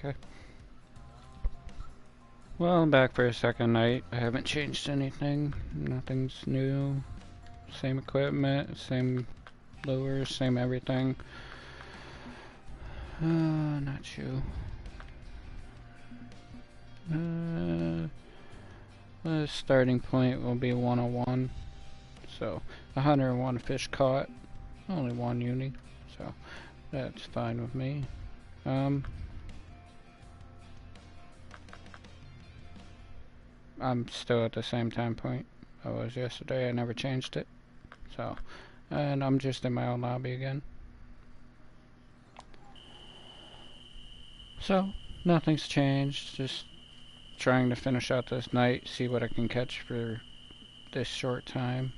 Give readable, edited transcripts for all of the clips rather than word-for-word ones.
Okay. Well, I'm back for a second night. I haven't changed anything. Nothing's new. Same equipment, same lures, same everything. Not you. The starting point will be 101. So, 101 fish caught. Only one uni. So, that's fine with me. I'm still at the same time point I was yesterday. I never changed it. So, and I'm just in my own lobby again. So, nothing's changed. Just trying to finish out this night, see what I can catch for this short time.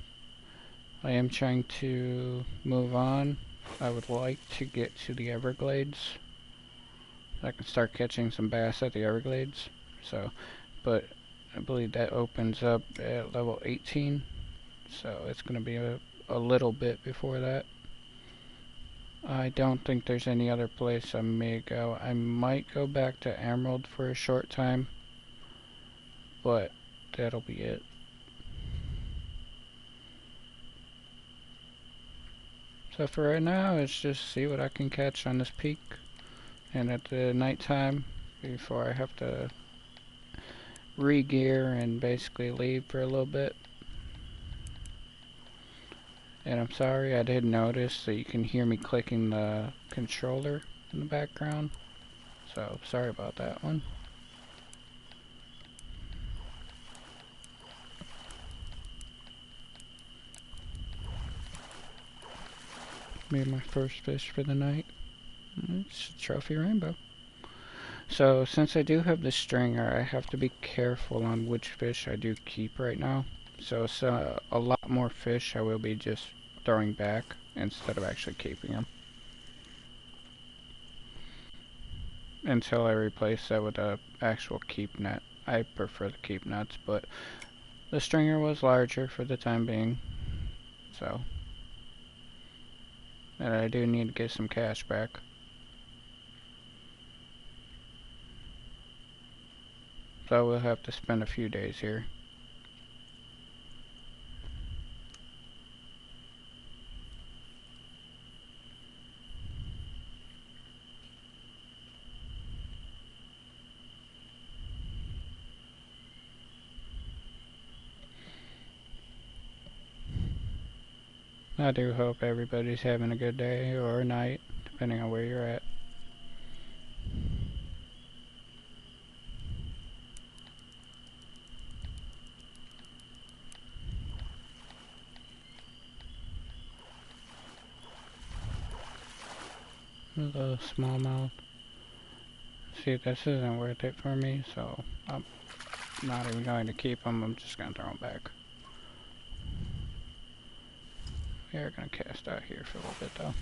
I am trying to move on. I would like to get to the Everglades. I can start catching some bass at the Everglades. So, but I believe that opens up at level 18. So it's going to be a little bit before that. I don't think there's any other place I may go. I might go back to Emerald for a short time, but that'll be it. So for right now, it's just see what I can catch on this peak, and at the nighttime, before I have to re-gear and basically leave for a little bit. And I'm sorry, I did notice that you can hear me clicking the controller in the background. So, sorry about that one. Made my first fish for the night. It's a trophy rainbow. So, since I do have the stringer, I have to be careful on which fish I do keep right now. So, a lot more fish I will be just throwing back instead of actually keeping them. Until I replace that with a actual keep net. I prefer the keep nets, but the stringer was larger for the time being. So, and I do need to get some cash back. So we'll have to spend a few days here. I do hope everybody's having a good day or a night, depending on where you're at. The smallmouth. See, this isn't worth it for me, so I'm not even going to keep them. I'm just going to throw them back. We are going to cast out here for a little bit, though.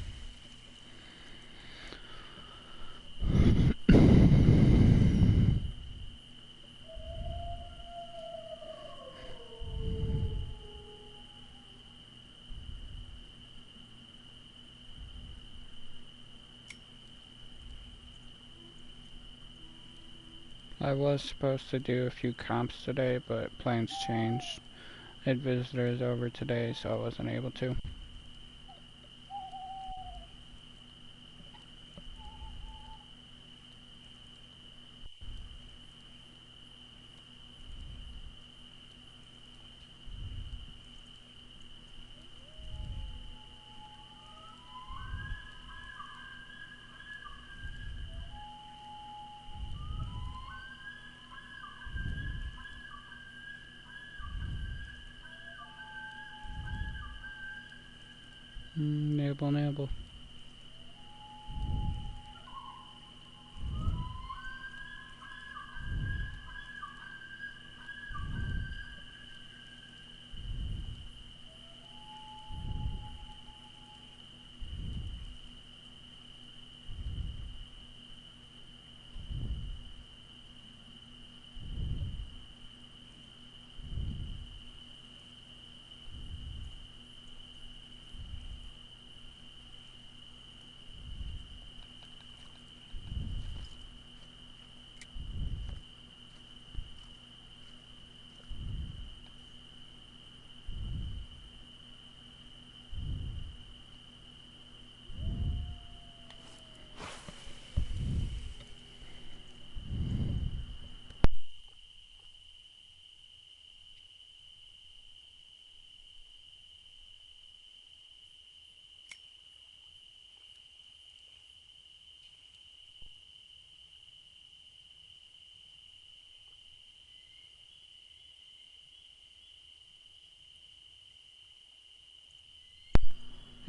I was supposed to do a few comps today, but plans changed. I had visitors over today, so I wasn't able to. Nibble, nibble.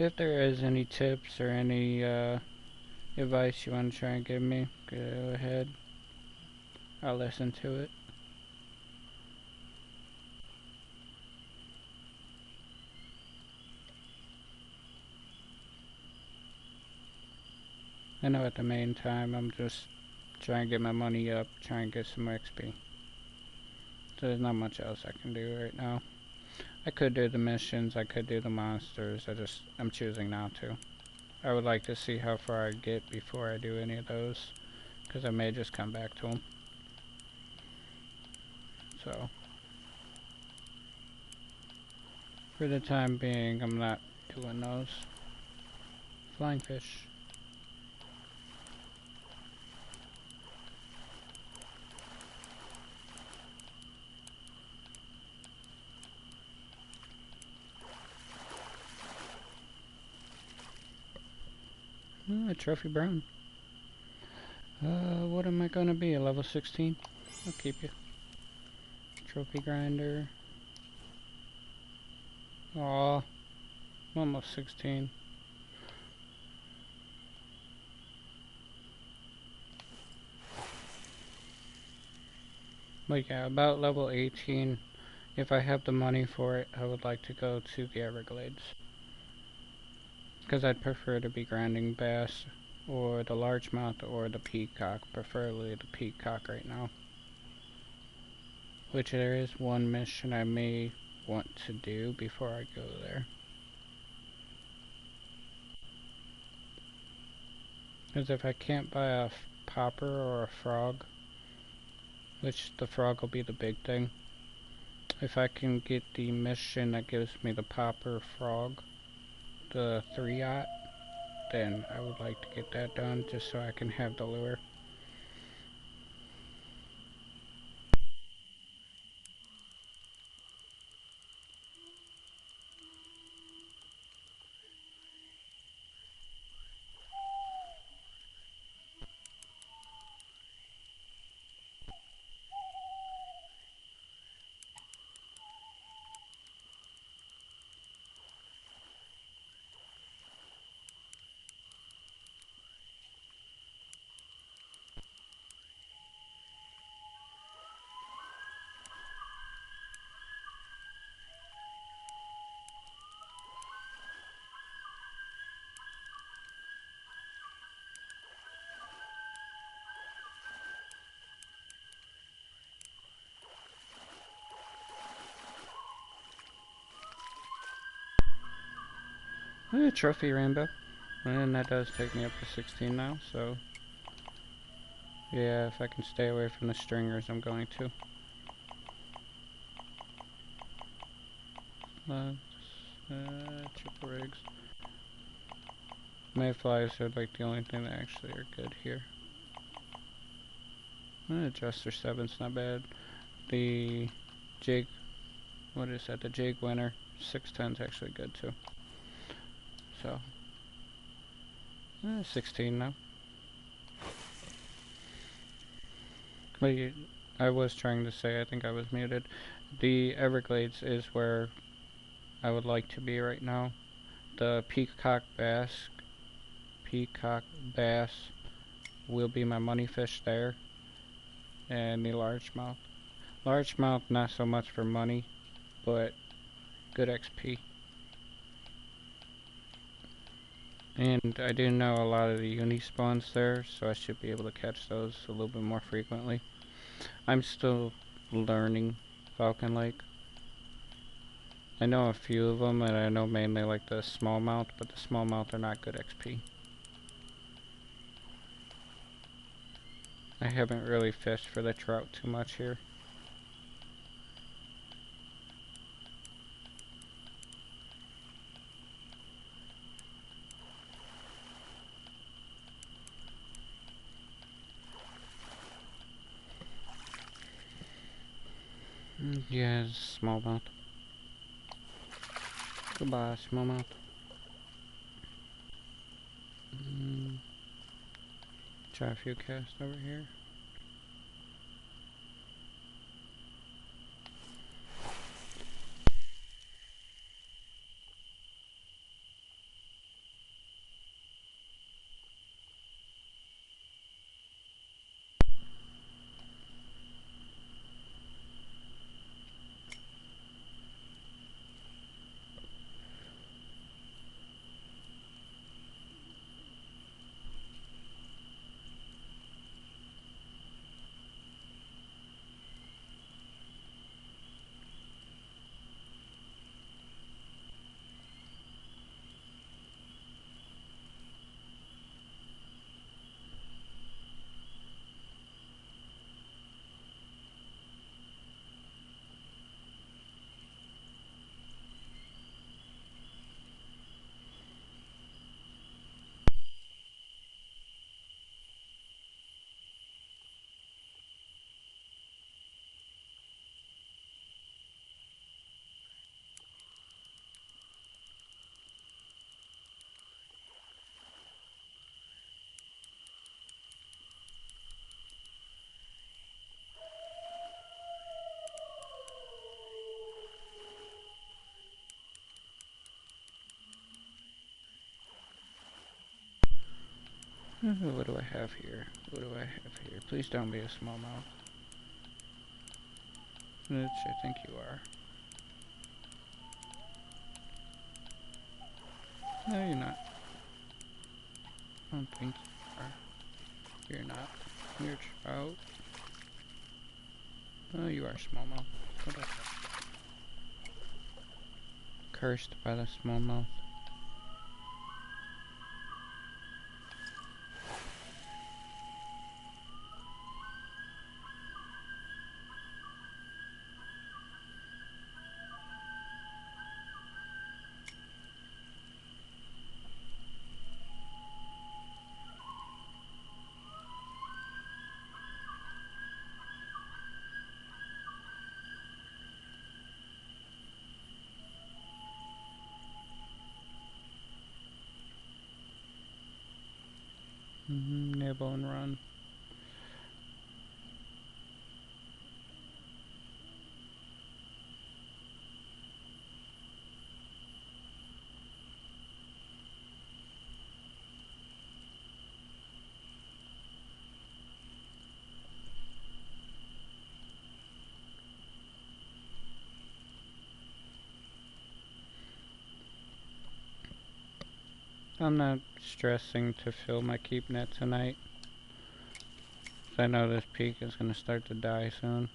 If there is any tips or any advice you want to try and give me, go ahead. I'll listen to it. I know at the main time I'm just trying to get my money up, trying to get some XP. So there's not much else I can do right now. I could do the missions, I could do the monsters, I'm choosing not to. I would like to see how far I get before I do any of those, because I may just come back to them. So, for the time being, I'm not doing those. Flying fish. A trophy brown. What am I gonna be? A level 16? I'll keep you. Trophy grinder. Aw, I'm almost 16. But yeah, about level 18. If I have the money for it, I would like to go to the Everglades. Because I'd prefer to be grinding bass, or the largemouth, or the peacock. Preferably the peacock right now. Which there is one mission I may want to do before I go there. Because if I can't buy a popper or a frog, which the frog will be the big thing, if I can get the mission that gives me the popper frog, the 3-aught, then I would like to get that done just so I can have the lure. Trophy rainbow. And that does take me up to 16 now, so yeah, if I can stay away from the stringers, I'm going to. Triple rigs. Mayflies are like the only thing that actually are good here. Adjuster 7's not bad. The jig, what is that? The jig winner 610's actually good too. So 16 now. But I was trying to say, I think I was muted. The Everglades is where I would like to be right now. The peacock bass will be my money fish there, and the largemouth. Largemouth not so much for money, but good XP. And I do know a lot of the uni spawns there, so I should be able to catch those a little bit more frequently. I'm still learning Falcon Lake. I know a few of them, and I know mainly like the smallmouth, but the smallmouth are not good XP. I haven't really fished for the trout too much here. Yeah, smallmouth. Goodbye, smallmouth. Try a few casts over here. What do I have here? What do I have here? Please don't be a smallmouth. Which I think you are. No, you're not. I don't think you are. You're not. You're trout. Oh, you are smallmouth. What is that? Cursed by the smallmouth. Nibble and run. I'm not stressing to fill my keep net tonight. I know this peak is going to start to die soon.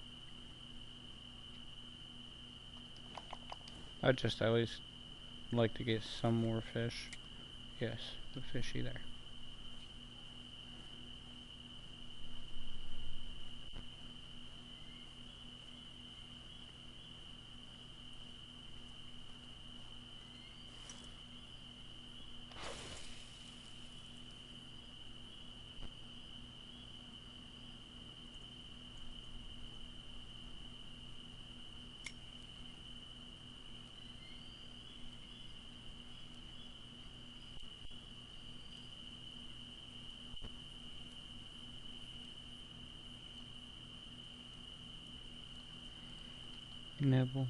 I'd just at least like to get some more fish. Yes, the fishy there. Nibble.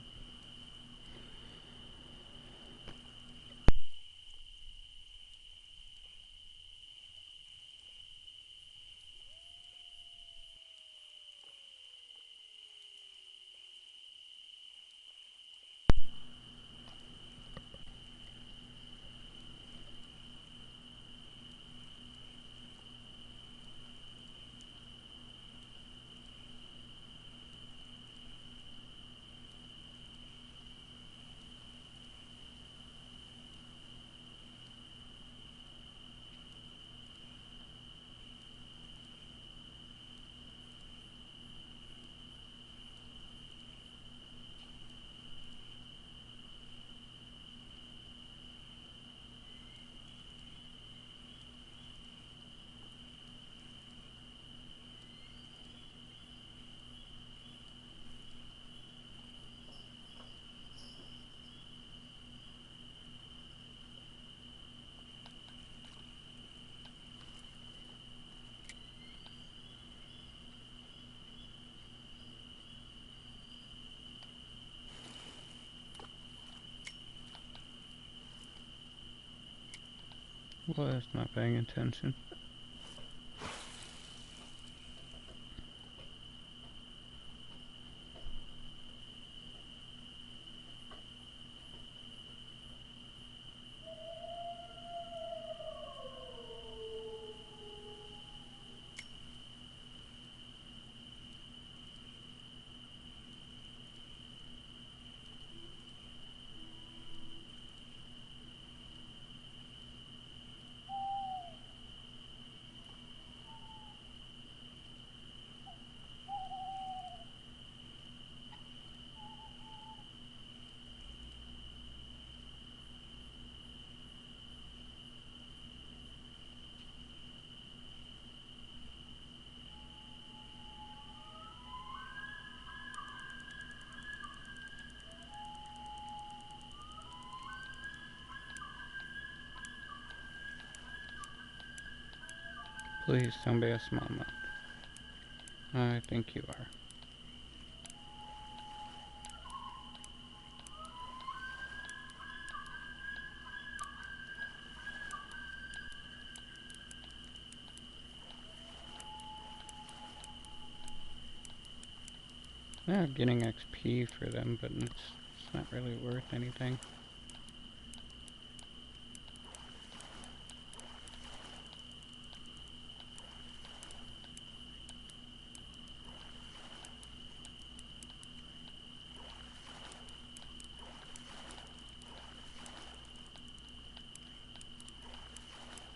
Was not paying attention. Please don't be a smallmouth. I think you are. Yeah, getting XP for them, but it's not really worth anything.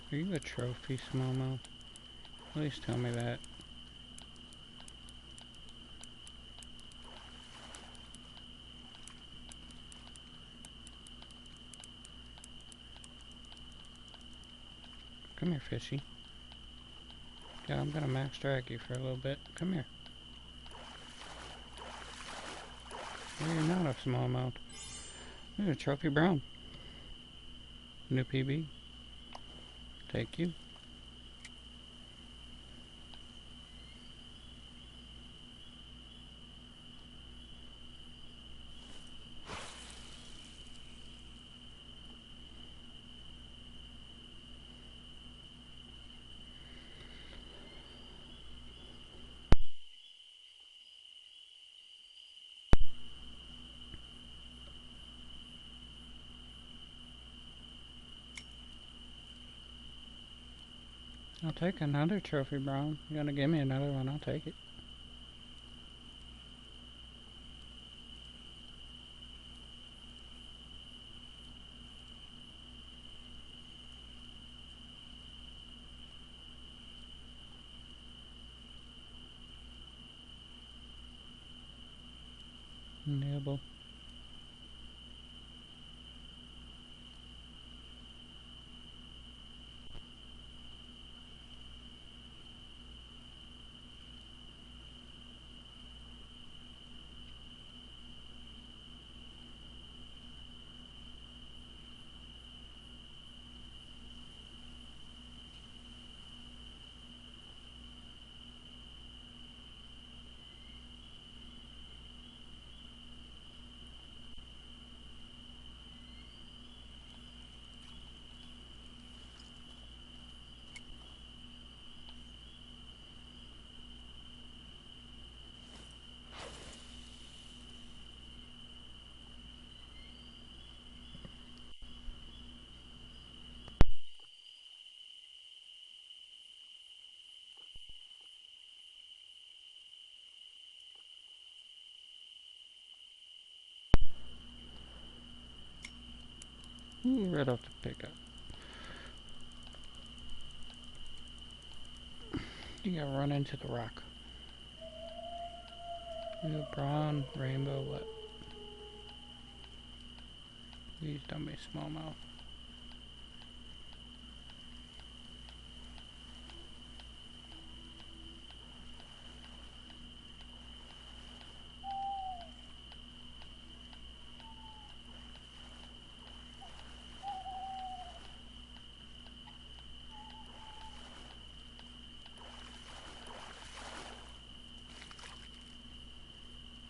Are you a trophy smallmouth? At least tell me that. Come here, fishy. Yeah, I'm gonna max drag you for a little bit. Come here. No, you're not a smallmouth. You're a trophy brown. New PB. Take you. I'll take another trophy brown. You gonna give me another one? I'll take it. Diablo. Ooh, right off the pickup. You gotta run into the rock. You brown, rainbow, what? Please don't be smallmouth.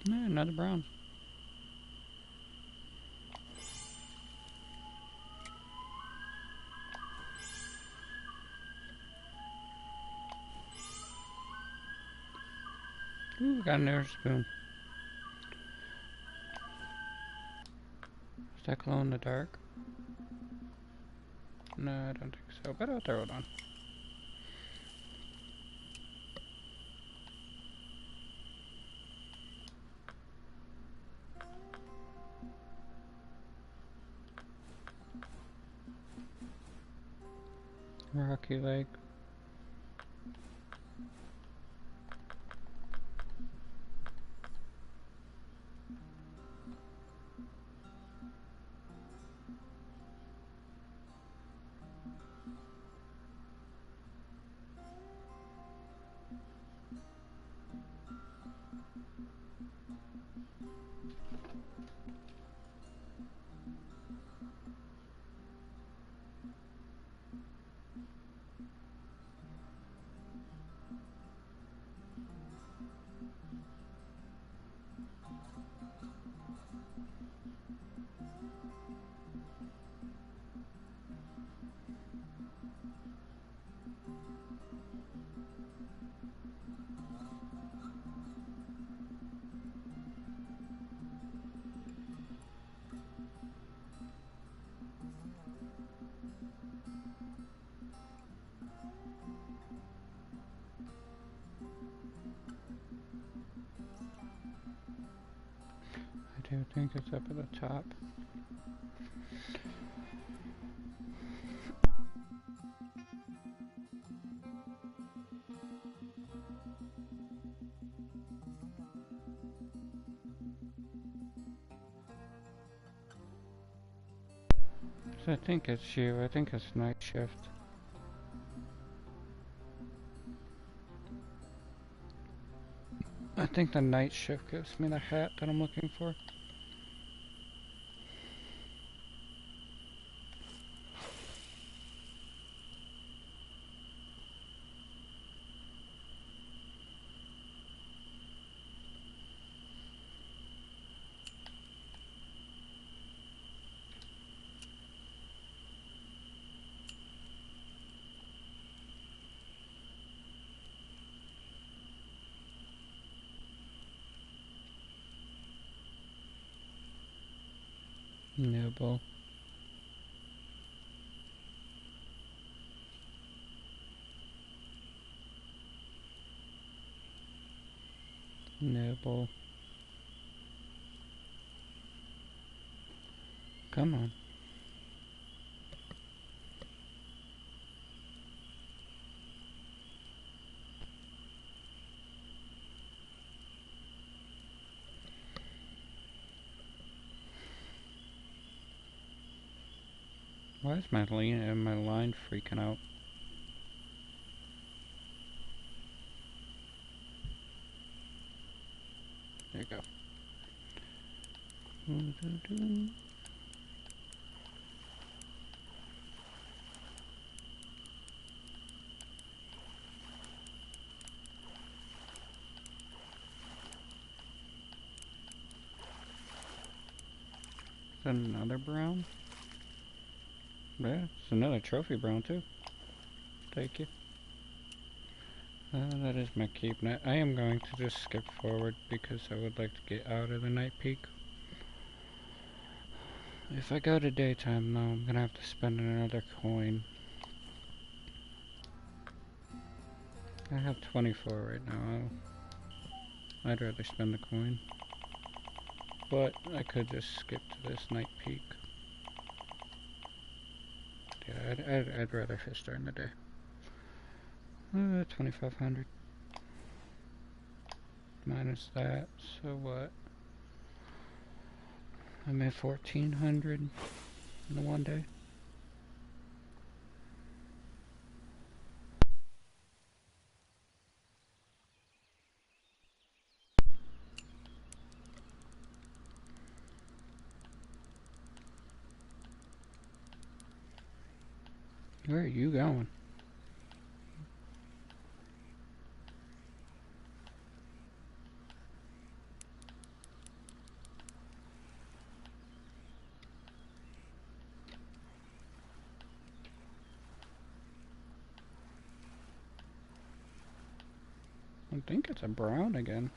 No, another brown. Ooh, got another spoon. Is that glow in the dark? No, I don't think so, but I'll throw it on. Rocky Lake. I do think it's up at the top. So I think it's you. I think it's night shift. I think the night shift gives me the hat that I'm looking for. Nibble. Nibble. Come on. Why is my line freaking out? There you go. Is that another brown? Yeah, it's another trophy brown too. Thank you. That is my keep net. I am going to just skip forward because I would like to get out of the night peak. If I go to daytime though, I'm gonna have to spend another coin. I have 24 right now. I'd rather spend the coin. But I could just skip to this night peak. Yeah, I'd rather fish during the day. 2,500. Minus that, so what? I'm at 1,400 in the one day. Where are you going? I think it's a brown again.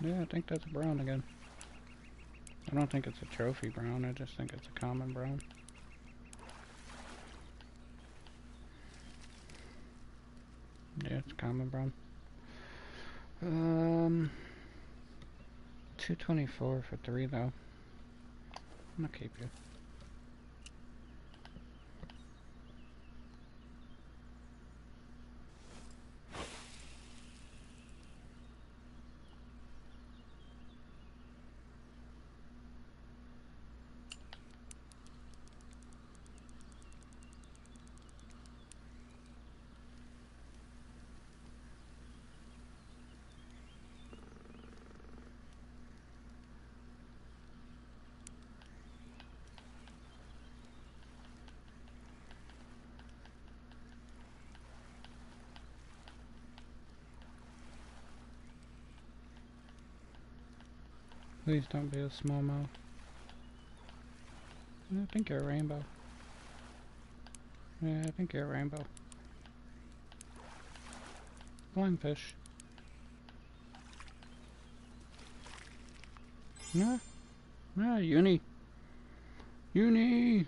Yeah, I think that's a brown again. I don't think it's a trophy brown, I just think it's a common brown. Yeah, it's common brown. 224 for 3 though. I'm gonna keep you. Please don't be a smallmouth. I think you're a rainbow. Yeah, I think you're a rainbow. Lionfish. No. No, uni. Uni!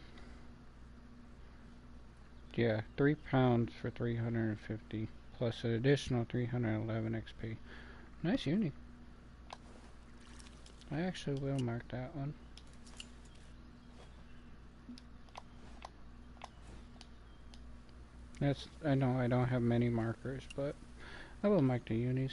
Yeah, 3 pounds for 350, plus an additional 311 XP. Nice uni. I actually will mark that one. I know I don't have many markers, but I will mark the unis.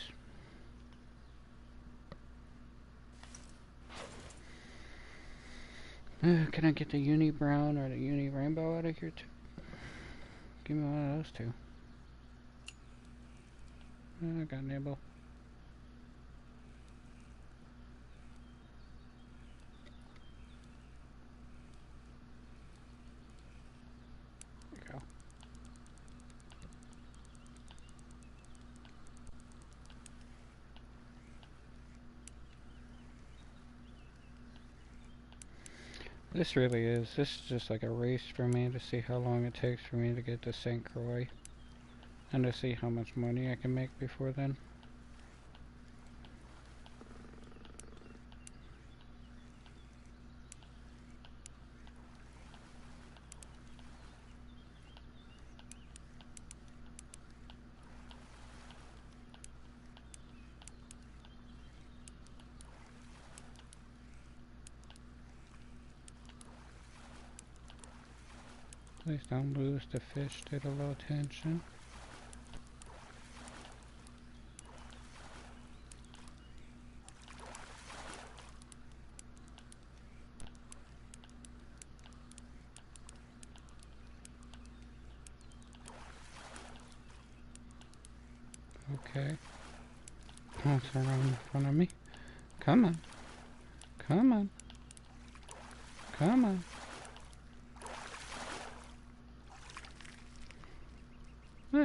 Can I get the uni brown or the uni rainbow out of here too? Give me one of those two. I got nibble. There you go. This is just like a race for me to see how long it takes for me to get to St. Croix. And to see how much money I can make before then. Please don't lose the fish to the low tension. Okay. Don't turn around in front of me. Come on. Come on. Come on.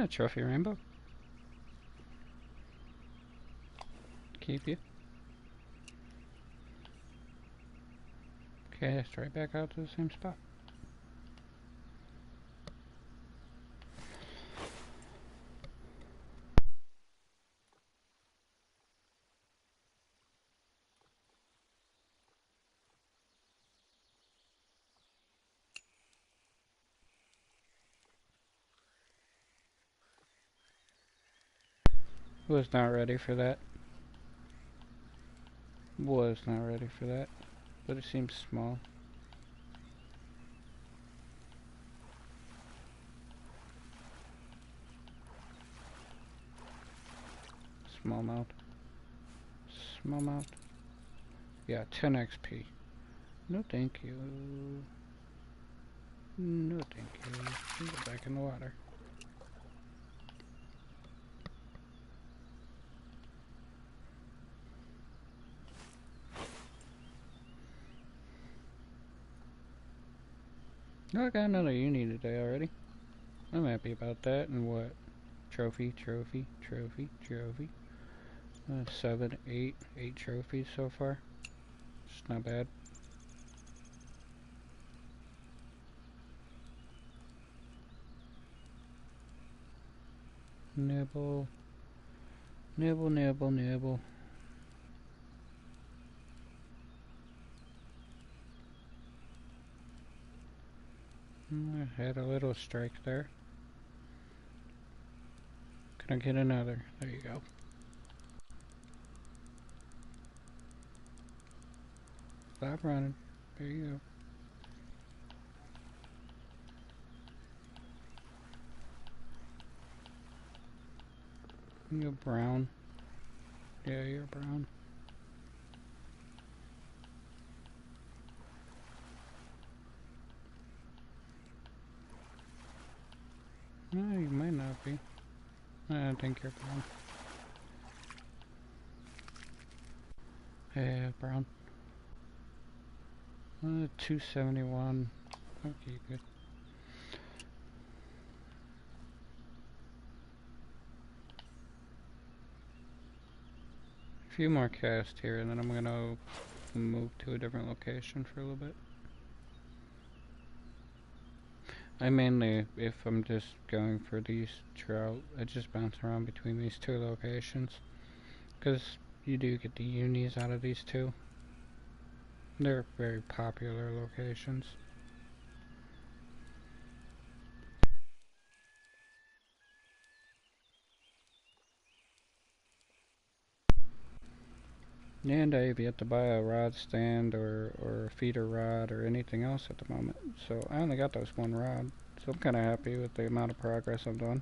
Trophy rainbow. Keep you. Okay, straight back out to the same spot. Was not ready for that. Was not ready for that. But it seems small. Smallmouth. Smallmouth. Yeah, 10 XP. No thank you. No thank you. Go back in the water. Oh, I got another uni today already. I'm happy about that. And what? Trophy, trophy, trophy, trophy. 7, 8 trophies so far. It's not bad. Nibble. Nibble, nibble, nibble. I had a little strike there. Can I get another? There you go. Stop running. There you go. You're brown. Yeah, you're brown. No, you might not be. I don't think you're brown. Yeah, brown. 271. Okay, good. A few more casts here, and then I'm gonna move to a different location for a little bit. I mainly, if I'm just going for these trout, I just bounce around between these two locations. Because you do get the unis out of these two. They're very popular locations. And I have yet to buy a rod stand or a feeder rod or anything else at the moment. So I only got those one rod. So I'm kind of happy with the amount of progress I've done.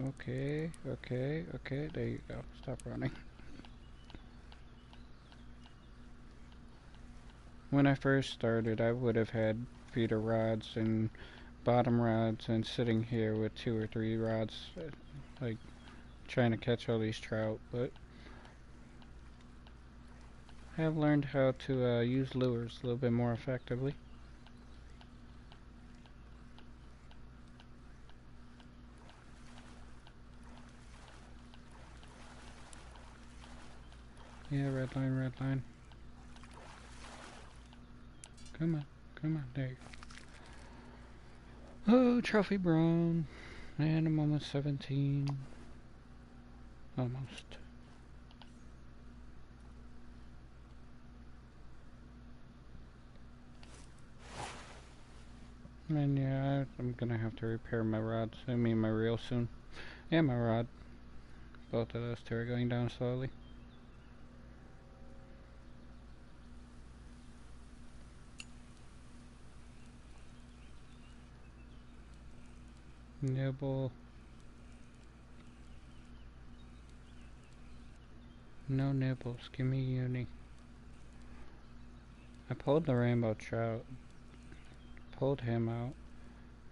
Okay, okay, okay, there you go. Stop running. When I first started, I would have had feeder rods and bottom rods and sitting here with 2 or 3 rods, like trying to catch all these trout, but I have learned how to use lures a little bit more effectively. Yeah, red line, red line. Come on, come on, there you go. Oh, trophy brown. And I'm almost 17. Almost. And yeah, I'm gonna have to repair my rods. I mean my reel soon. And my rod. Both of those two are going down slowly. Nibble. No nibbles. Give me uni. I pulled the rainbow trout. Pulled him out.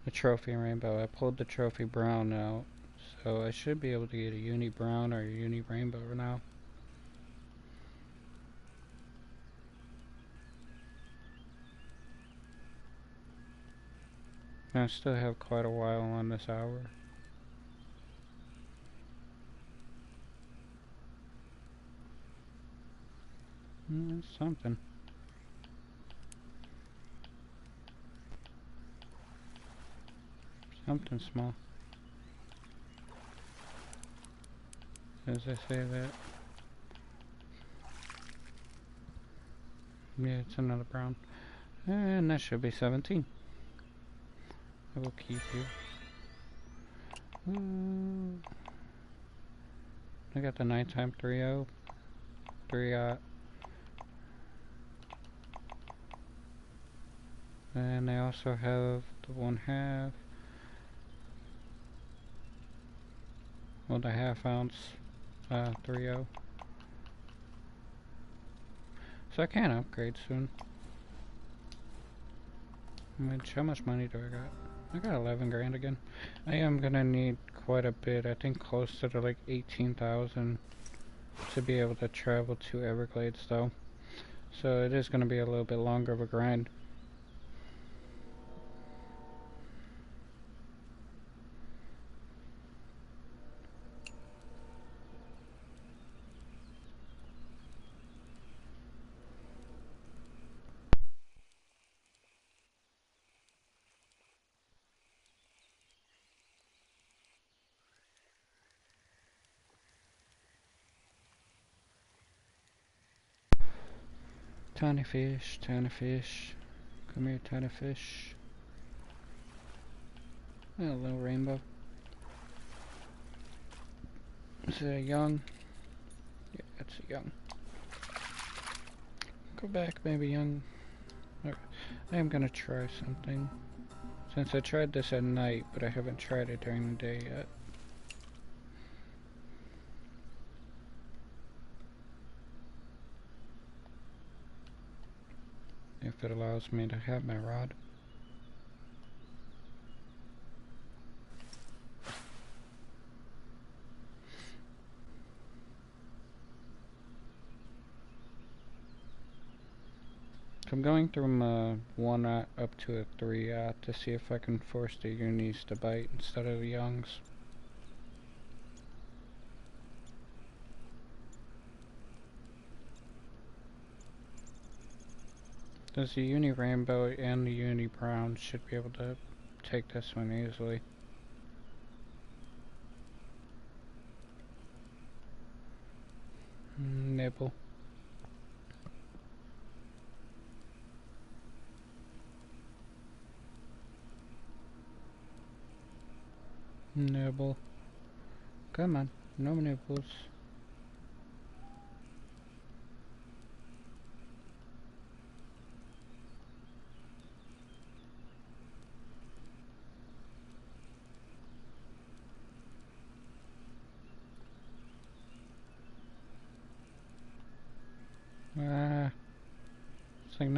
The trophy rainbow. I pulled the trophy brown out. So I should be able to get a uni brown or a uni rainbow now. And I still have quite a while on this hour. Something. Something small. As I say that. Yeah, it's another brown. And that should be 17. I will keep you. Ooh. I got the nighttime 3-0. 3-0. And I also have the 1/2. Well, the 1/2 ounce 3-0. So I can upgrade soon. How much money do I got? I got 11 grand again. I am gonna need quite a bit. I think close to like 18,000 to be able to travel to Everglades though. So it is gonna be a little bit longer of a grind. Tiny fish, tiny fish. Come here, tiny fish. A little rainbow. Is it a young? Yeah, it's a young. Go back, maybe young. Okay. I am gonna try something. Since I tried this at night, but I haven't tried it during the day yet. If it allows me to have my rod. I'm going from a 1 up to a 3 to see if I can force the unis to bite instead of the youngs. Does the uni rainbow and the uni brown should be able to take this one easily. Nibble. Nibble. Come on, no nibbles.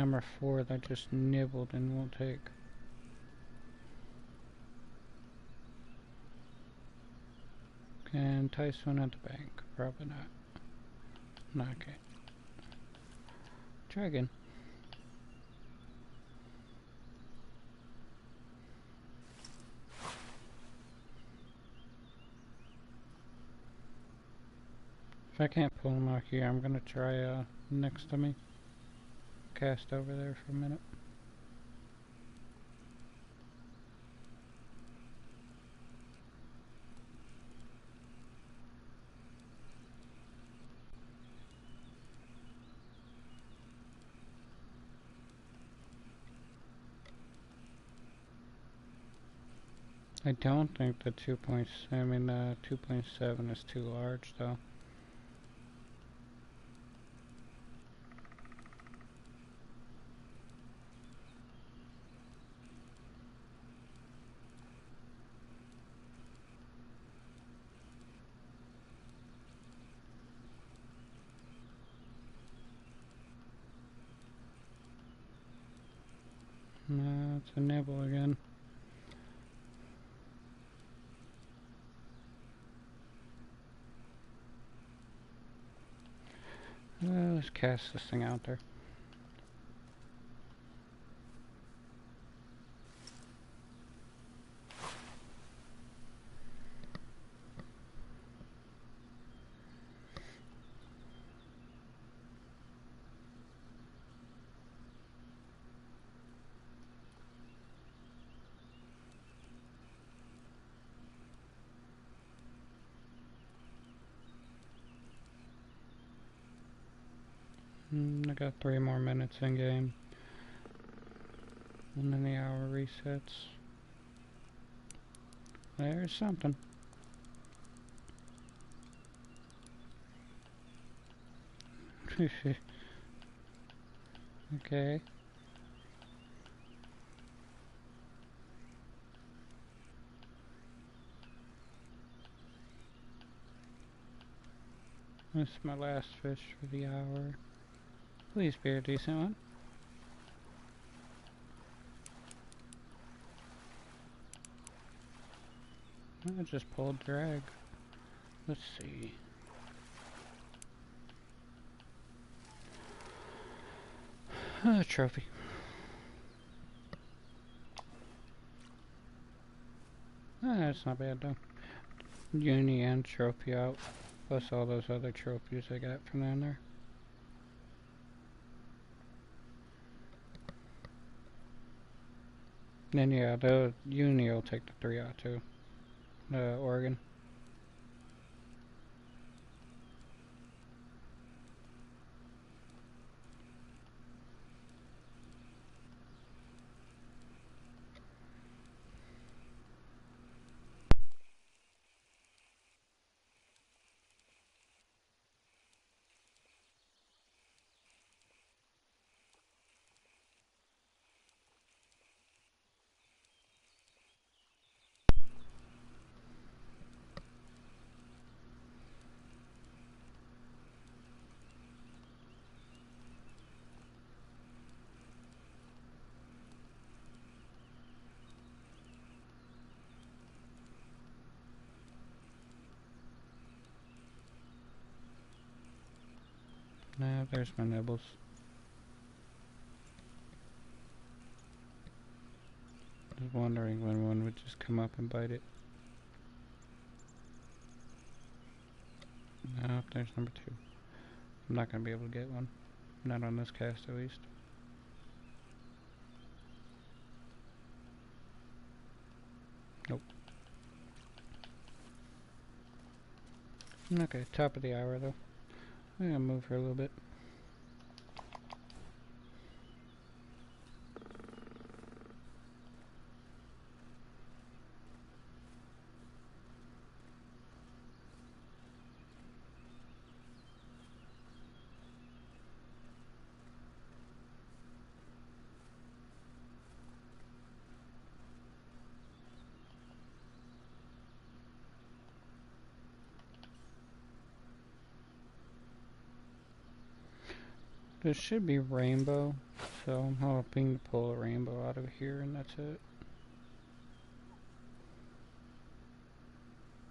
number 4 that just nibbled and won't take. Can entice one at the bank. Probably not. No, okay. Try again. If I can't pull him out here, I'm gonna try next to me. Cast over there for a minute. I don't think the 2.7 is too large though. No, it's a nibble again. Let's cast this thing out there. I got 3 more minutes in game. And then the hour resets. There's something. Okay. This is my last fish for the hour. Please be a decent one. I just pulled drag. Let's see. Trophy. That's not bad though. Uni and trophy out. Plus all those other trophies I got from down there. Then yeah, the uni will take the 3 out too. Oregon. Nah, there's my nibbles. Just wondering when one would just come up and bite it. No, there's number 2. I'm not gonna be able to get one. Not on this cast at least. Nope. Okay, top of the hour though. I'm gonna move her a little bit. This should be rainbow So I'm hoping to pull a rainbow out of here, and that's it.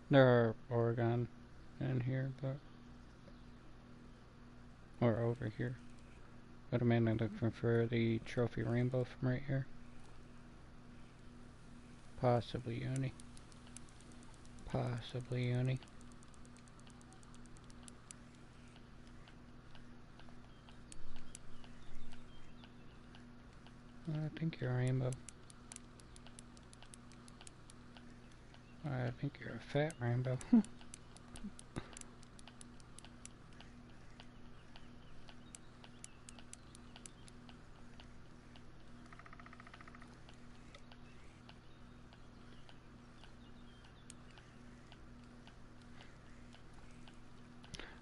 There are Oregon in here, but or over here. But I'm mainly looking for the trophy rainbow from right here. Possibly uni. Possibly uni. I think you're a rainbow. I think you're a fat rainbow.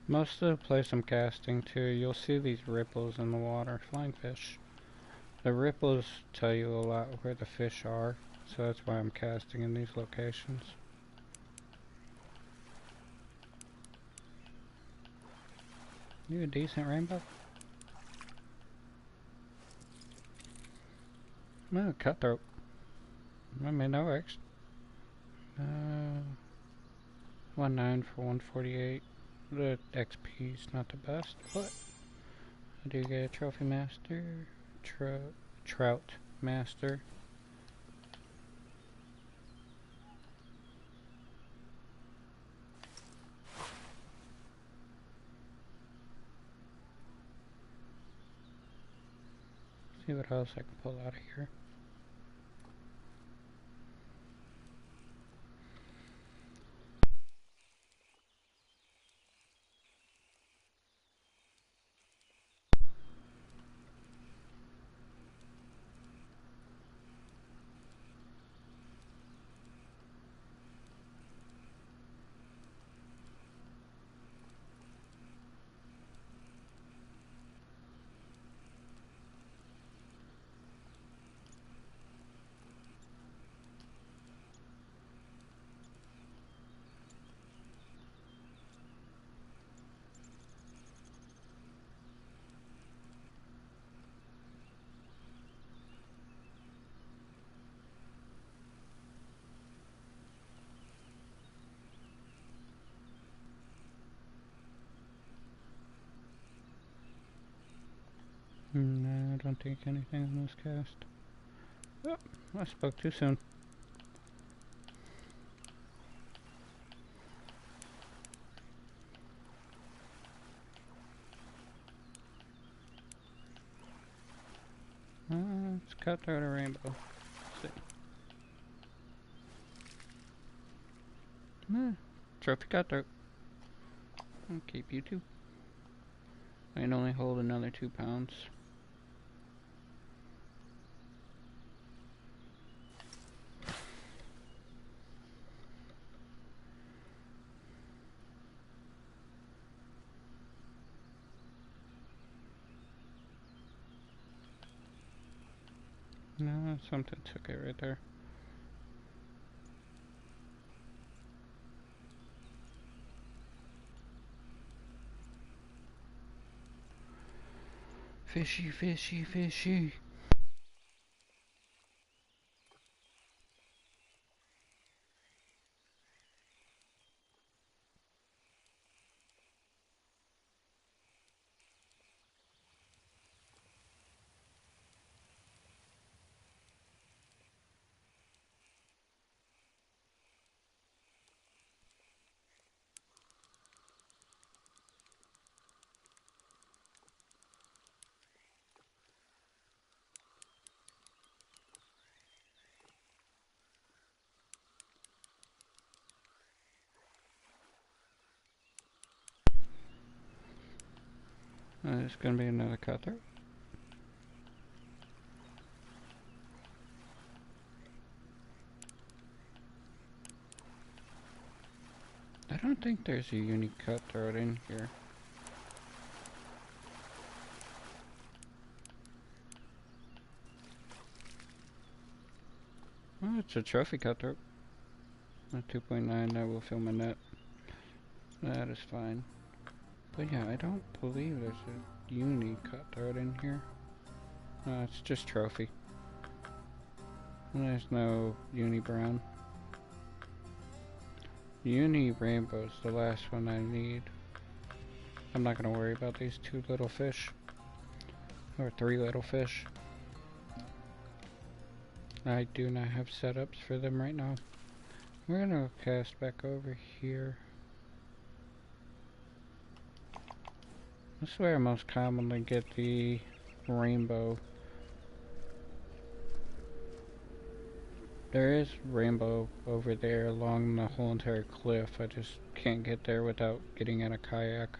Most of the place I'm casting to, you'll see these ripples in the water, flying fish. The ripples tell you a lot where the fish are, so that's why I'm casting in these locations. You a decent rainbow? No, cutthroat. I mean, that works. 1.9 for 148. The XP's not the best, but I do get a trophy master, trout master. See what else I can pull out of here. No, I don't think anything on this cast. Oh, I spoke too soon. Let's cut out a rainbow. Let's see. Trophy cutthroat. I'll keep you two. I can only hold another 2 pounds. No, something took it right there. Fishy, fishy, fishy. There's gonna be another cutthroat. I don't think there's a unique cutthroat in here. Oh, it's a trophy cutthroat. A 2.9, that will fill my net. That is fine. But yeah, I don't believe there's a unique cutthroat in here. It's just trophy. There's no uni brown. Uni rainbow's the last one I need. I'm not gonna worry about these 2 little fish. Or 3 little fish. I do not have setups for them right now. We're gonna cast back over here. This is where I most commonly get the rainbow. There is rainbow over there along the whole entire cliff. I just can't get there without getting in a kayak.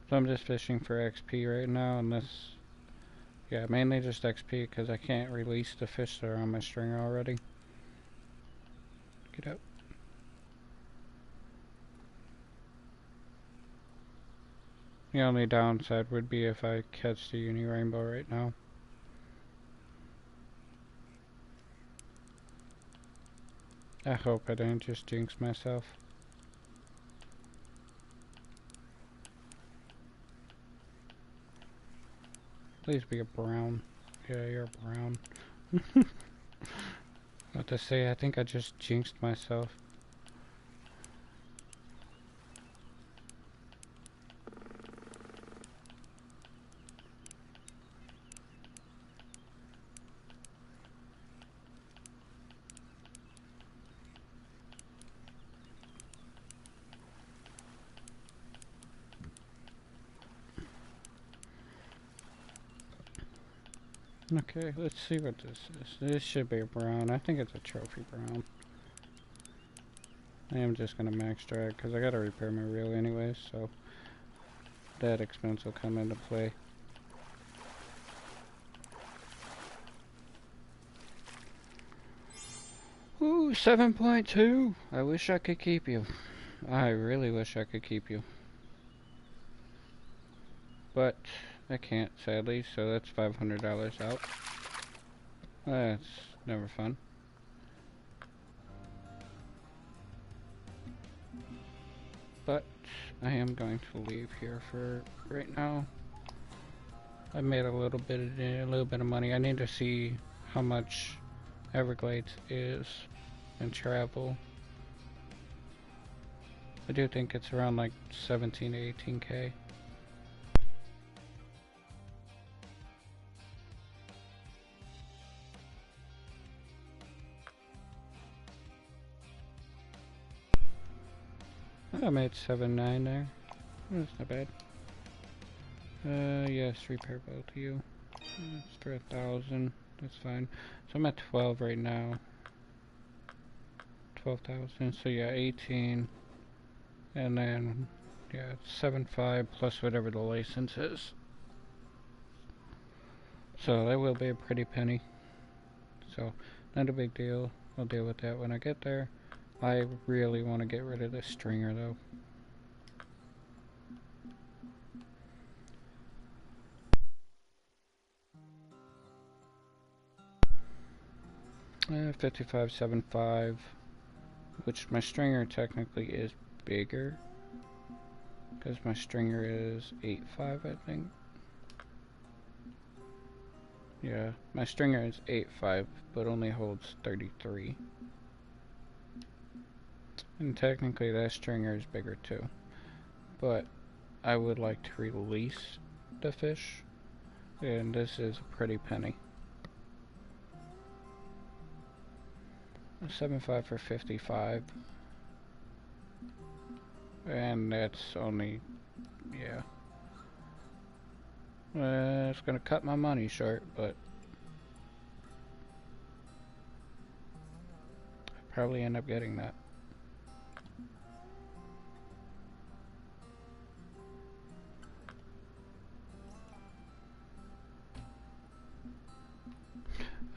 So I'm just fishing for XP right now, and this, yeah, mainly just XP because I can't release the fish that are on my stringer already. Get up. The only downside would be if I catch the uni rainbow right now. I hope I didn't just jinx myself. Please be a brown. Yeah, you're a brown. What to say, I think I just jinxed myself. Okay, let's see what this is. This should be a brown. I think it's a trophy brown. I am just gonna max drag because I gotta repair my reel anyways, so that expense will come into play. Ooh, 7.2! I wish I could keep you. I really wish I could keep you. But I can't, sadly, so that's $500 out. That's never fun. But I am going to leave here for right now. I made a little bit of money. I need to see how much Everglades is in travel. I do think it's around like 17 to 18K. I made 7.9 there. That's not bad. Yes, repair both of you. That's for 1,000. That's fine. So I'm at 12 right now. 12,000. So yeah, 18. And then, yeah, 7.5 plus whatever the license is. So that will be a pretty penny. So, not a big deal. I'll deal with that when I get there. I really want to get rid of this stringer though. Uh, 55.75, which my stringer technically is bigger, because my stringer is 8.5, I think. Yeah, my stringer is 8.5, but only holds 33. And technically that stringer is bigger too. But I would like to release the fish, and this is a pretty penny. 7.5 for 55. And that's only, yeah. It's gonna cut my money short, but I'll probably end up getting that.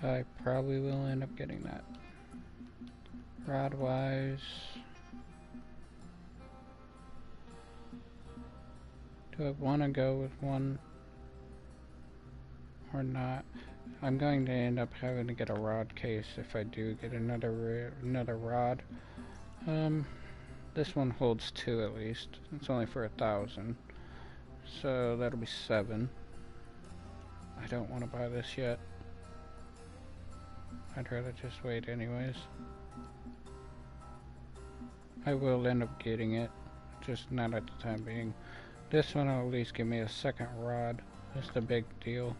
I probably will end up getting that. Rod wise, do I want to go with one or not? I'm going to end up having to get a rod case if I do get another rod. This one holds 2 at least. It's only for 1,000. So that'll be 7. I don't want to buy this yet. I'd rather just wait anyways. I will end up getting it, just not at the time being. This one will at least give me a second rod. That's the big deal.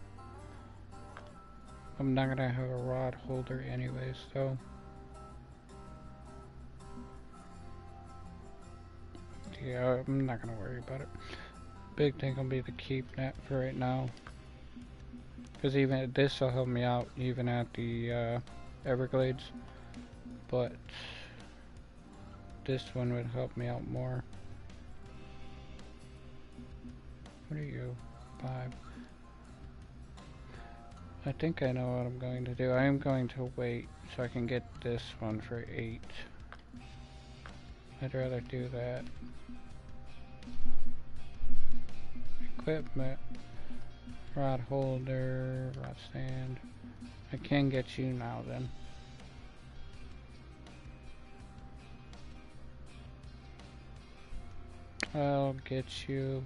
I'm not gonna have a rod holder anyways, so. Yeah, I'm not gonna worry about it. Big thing will be the keep net for right now. Because even this will help me out even at the Everglades. But this one would help me out more. What are you? 5. I think I know what I'm going to do. I am going to wait so I can get this one for 8. I'd rather do that. Equipment. Rod holder. Rod stand. I can get you now then. I'll get you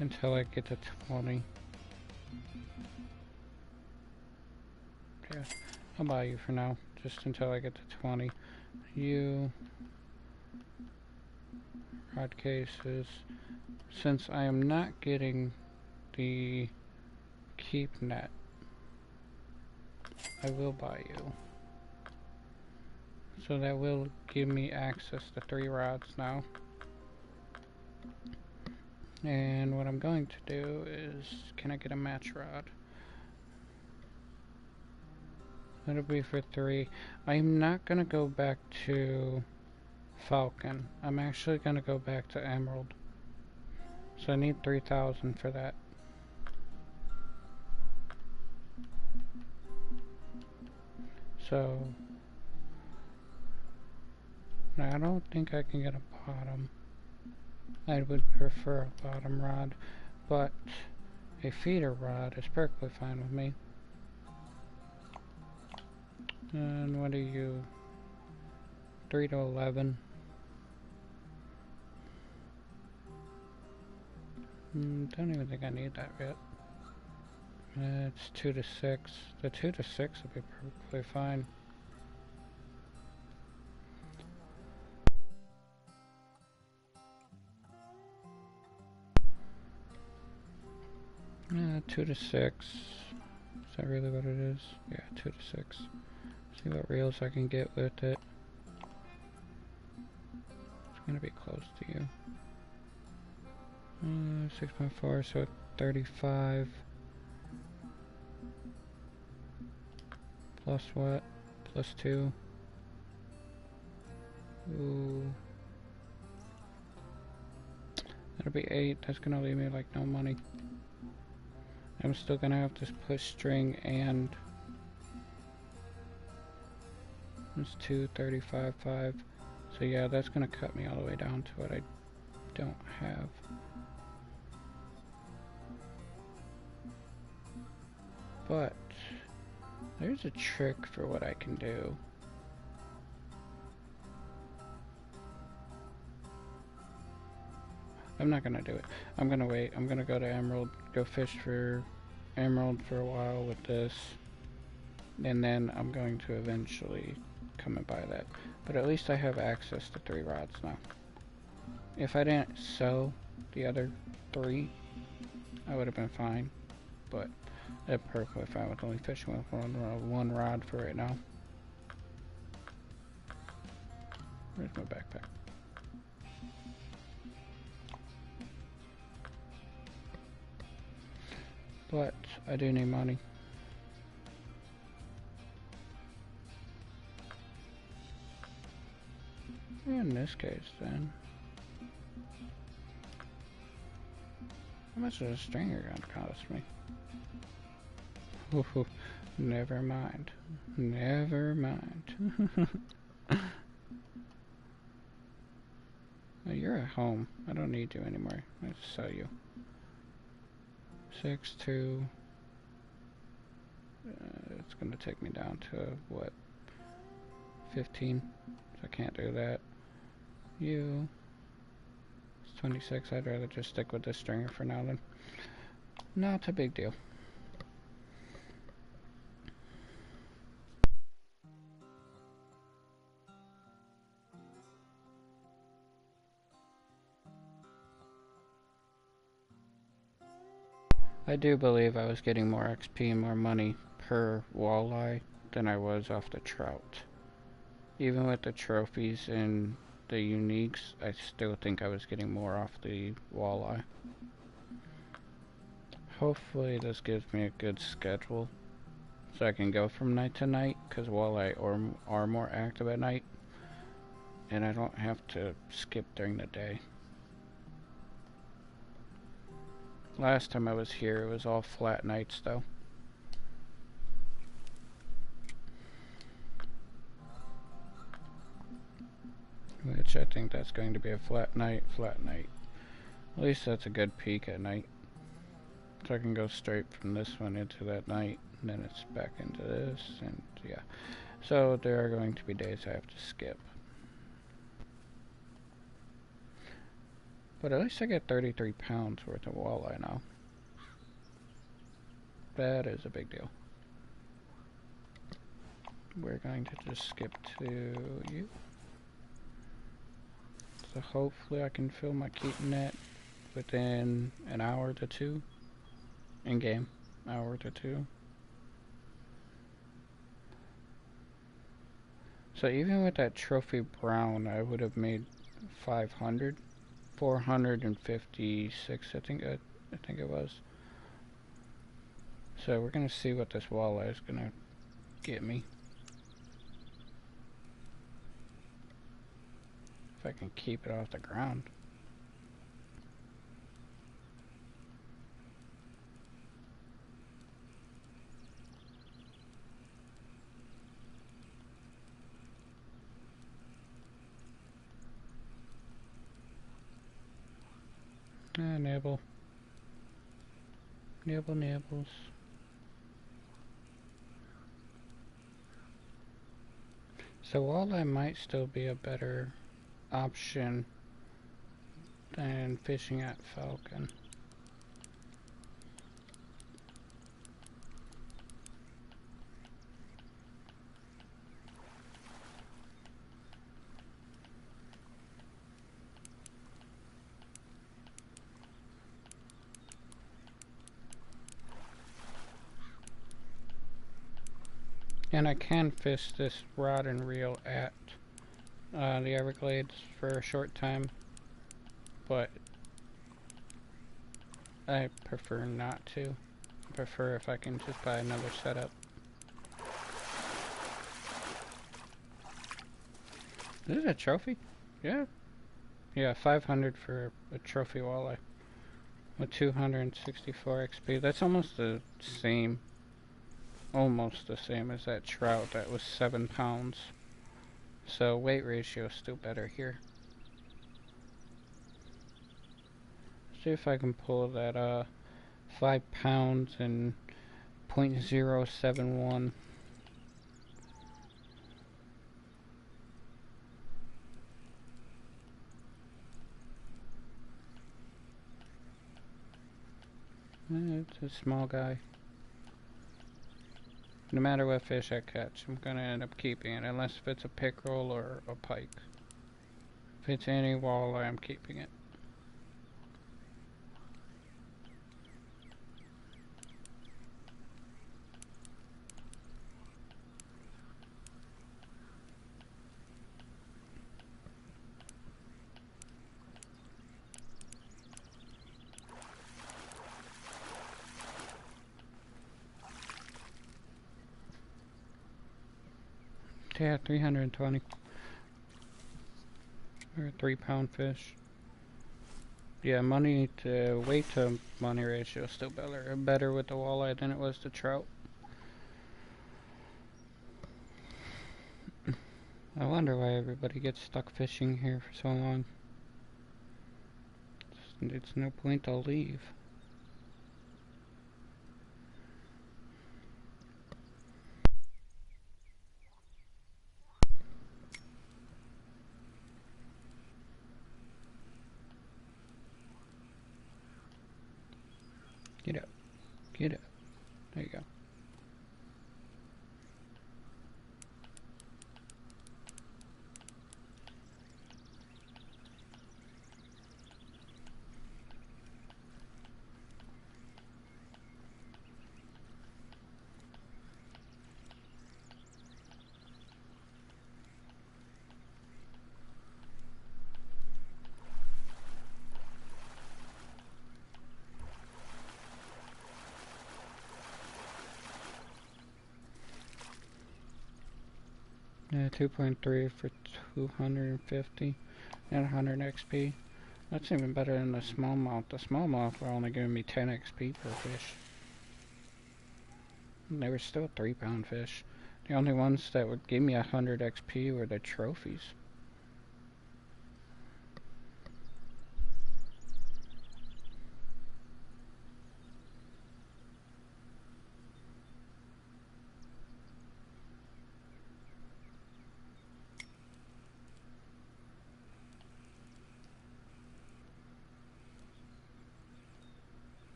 until I get to 20. Yeah, I'll buy you for now, just until I get to 20. You, rod cases. Since I am not getting the keep net, I will buy you. So that will give me access to 3 rods now. And what I'm going to do is, can I get a match rod? That'll be for 3. I'm not gonna go back to Falcon. I'm actually gonna go back to Emerald. So I need 3,000 for that. So I don't think I can get a bottom. I would prefer a bottom rod, but a feeder rod is perfectly fine with me. And what are you? 3 to 11. Don't even think I need that yet. It's 2 to 6. The 2 to 6 will be perfectly fine. Yeah, 2 to 6. Is that really what it is? Yeah, 2 to 6. See what reels I can get with it. It's gonna be close to you. 6.4, so 35. Plus what? Plus 2. Ooh. That'll be 8. That's gonna leave me like no money. I'm still gonna have to put string and it's 2, 35, 5. So yeah, that's gonna cut me all the way down to what I don't have. But there's a trick for what I can do. I'm not gonna do it. I'm gonna wait. I'm gonna go to Emerald, go fish for Emerald for a while with this, and then I'm going to eventually come and buy that. But at least I have access to 3 rods now. If I didn't sell the other 3, I would have been fine. But I'm perfectly fine with only fishing with one rod for right now. Where's my backpack? But I do need money. In this case, then, how much is a stringer gonna cost me? Ooh, never mind. Never mind. Oh, you're at home. I don't need you anymore. I'll just sell you. 6, 2. It's going to take me down to, what, 15? So I can't do that. You. It's 26. I'd rather just stick with this stringer for now then. Not a big deal. I do believe I was getting more XP and more money per walleye than I was off the trout. Even with the trophies and the uniques, I still think I was getting more off the walleye. Hopefully this gives me a good schedule so I can go from night to night, because walleye are more active at night and I don't have to skip during the day. Last time I was here, it was all flat nights though. Which I think that's going to be a flat night. At least that's a good peak at night. So I can go straight from this one into that night, and then it's back into this, and yeah. So there are going to be days I have to skip. But at least I get 33 pounds worth of walleye now. That is a big deal. We're going to just skip to you. So hopefully I can fill my keeping net within an hour to two. In-game, hour to two. So even with that trophy brown, I would have made 500. 456, I think it was. So we're gonna see what this walleye is gonna get me. If I can keep it off the ground. Nibble. Nibbles. So walleye might still be a better option than fishing at falcon. And I can fish this rod and reel at the Everglades for a short time, but I prefer not to. I prefer if I can just buy another setup. Is this a trophy? Yeah. Yeah, 500 for a trophy walleye with 264 XP. That's almost the same. Almost the same as that trout that was 7 pounds. So weight ratio is still better here. See if I can pull that 5 pounds and 0.071. It's a small guy. No matter what fish I catch, I'm gonna end up keeping it, unless if it's a pickerel or a pike. If it's any walleye, I'm keeping it. Yeah, 320. Or a 3-pound fish. Yeah, money to weight to money ratio is still better with the walleye than it was the trout. I wonder why everybody gets stuck fishing here for so long. It's no point to leave. Get up. Get up. There you go. Yeah, 2.3 for 250 and 100 XP. That's even better than the smallmouth. The smallmouth were only giving me 10 XP per fish. And they were still 3-pound fish. The only ones that would give me 100 XP were the trophies.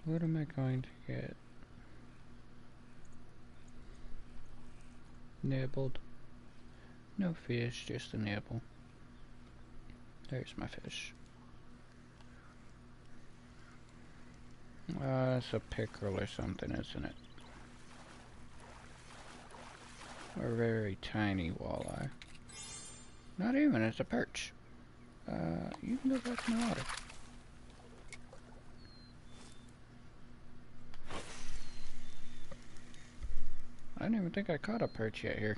What am I going to get? Nibbled. No fish, just a nibble. There's my fish. It's a pickerel or something, isn't it? Or a very tiny walleye. Not even, it's a perch. You can go back in the water. I don't even think I caught a perch yet here.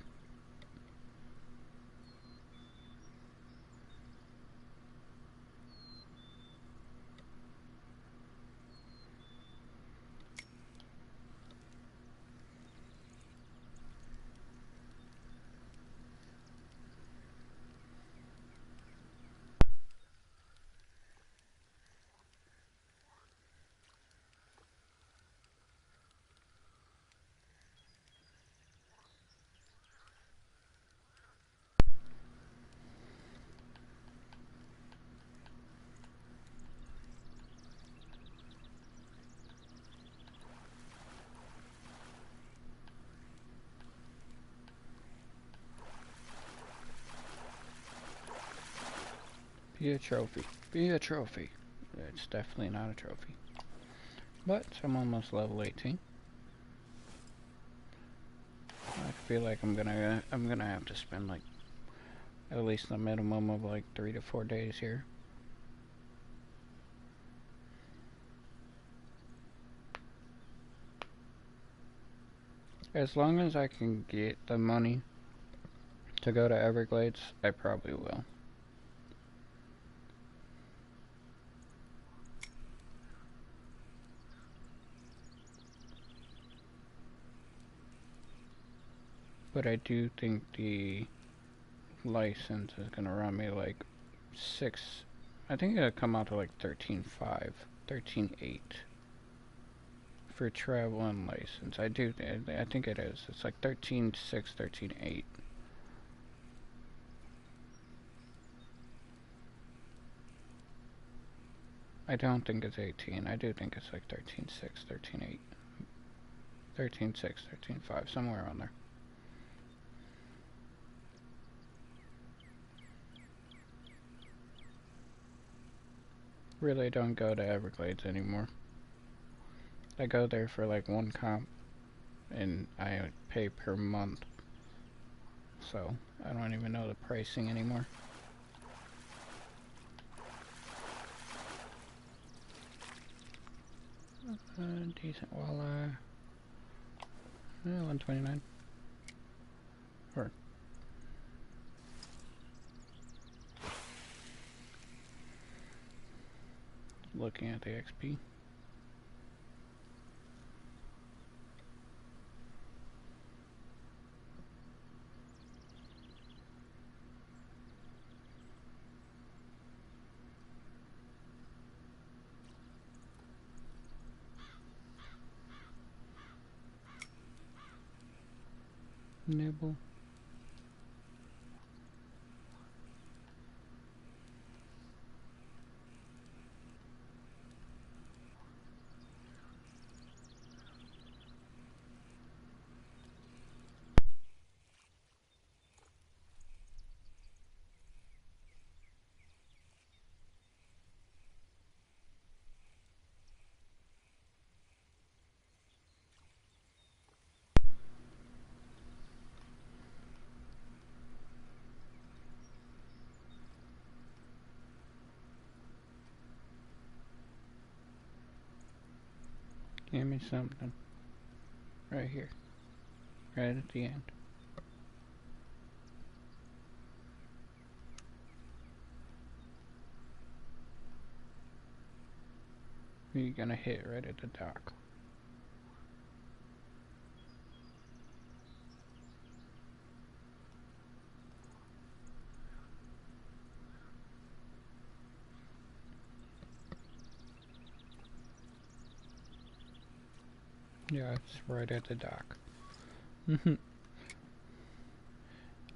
Be a trophy. Be a trophy. It's definitely not a trophy. But I'm almost level 18. I feel like I'm gonna have to spend like at least a minimum of like 3 to 4 days here. As long as I can get the money to go to Everglades, I probably will. But I do think the license is gonna run me like 6. I think it'll come out to like 13.5, 13.8 for travel and license. I think it is. It's like 13.6, 13.8. I don't think it's 18. I do think it's like 13.6, 13.8. 13.6, 13.5, somewhere around there. really don't go to Everglades anymore. I go there for like one comp, and I pay per month. So, I don't even know the pricing anymore. Decent walleye. 129. Or looking at the XP. Nibble. Give me something. Right here. Right at the end. You're gonna hit right at the dock. Yeah, it's right at the dock.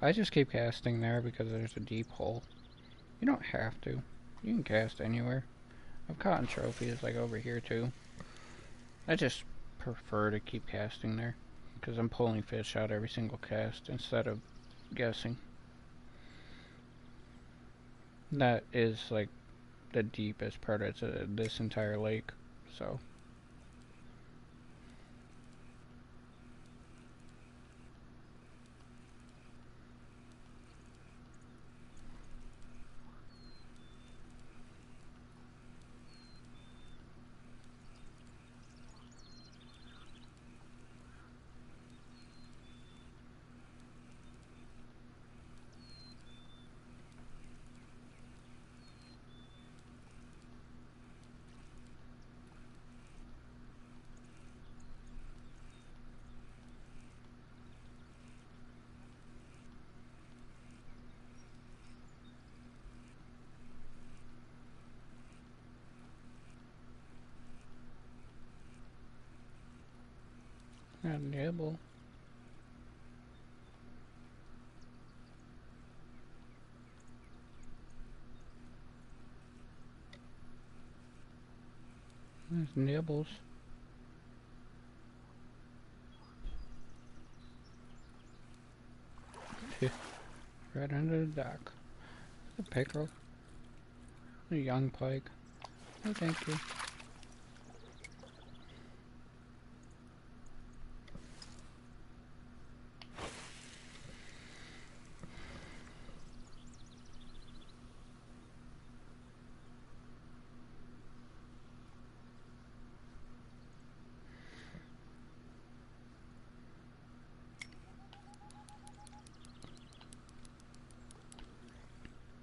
I just keep casting there because there's a deep hole. You don't have to. You can cast anywhere. I've caught trophies like over here too. I just prefer to keep casting there because I'm pulling fish out every single cast instead of guessing. That is like the deepest part of this entire lake, so. And nibble. There's nibbles. Right under the dock. A pickerel. A young pike. Oh, thank you.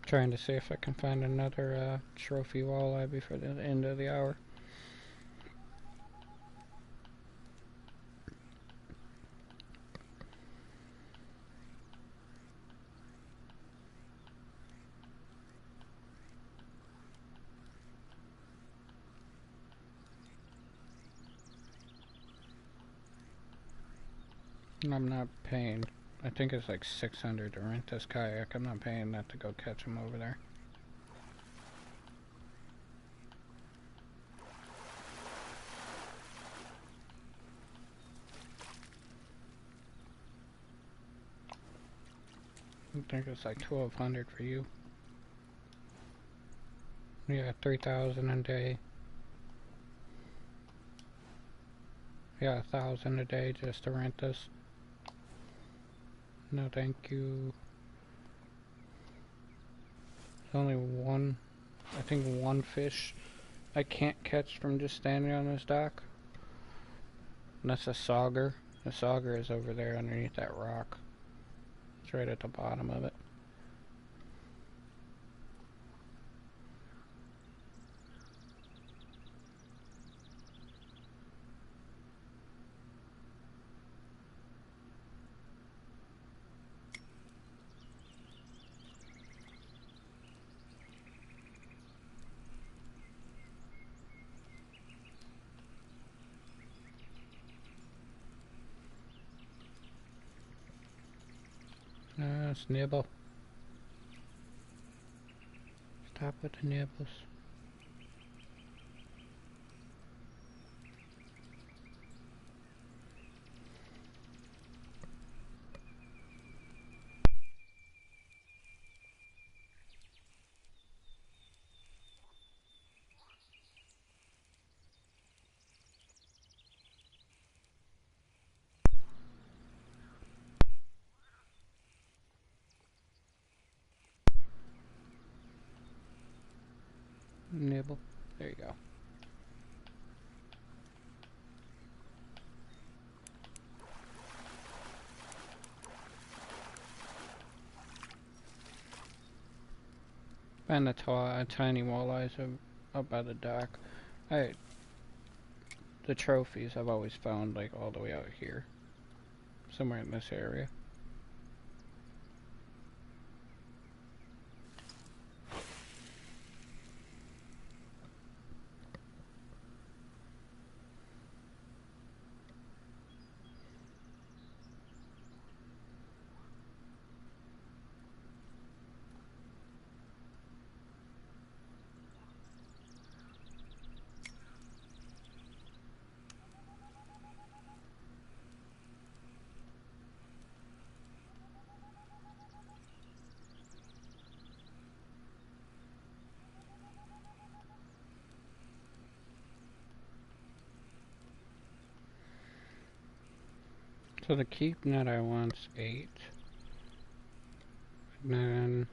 Trying to see if I can find another trophy walleye before the end of the hour. And I'm not paying. I think it's like 600 to rent this kayak. I'm not paying that to go catch them over there. I think it's like 1200 for you. Yeah, 3,000 a day. Yeah, 1,000 a day just to rent this. No, thank you. There's only one, I think one fish I can't catch from just standing on this dock. And that's a sauger. The sauger is over there underneath that rock. It's right at the bottom of it. It's nibble. Stop with the nibbles. Nibble. There you go. And the tiny walleyes up by the dock. The trophies I've always found like all the way out here. Somewhere in this area. So the keep net I want's 8. And then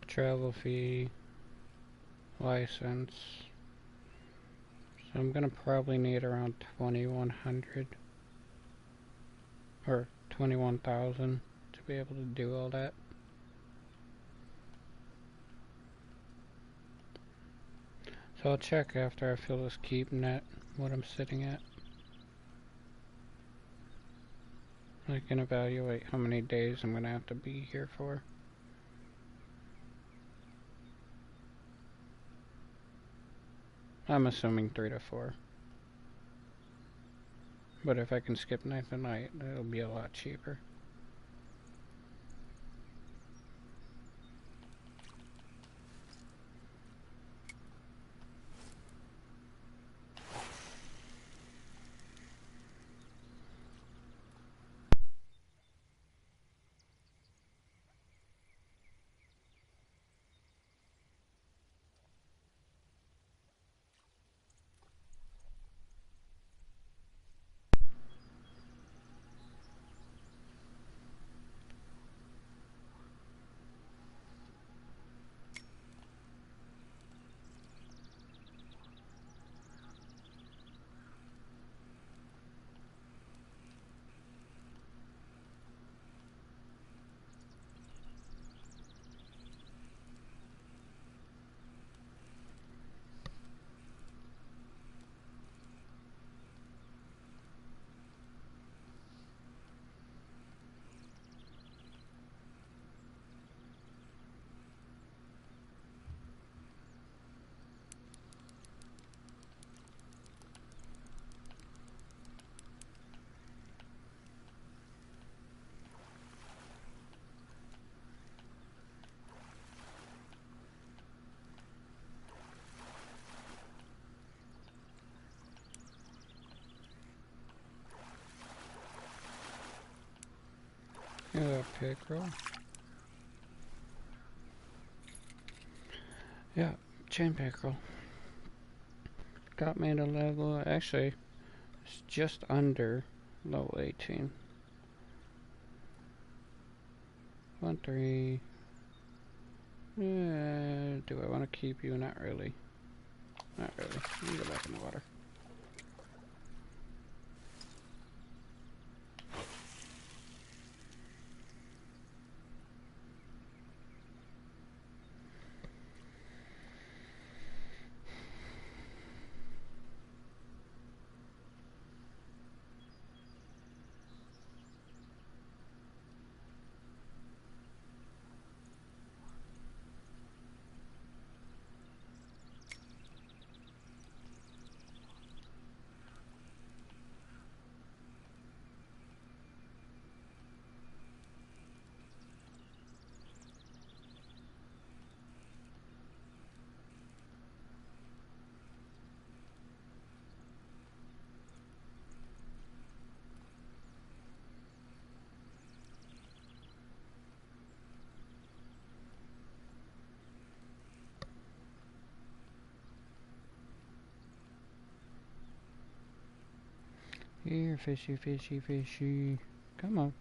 travel fee, license. So I'm gonna probably need around 2,100 or 21,000 to be able to do all that. So I'll check after I fill this keep net what I'm sitting at. I can evaluate how many days I'm gonna have to be here for. I'm assuming 3 to 4. But if I can skip night to night, it'll be a lot cheaper. Yeah, pig roll. Yeah, chain pickerel. Got me to level, actually, it's just under level 18. 1, 3. Do I want to keep you? Not really. Not really. You can go back in the water. Here, fishy, fishy, fishy. Come on.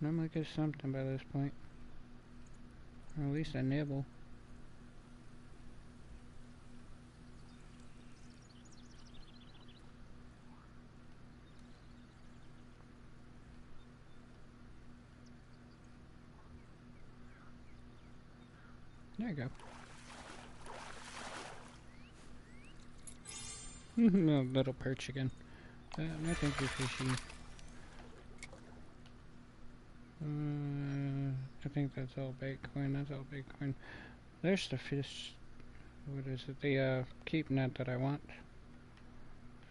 Normally get something by this point. Or at least a nibble. There you go. No, little perch again. No thank you, fishy. I think that's all Bitcoin. That's all Bitcoin. There's the fish. What is it? The keep net that I want.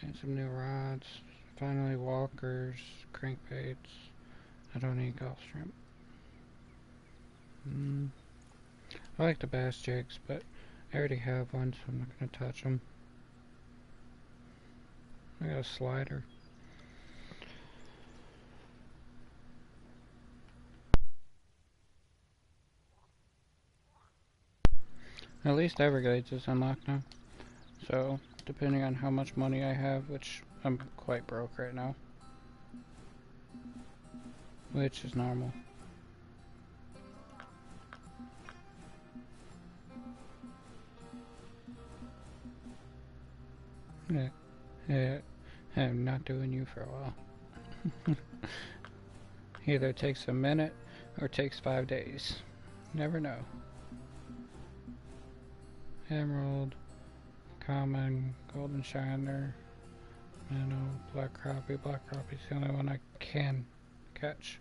And some new rods. Finally, walkers, crankbaits. I don't need golf shrimp. I like the bass jigs, but I already have one, so I'm not gonna touch them. I got a slider. At least Everglades is unlocked now. So, depending on how much money I have, which I'm quite broke right now. Which is normal. Yeah, I'm not doing you for a while. Either takes a minute or takes 5 days. Never know. Emerald, common, golden shiner, minnow, black crappie. Black crappie's the only one I can catch.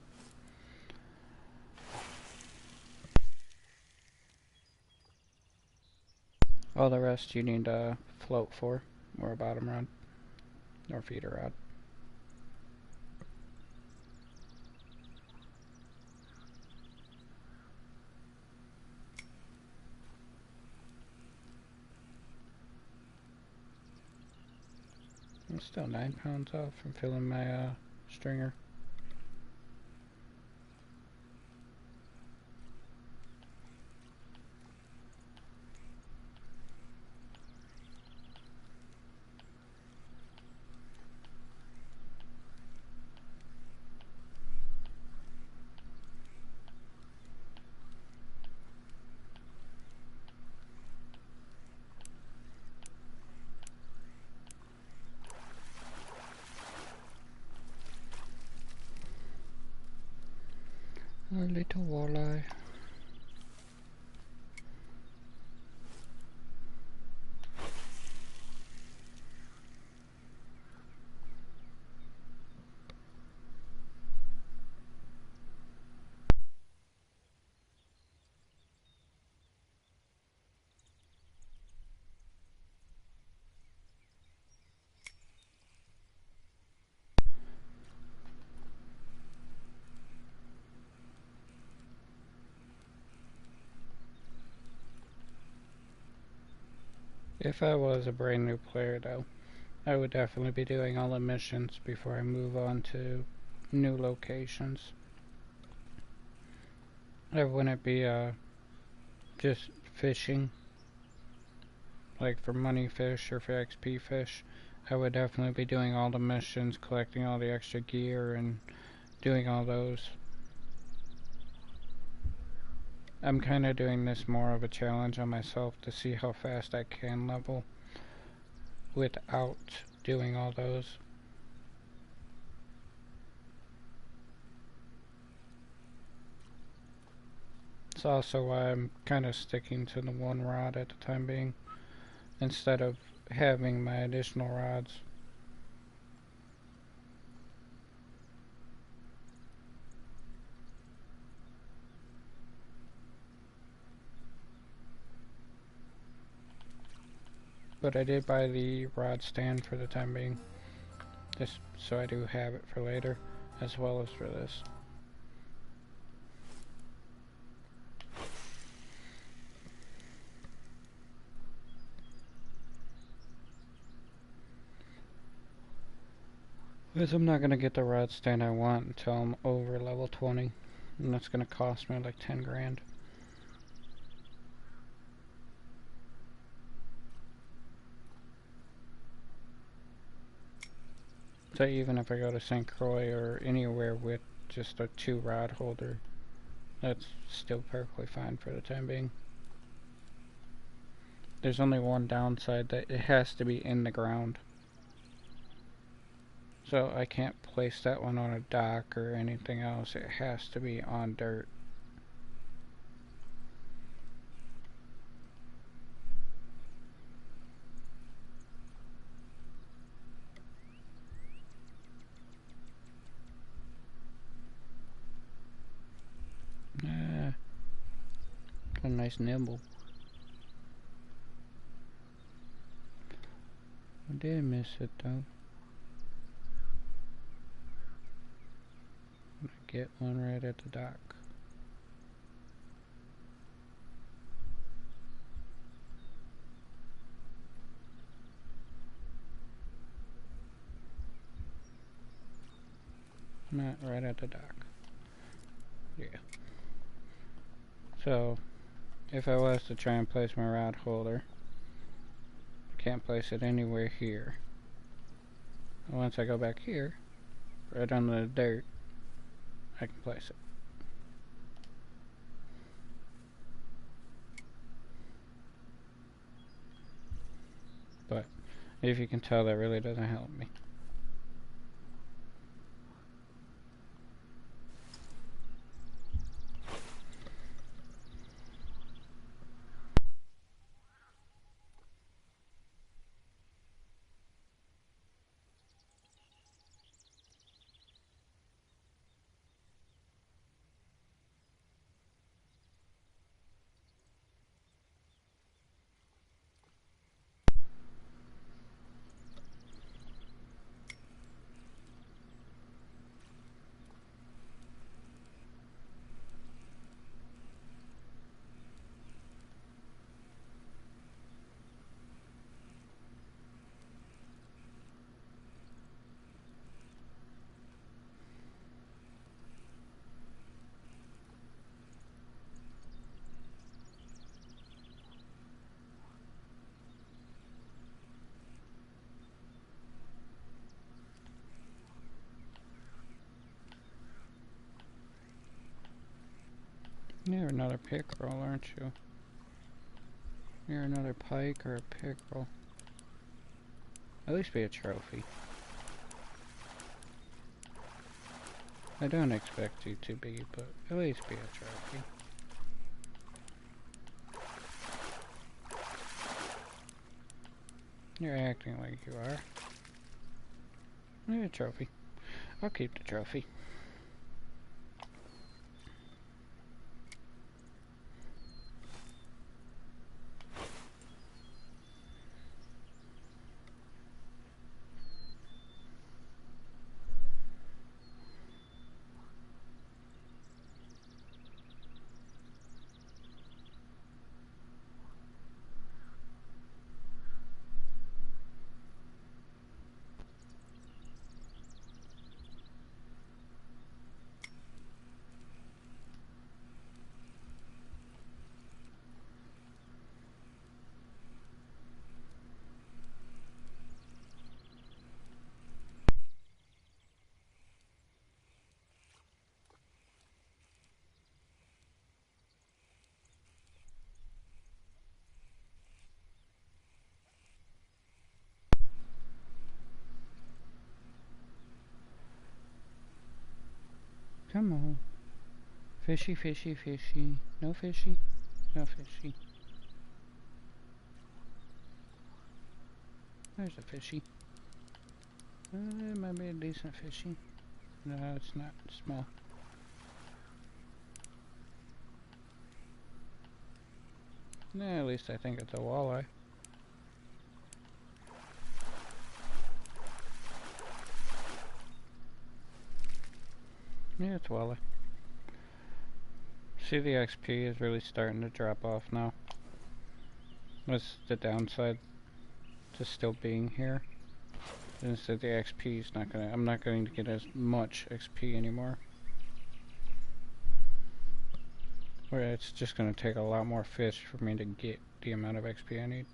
All the rest you need a float for, or a bottom rod, or feeder rod. I'm still 9 pounds off from filling my stringer. A little walleye. If I was a brand new player though, I would definitely be doing all the missions before I move on to new locations. I wouldn't be just fishing like for money fish or for XP fish, I would definitely be doing all the missions, collecting all the extra gear, and doing all those. I'm kind of doing this more of a challenge on myself to see how fast I can level without doing all those. It's also why I'm kind of sticking to the one rod at the time being, instead of having my additional rods. But I did buy the rod stand for the time being, just so I do have it for later, as well as for this. Because I'm not going to get the rod stand I want until I'm over level 20, and that's going to cost me like 10 grand. So even if I go to St. Croix or anywhere with just a 2 rod holder, that's still perfectly fine for the time being. There's only one downside, that it has to be in the ground. So I can't place that one on a dock or anything else. It has to be on dirt. A nice nibble. I did miss it though. Get one right at the dock. Not right at the dock. Yeah. So, if I was to try and place my rod holder, I can't place it anywhere here. Once I go back here, right on the dirt, I can place it. But, if you can tell, that really doesn't help me. You're another pickerel, aren't you? You're another pike or a pickerel. At least be a trophy. I don't expect you to be, but at least be a trophy. You're acting like you are. You're a trophy. I'll keep the trophy. Come on. Fishy, fishy, fishy. No fishy? No fishy. There's a fishy. It might be a decent fishy. No, it's not. It's small. At least I think it's a walleye. Yeah, it's walleye. See, the XP is really starting to drop off now. What's the downside to still being here? Is that the XP is not gonna, I'm not going to get as much XP anymore. Where it's just gonna take a lot more fish for me to get the amount of XP I need.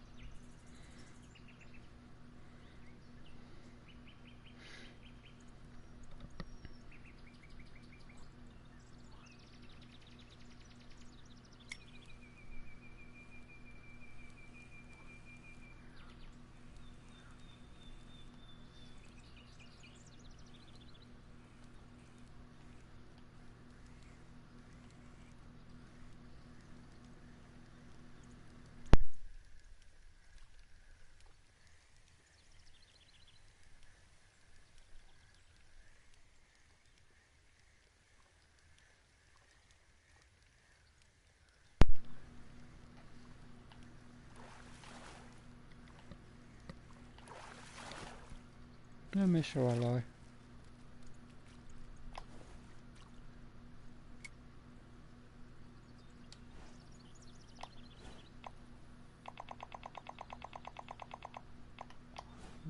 I miss your walleye.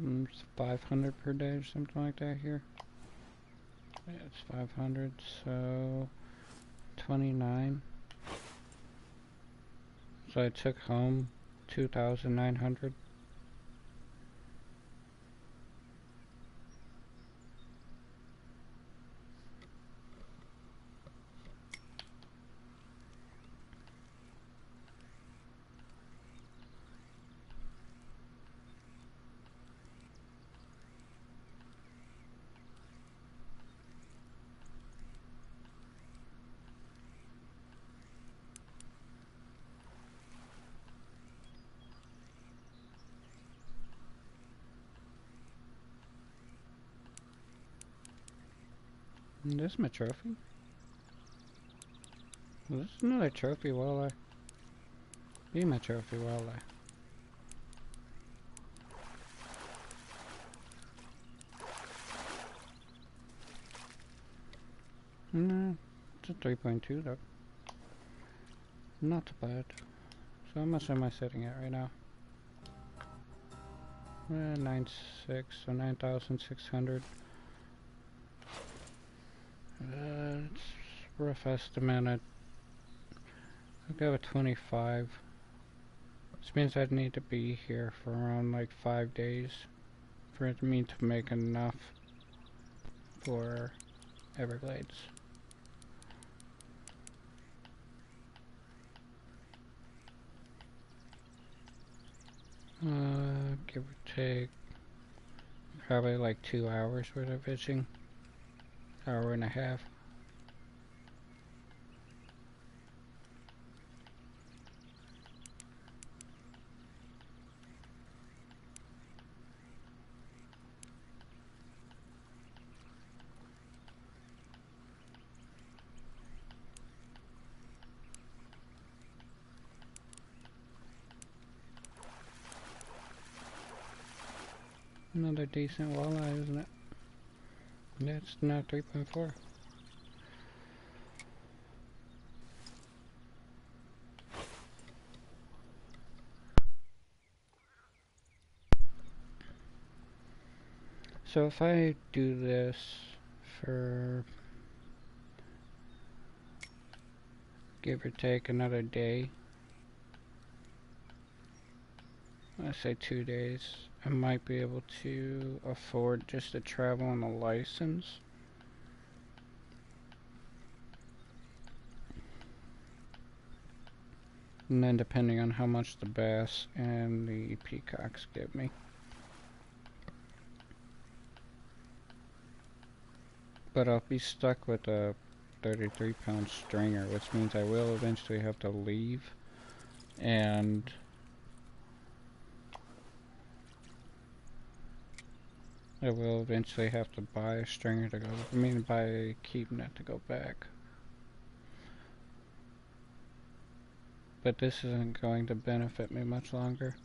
It's 500 per day or something like that here. Yeah, it's 500, so 29. So I took home 2,900. And this is my trophy. Well, this is another trophy walleye. Be my trophy walleye. No, it's a 3.2 though. Not bad. So how much am I sitting at right now? 9.6, so 9,600. It's rough estimate. I'll go with 25. This means I'd need to be here for around like 5 days for me to make enough for Everglades. Give or take probably like 2 hours worth of fishing. Hour and a half. Another decent walleye, isn't it? Yeah, it's now 3.4. So if I do this for give or take another day, let's say 2 days, I might be able to afford just to travel on a license. And then depending on how much the bass and the peacocks give me. But I'll be stuck with a 33-pound stringer, which means I will eventually have to leave and I will eventually have to buy a stringer to go, buy a keep net to go back. But this isn't going to benefit me much longer.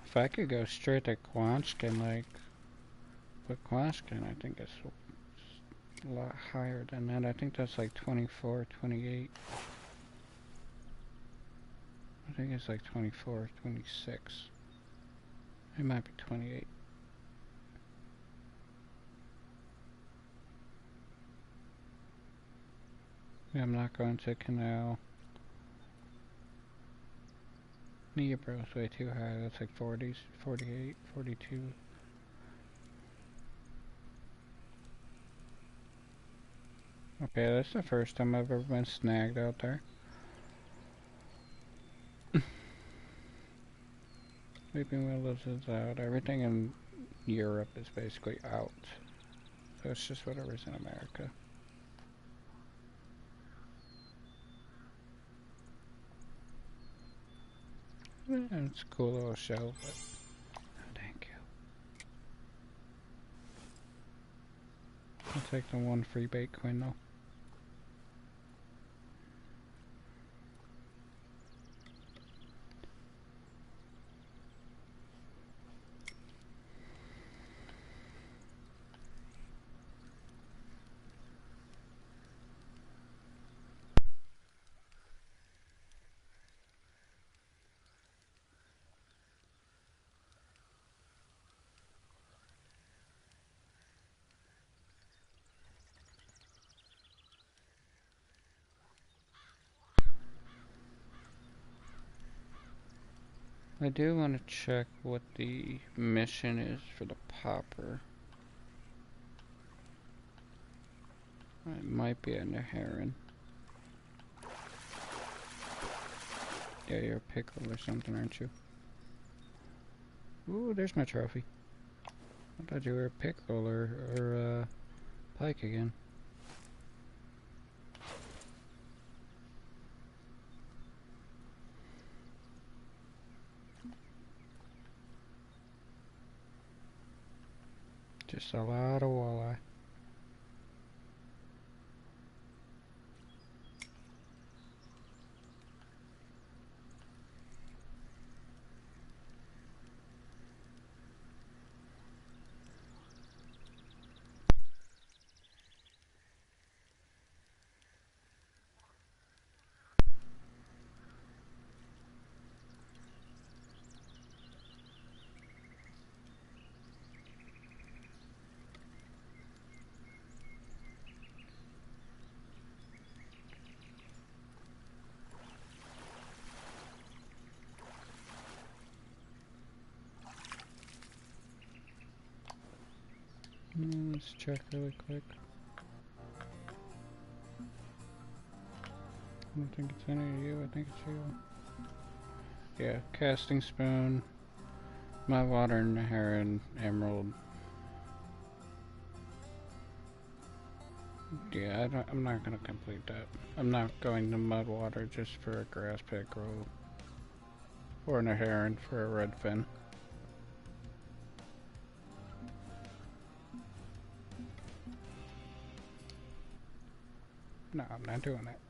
If I could go straight to Quanskin, but Quanskin I think is a lot higher than that. I think that's like 24, 28. I think it's like 24, 26. It might be 28. Yeah, I'm not going to Canal. Neo-Bro is way too high. That's like 40s, 48, 42. Okay, that's the first time I've ever been snagged out there. Weeping Willows is out. Everything in Europe is basically out. So it's just whatever's in America. It's a cool little show, but oh, thank you. I'll take the one free bait coin though. I do want to check what the mission is for the popper. It might be a heron. Yeah, you're a pickle or something, aren't you? Ooh, there's my trophy. I thought you were a pickle or pike again. Just a lot of walleye. Let's check really quick. I don't think it's any of you, I think it's you. Yeah, casting spoon, my water and heron, emerald. Yeah, I'm not gonna complete that. I'm not going to mud water just for a grass pickerel or a heron for a red fin. No, I'm not doing that.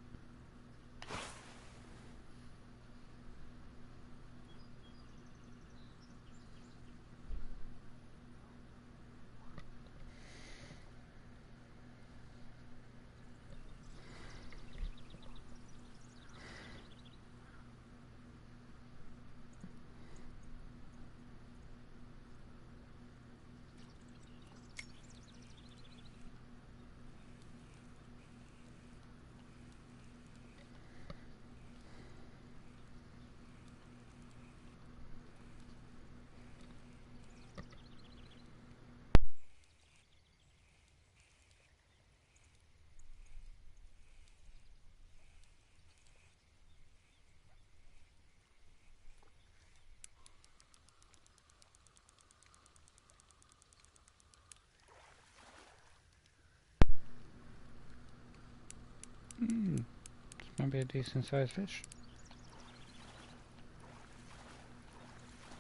Might be a decent sized fish.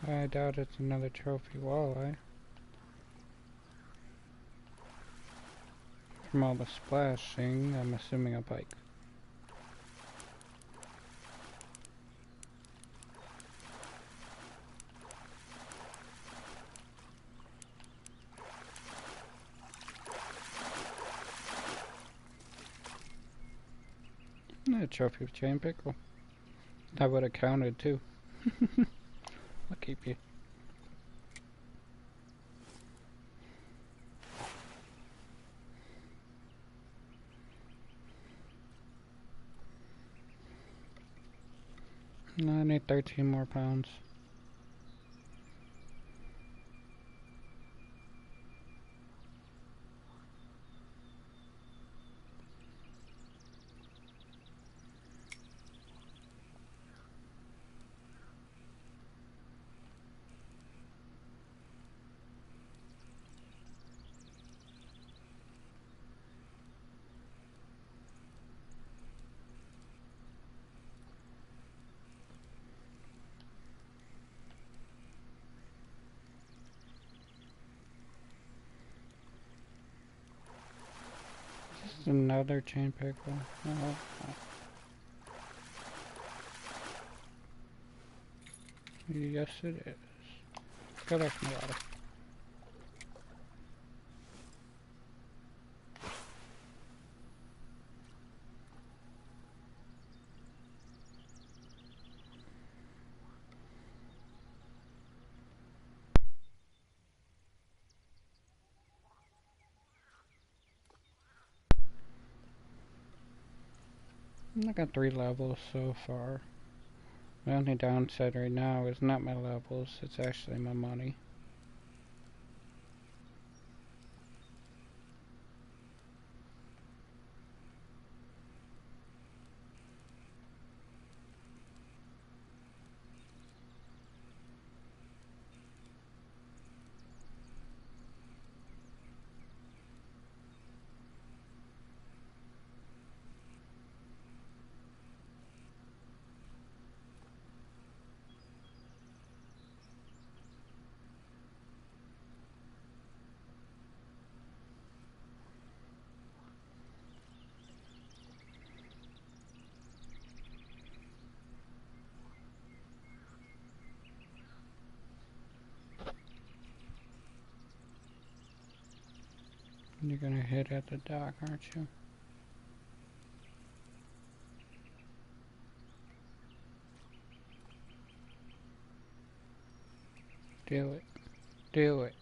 I doubt it's another trophy walleye. From all the splashing, I'm assuming a pike. A trophy chain pickle. That would have counted too. I'll keep you. No, I need 13 more pounds. This is another chain pickle. Oh. Yes, it is. Go back in the water. I got 3 levels so far. The only downside right now is not my levels, it's actually my money. You're gonna hit at the dock, aren't you? Do it. Do it.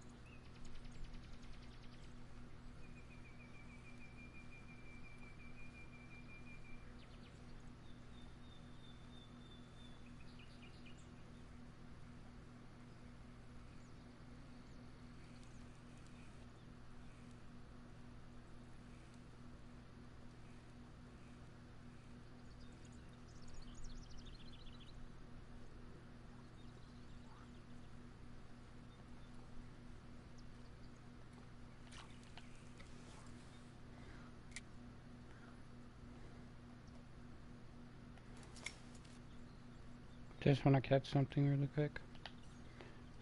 Just want to catch something really quick.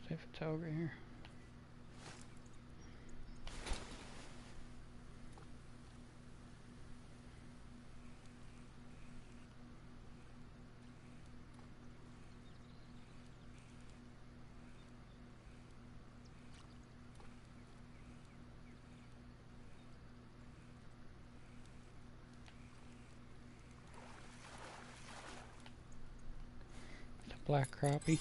See if it's over here. It's a black crappie.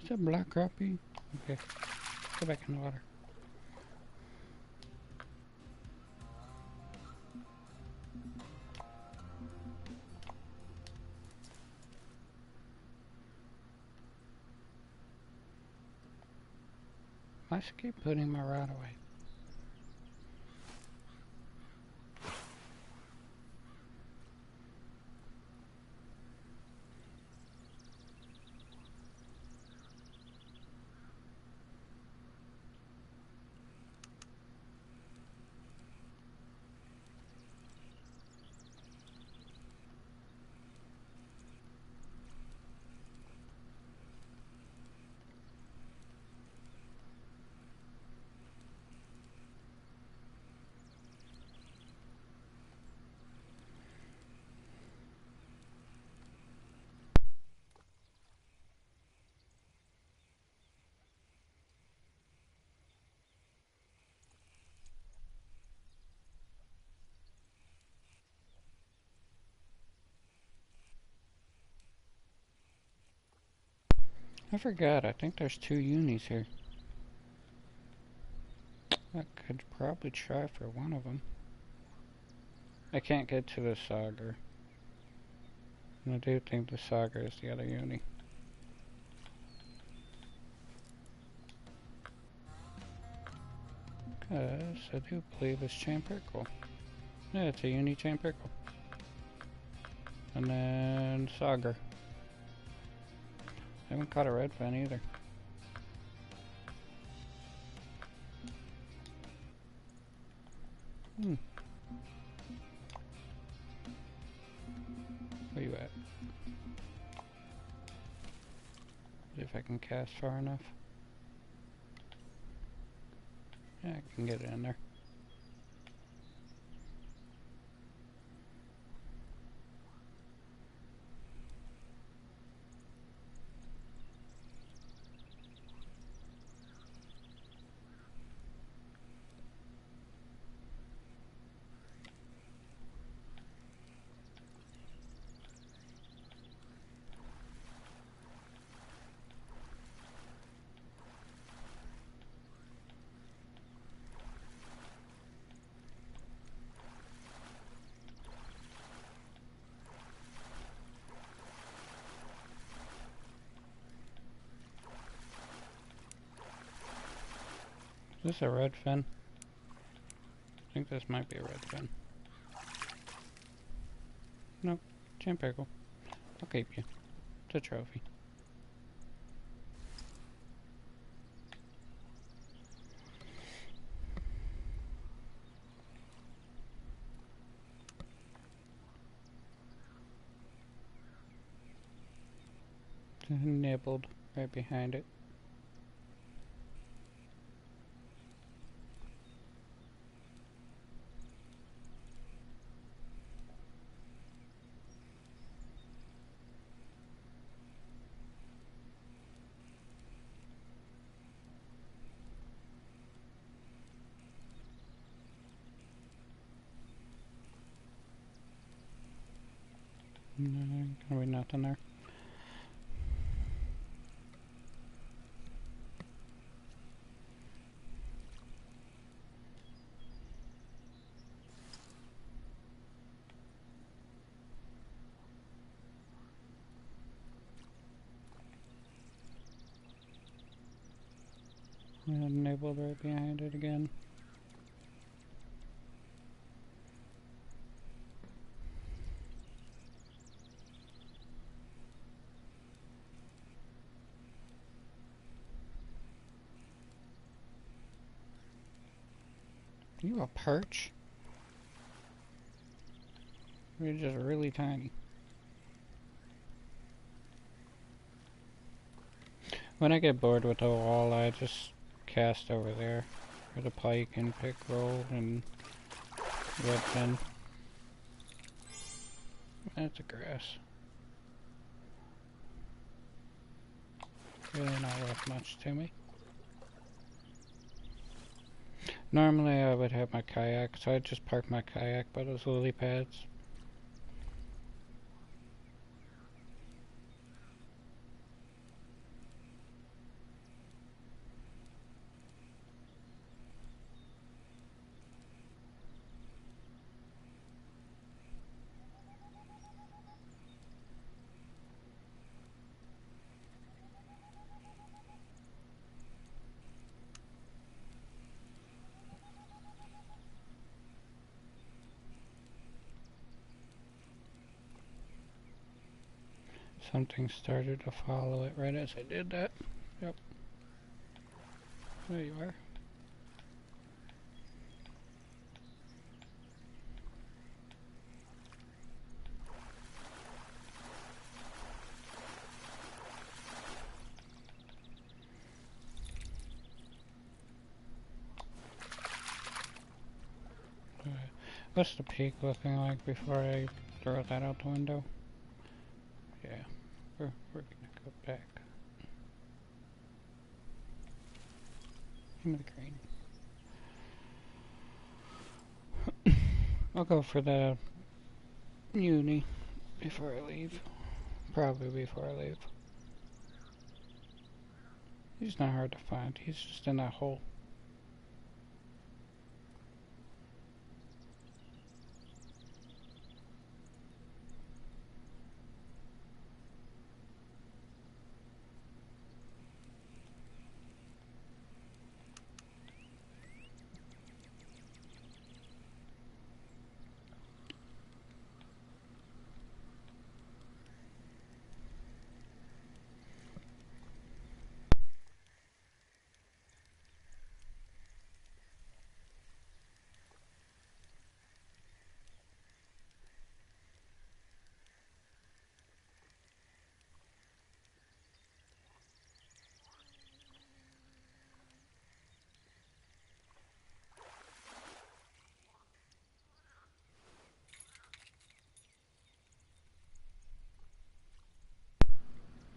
It's a black crappie. Okay, go back in the water. I should keep putting my rod away. I forgot, I think there's 2 unis here. I could probably try for one of them. I can't get to the Sagar. And I do think the Sagar is the other uni. Because I do believe it's Chain Prickle. Yeah, it's a uni Chain Prickle. And then Sagar. I haven't caught a red fin either. Where you at? See if I can cast far enough. Yeah, I can get it in there. Is this a red fin? I think this might be a red fin. Nope, Chain Prickle. I'll keep you. It's a trophy. Nibbled right behind it. No, gonna be nothing there. Nibbled right behind it again. You a perch? You're just really tiny. When I get bored with the wall, I just cast over there for the pike and pick roll and red fin. That's a grass. Really not worth much to me. Normally I would have my kayak, so I'd just park my kayak by those lily pads. Something started to follow it right as I did that. Yep. There you are. What's the peak looking like before I throw that out the window? Yeah, we're gonna go back. Give me the green. I'll go for the uni before I leave. Probably before I leave. He's not hard to find. He's just in that hole.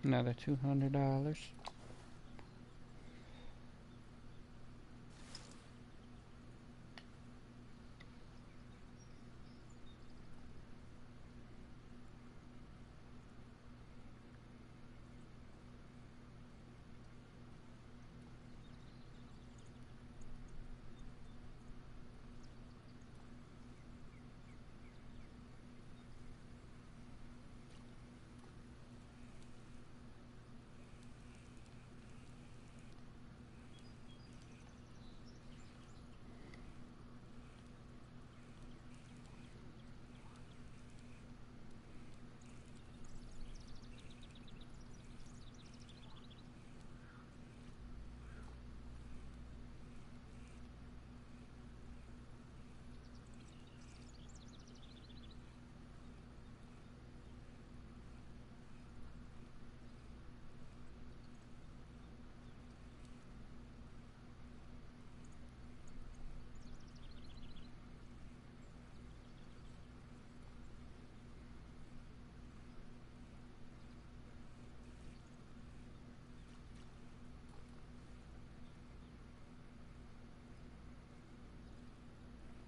Another $200.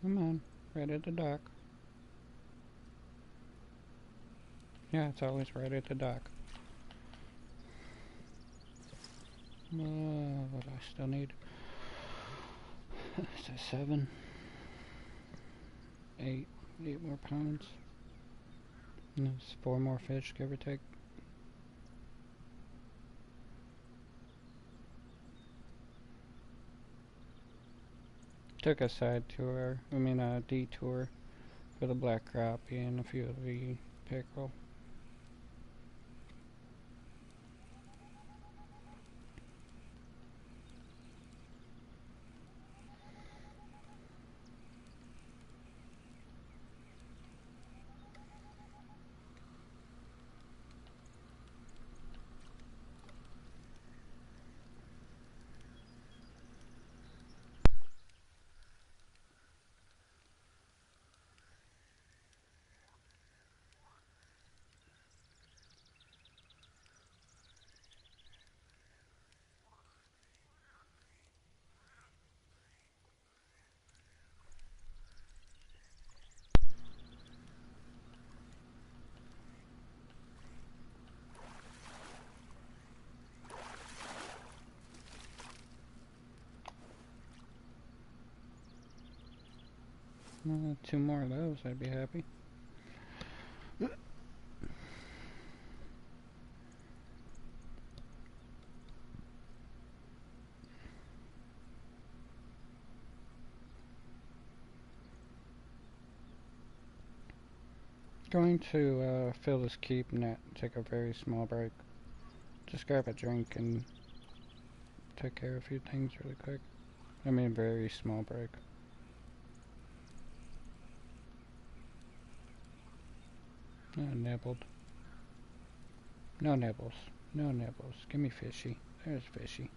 Come on, right at the dock. Yeah, it's always right at the dock. What do I still need? Is that 7? 8. 8 more pounds. And there's 4 more fish, give or take. Took a side tour, a detour for the black crappie and a few of the pickerel. Two more of those, I'd be happy. Going to fill this keep net, take a very small break. Just grab a drink and take care of a few things really quick. Very small break. Nibbled. No nibbles. No nibbles. Give me fishy. There's fishy.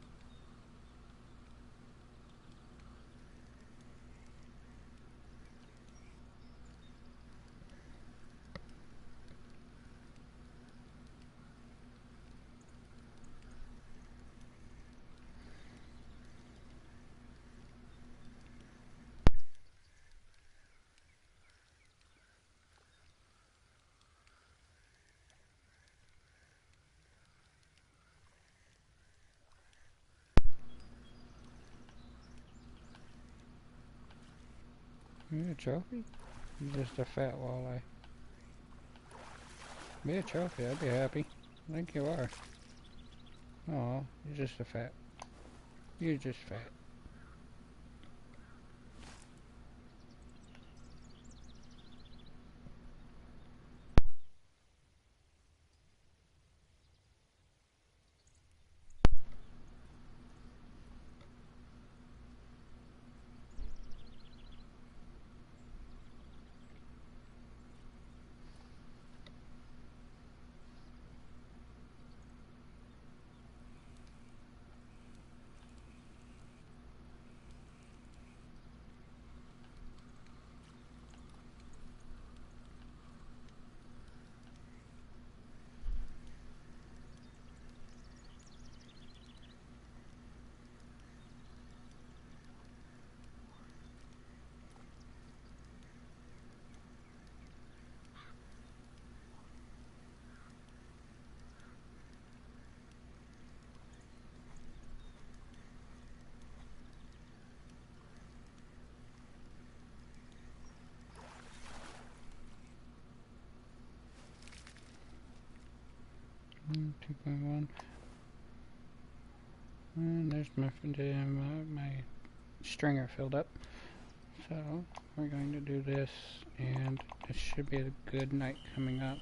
You a trophy? You're just a fat walleye. Be a trophy, I'd be happy. I think you are. Oh, you're just a fat. You're just fat. Mm, 2.1. And there's my stringer filled up. So we're going to do this, and it should be a good night coming up.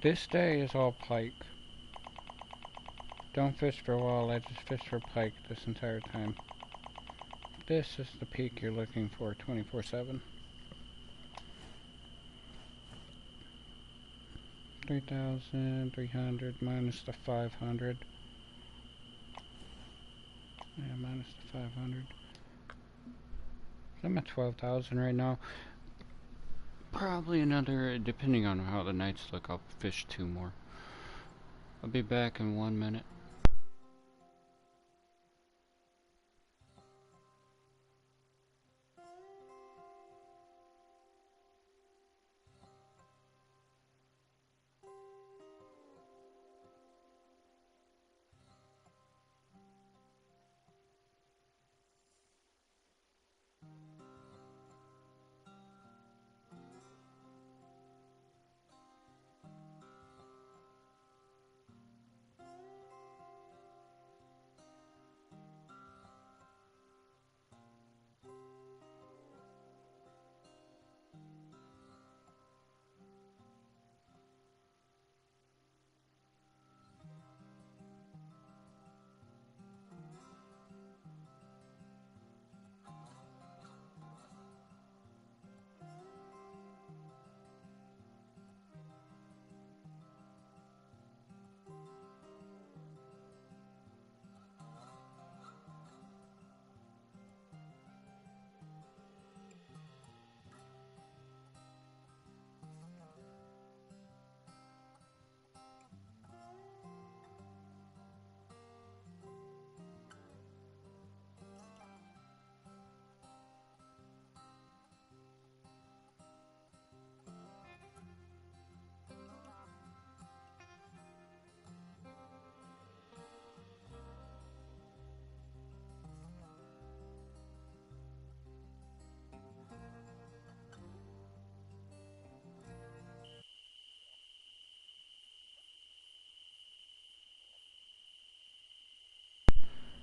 This day is all pike. Don't fish for walleye, just fish for pike this entire time. This is the peak you're looking for 24/7. 3,300 minus the 500. Yeah, minus the 500. I'm at 12,000 right now. Probably another, depending on how the nights look, I'll fish 2 more. I'll be back in 1 minute.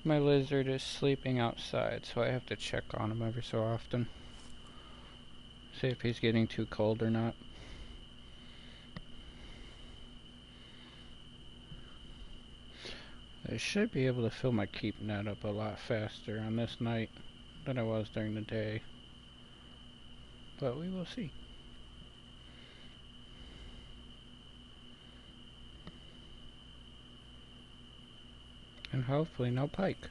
My lizard is sleeping outside, so I have to check on him every so often. See if he's getting too cold or not. I should be able to fill my keep net up a lot faster on this night than I was during the day. But we will see. And hopefully no pike.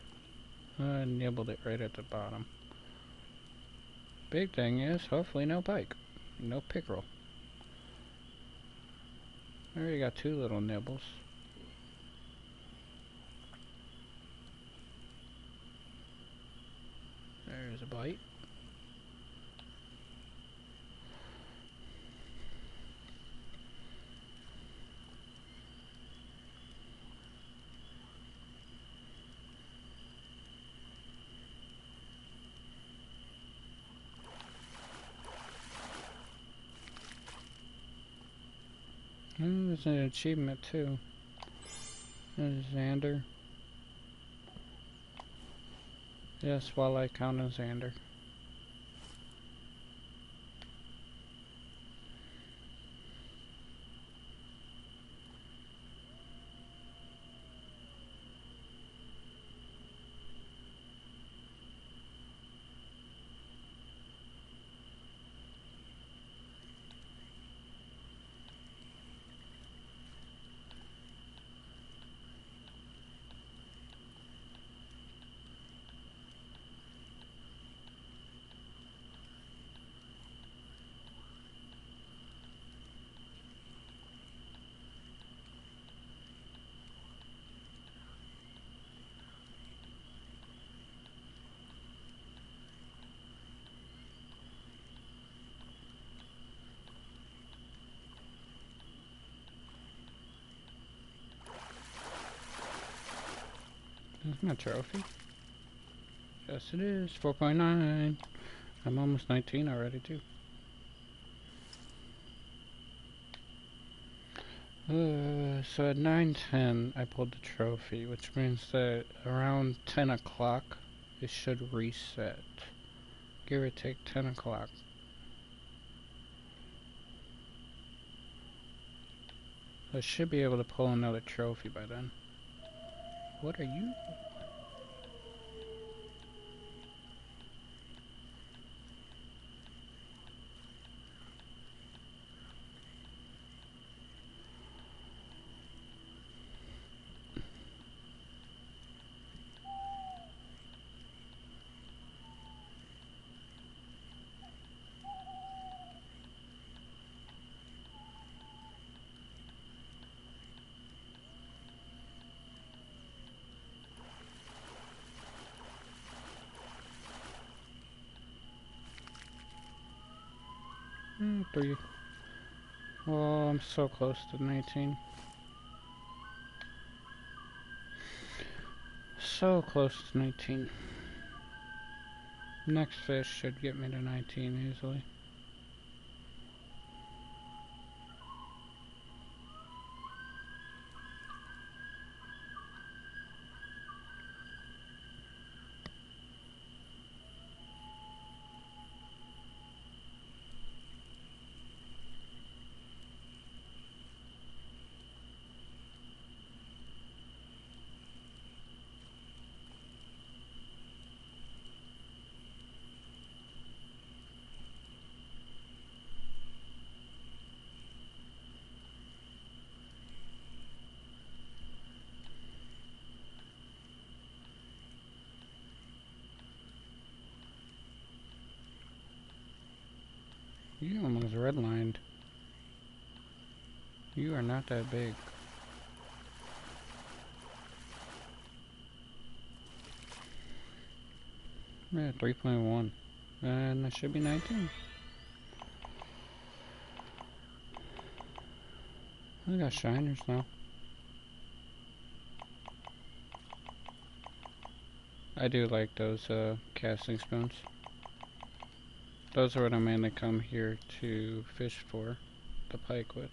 I nibbled it right at the bottom. Big thing is, hopefully no pike. No pickerel. I already got 2 little nibbles. There's a bite. There's an achievement too. There's Xander. Yes, walleye count as Xander. That's my trophy. Yes, it is. 4.9. I'm almost 19 already, too. So at 9:10, I pulled the trophy, which means that around 10 o'clock, it should reset. Give or take 10 o'clock. I should be able to pull another trophy by then. What are you? Three. Well, I'm so close to 19. So close to 19. Next fish should get me to 19 easily. You almost redlined. You are not that big. Yeah, 3.1. And that should be 19. I got shiners now. I do like those casting spoons. Those are what I mainly come here to fish for, the pike with.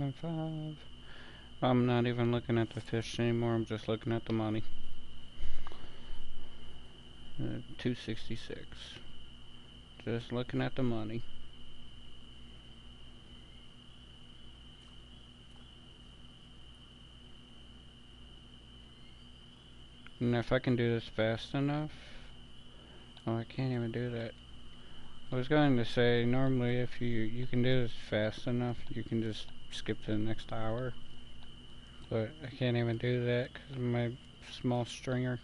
.5. I'm not even looking at the fish anymore, I'm just looking at the money. 266. Just looking at the money. And if I can do this fast enough... Oh, I can't even do that. I was going to say, normally if you can do this fast enough, you can just skip to the next hour. But I can't even do that because of my small stringer.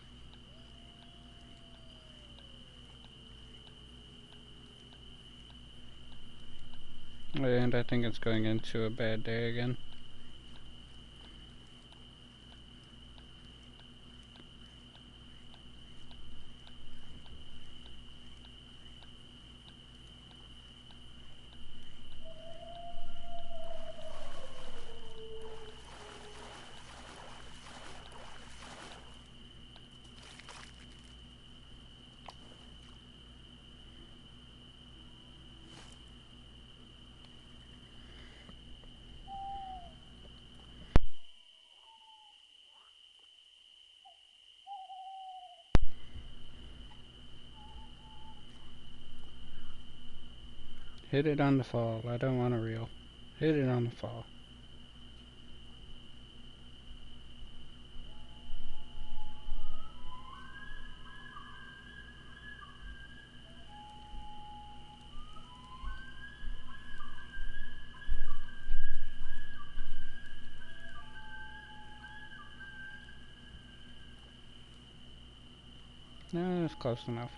And I think it's going into a bad day again. Hit it on the fall. I don't want a reel. Hit it on the fall. No, that's close enough.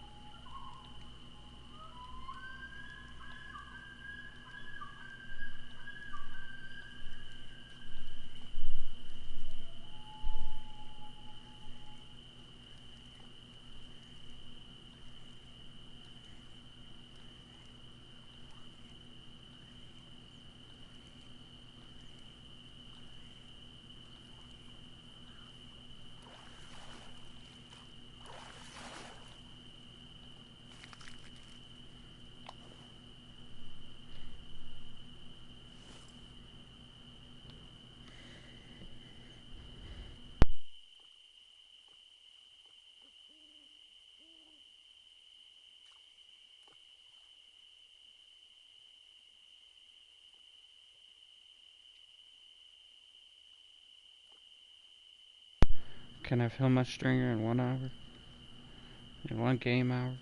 Can I fill my stringer in 1 hour? In 1 game hour?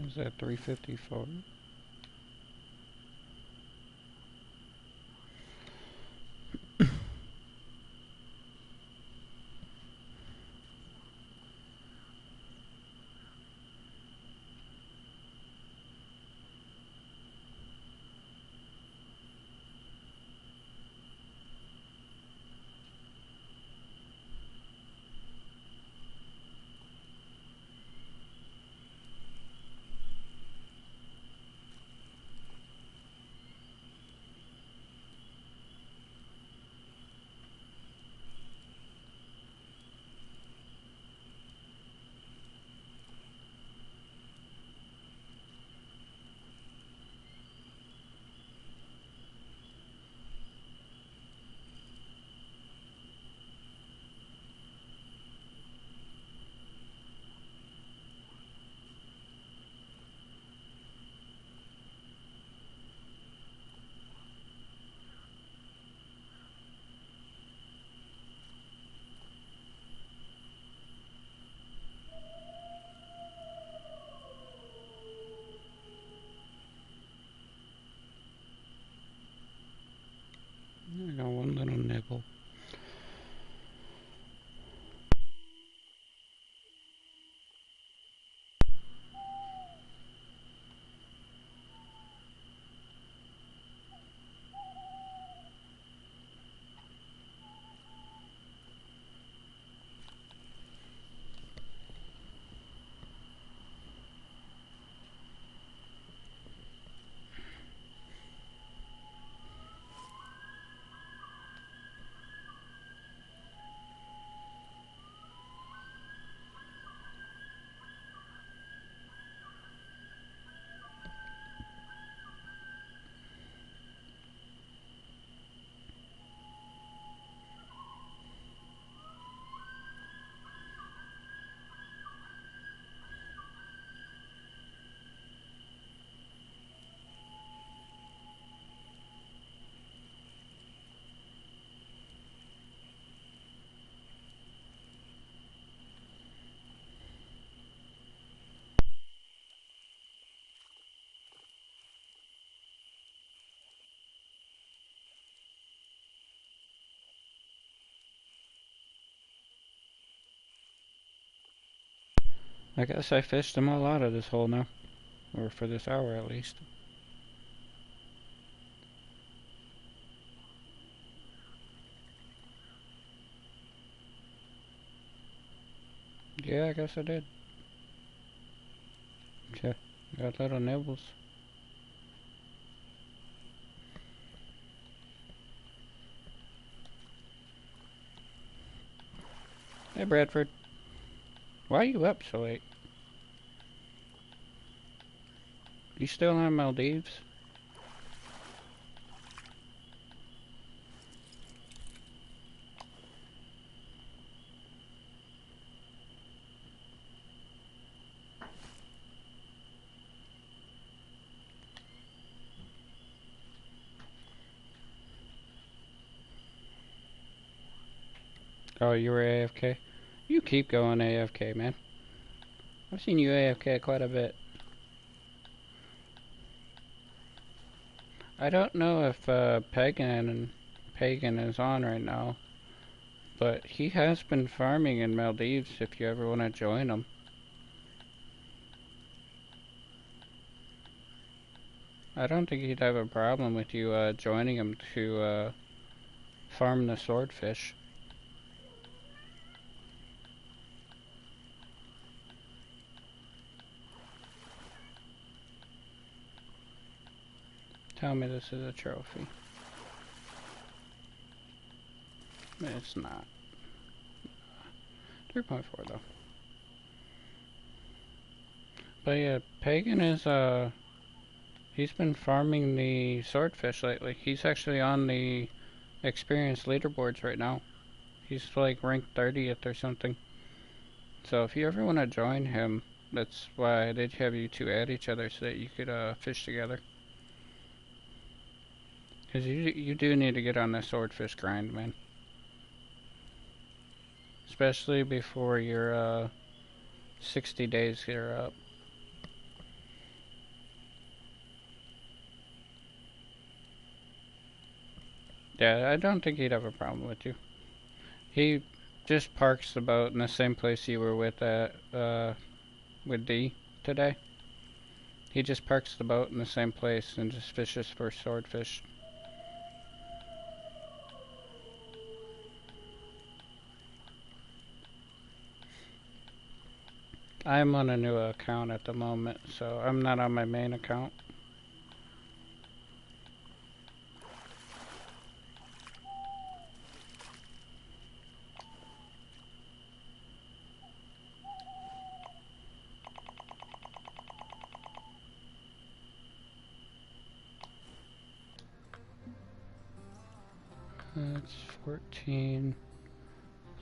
Is that 354? I got one little nibble. I guess I fished them all out of this hole now. Or for this hour at least. Yeah, I guess I did. Okay, got little nibbles. Hey Bradford, why are you up so late? You still on Maldives? Oh, you were AFK? You keep going AFK, man. I've seen you AFK quite a bit. I don't know if Pagan is on right now, but he has been farming in Maldives if you ever want to join him. I don't think he'd have a problem with you joining him to farm the swordfish. Tell me this is a trophy. It's not. 3.4 though. But yeah, Pagan is he's been farming the swordfish lately. He's actually on the experience leaderboards right now. He's like ranked 30th or something. So if you ever want to join him, that's why I did have you two at each other so that you could fish together. Because you do need to get on the swordfish grind, man. Especially before your 60 days are up. Yeah, I don't think he'd have a problem with you. He just parks the boat in the same place you were with D today. He just parks the boat in the same place and just fishes for swordfish. I'm on a new account at the moment, so I'm not on my main account. That's 14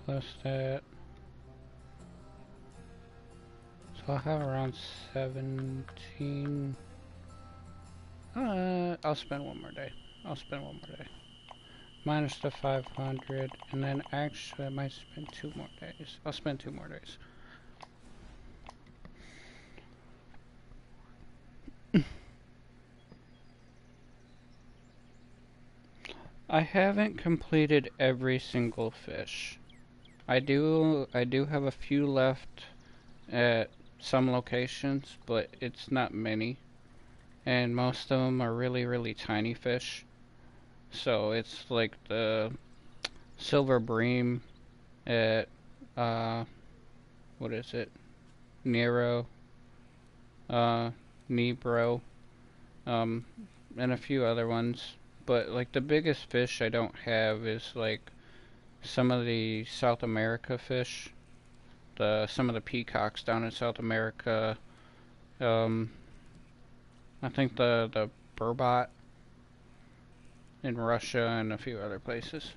plus that. So I'll have around 17. I'll spend one more day. I'll spend one more day. Minus the 500, and then actually I might spend 2 more days. I'll spend 2 more days. I haven't completed every single fish. I do have a few left at some locations, but it's not many. And most of them are really, really tiny fish. So it's like the silver bream at, what is it? Nero, Nebro, and a few other ones. But like the biggest fish I don't have is like some of the South America fish, some of the peacocks down in South America. I think the burbot in Russia and a few other places.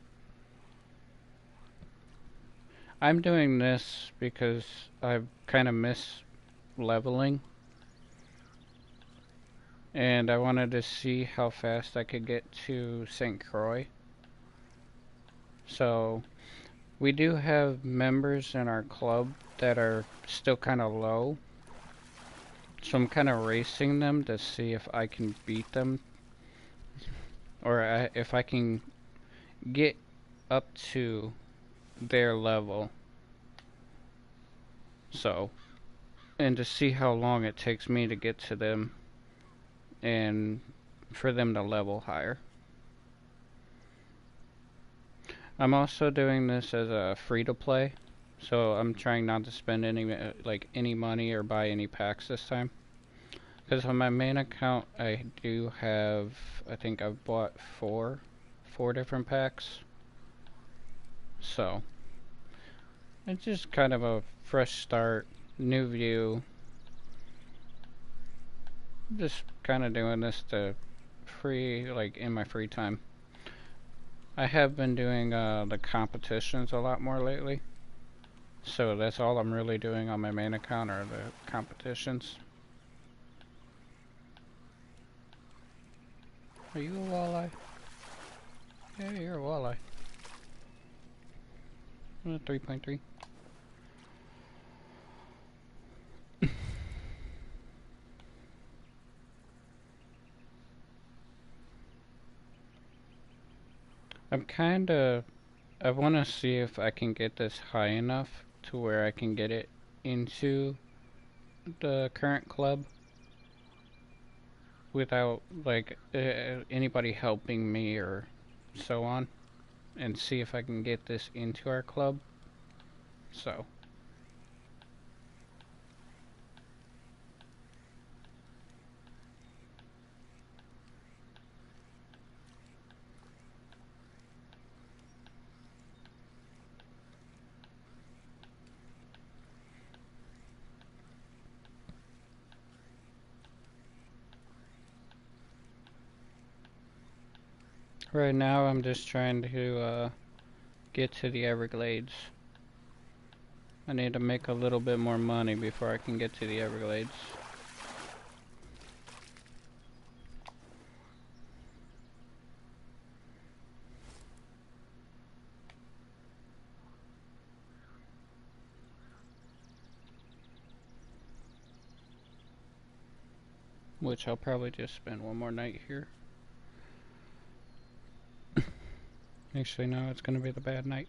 I'm doing this because I kind of miss leveling, and I wanted to see how fast I could get to St. Croix. So we do have members in our club that are still kind of low, so I'm kind of racing them to see if I can beat them, or if I can get up to their level. So and to see how long it takes me to get to them and for them to level higher. I'm also doing this as a free to play, so I'm trying not to spend any money or buy any packs this time. Because on my main account, I do have, I think I've bought four different packs. So it's just kind of a fresh start, new view. Just kind of doing this to in my free time. I have been doing the competitions a lot more lately. So that's all I'm really doing on my main account are the competitions. Are you a walleye? Yeah, you're a walleye. 3.3. I want to see if I can get this high enough to where I can get it into the current club without anybody helping me or so on, and see if I can get this into our club. So right now I'm just trying to get to the Everglades. I need to make a little bit more money before I can get to the Everglades. Which I'll probably just spend one more night here. Actually, no, it's gonna be the bad night.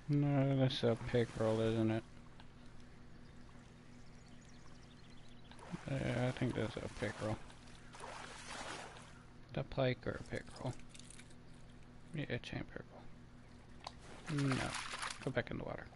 No, that's a pickerel, isn't it? I think that's a pickerel. The pike or a pickerel? Yeah, it's a pickerel. No. Go back in the water.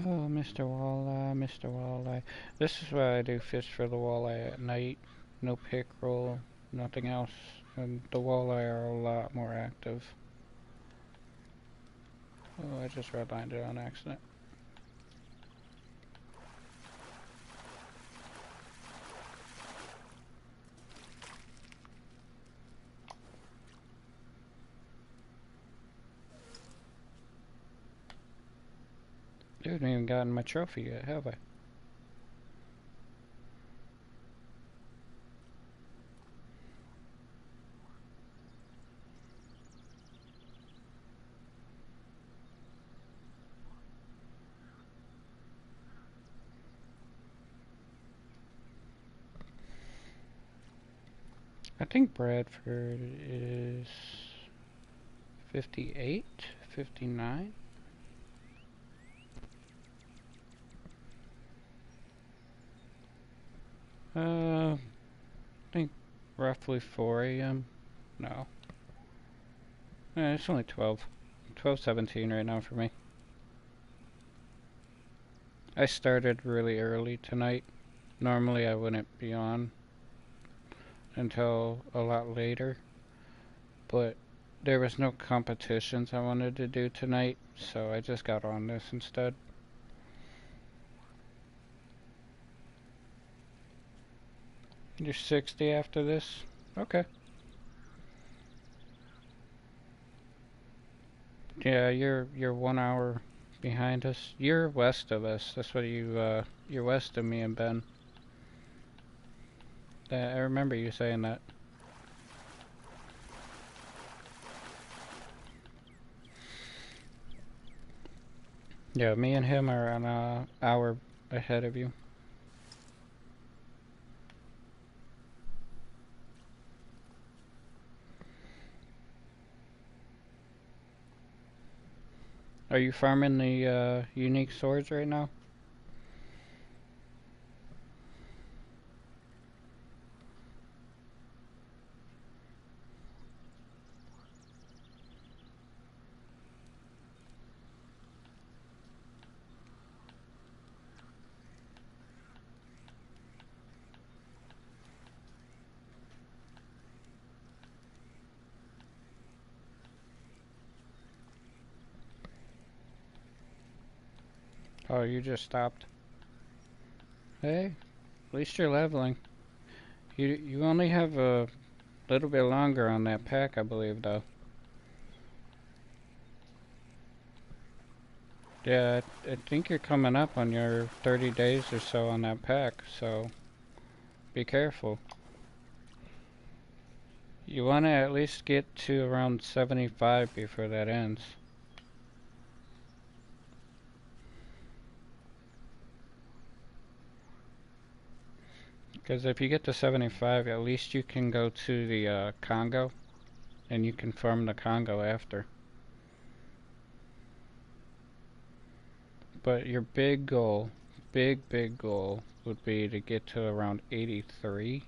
Oh, Mr. Walleye, Mr. Walleye. This is why I do fish for the walleye at night. No pickerel, nothing else. And the walleye are a lot more active. Oh, I just redlined it on accident. Dude, I haven't even gotten my trophy yet, have I? I think Bradford is 58, 59. I think roughly 4 a.m. No. It's only 12. 12:17 right now for me. I started really early tonight. Normally I wouldn't be on until a lot later, but there was no competitions I wanted to do tonight, so I just got on this instead. You're 60 after this? Okay. Yeah, you're 1 hour behind us. You're west of us. That's what you're west of me and Ben. I remember you saying that. Yeah, me and him are an hour ahead of you. Are you farming the unique swords right now? Oh, you just stopped. Hey, at least you're leveling. You only have a little bit longer on that pack, I believe, though. Yeah, I think you're coming up on your 30 days or so on that pack, so be careful. You want to at least get to around 75 before that ends. Because if you get to 75, at least you can go to the Congo, and you can farm the Congo after. But your big goal would be to get to around 83.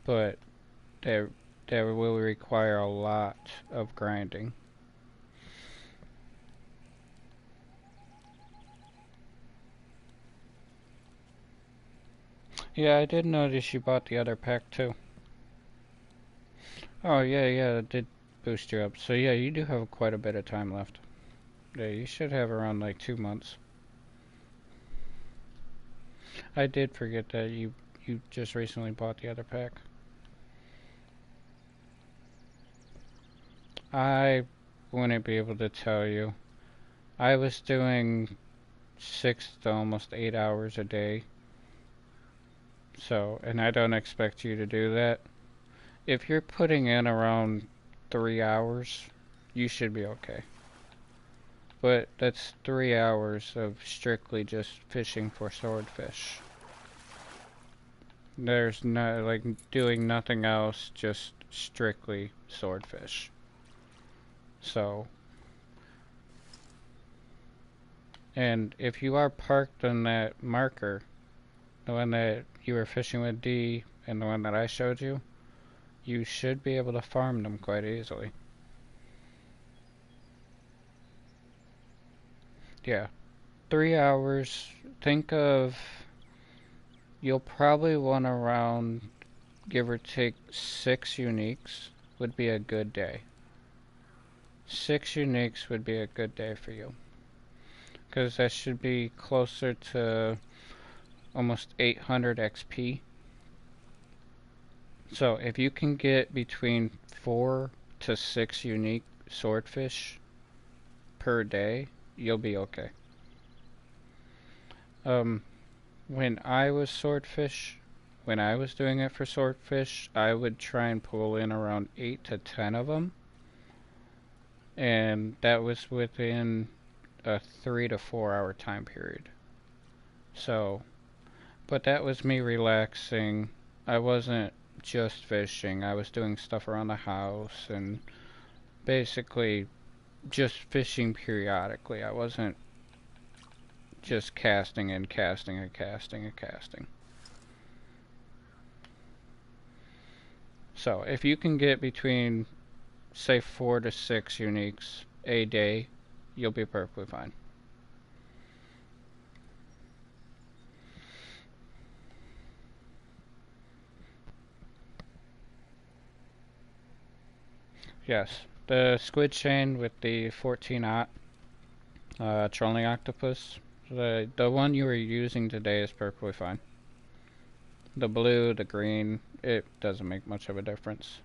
But that, that will require a lot of grinding. Yeah, I did notice you bought the other pack too. Oh, yeah, it did boost you up. So yeah, you do have quite a bit of time left. Yeah, you should have around like 2 months. I did forget that you just recently bought the other pack. I wouldn't be able to tell you. I was doing 6 to almost 8 hours a day. So, and I don't expect you to do that. If you're putting in around 3 hours, you should be okay. But that's 3 hours of strictly just fishing for swordfish. There's no, like, doing nothing else, just strictly swordfish. So, and if you are parked on that marker, the one that you were fishing with D and the one that I showed you, you should be able to farm them quite easily. Yeah, 3 hours. Think of, you'll probably want around, give or take, 6 uniques would be a good day. 6 uniques would be a good day for you. Because that should be closer to almost 800 XP. So if you can get between 4 to 6 unique swordfish per day, you'll be okay. When I was swordfish, when I was doing it for swordfish, I would try and pull in around 8 to 10 of them. And that was within a 3 to 4 hour time period. So, but that was me relaxing. I wasn't just fishing. I was doing stuff around the house and basically just fishing periodically. I wasn't just casting and casting and casting and casting. So if you can get between, say, 4 to 6 uniques a day, you'll be perfectly fine. Yes, the squid chain with the 14-aught trolling octopus, the one you were using today is perfectly fine. The blue, the green, it doesn't make much of a difference.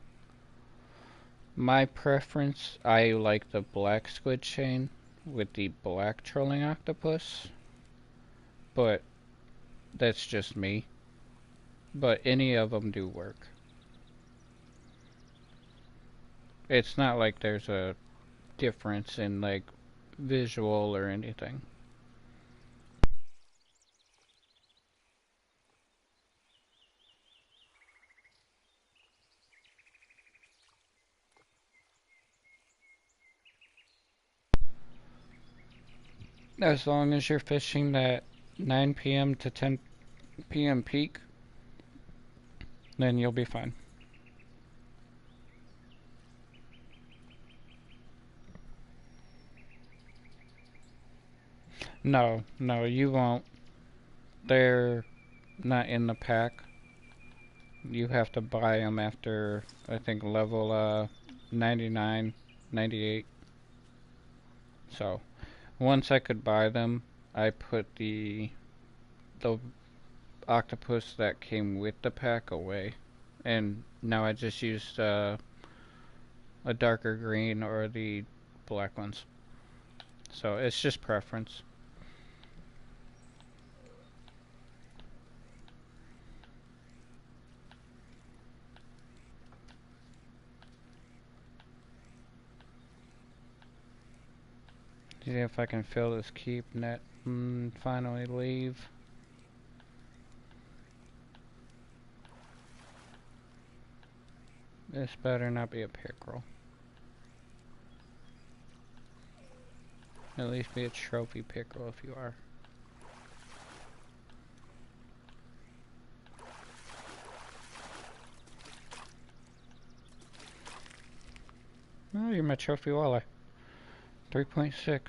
My preference, I like the black squid chain with the black trolling octopus, but that's just me. But any of them do work. It's not like there's a difference in like visual or anything. As long as you're fishing that 9 p.m. to 10 p.m. peak, then you'll be fine. No, no, you won't. They're not in the pack. You have to buy them after, I think, level 99, 98. So, once I could buy them, I put the octopus that came with the pack away. And now I just used a darker green or the black ones. So, it's just preference. See if I can fill this keep net and finally leave. This better not be a pickerel. At least be a trophy pickerel if you are. Oh, you're my trophy walleye. 3.6.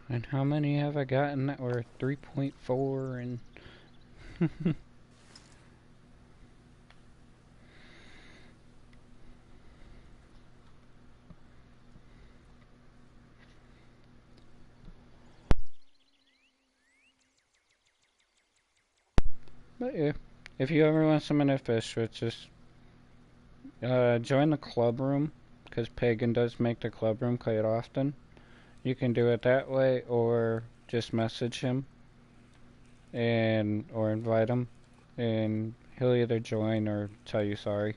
And how many have I gotten that were 3.4 and... But yeah, if you ever want some to fish with, just join the club room, because Pagan does make the club room quite often. You can do it that way, or just message him and or invite him, and he'll either join or tell you sorry.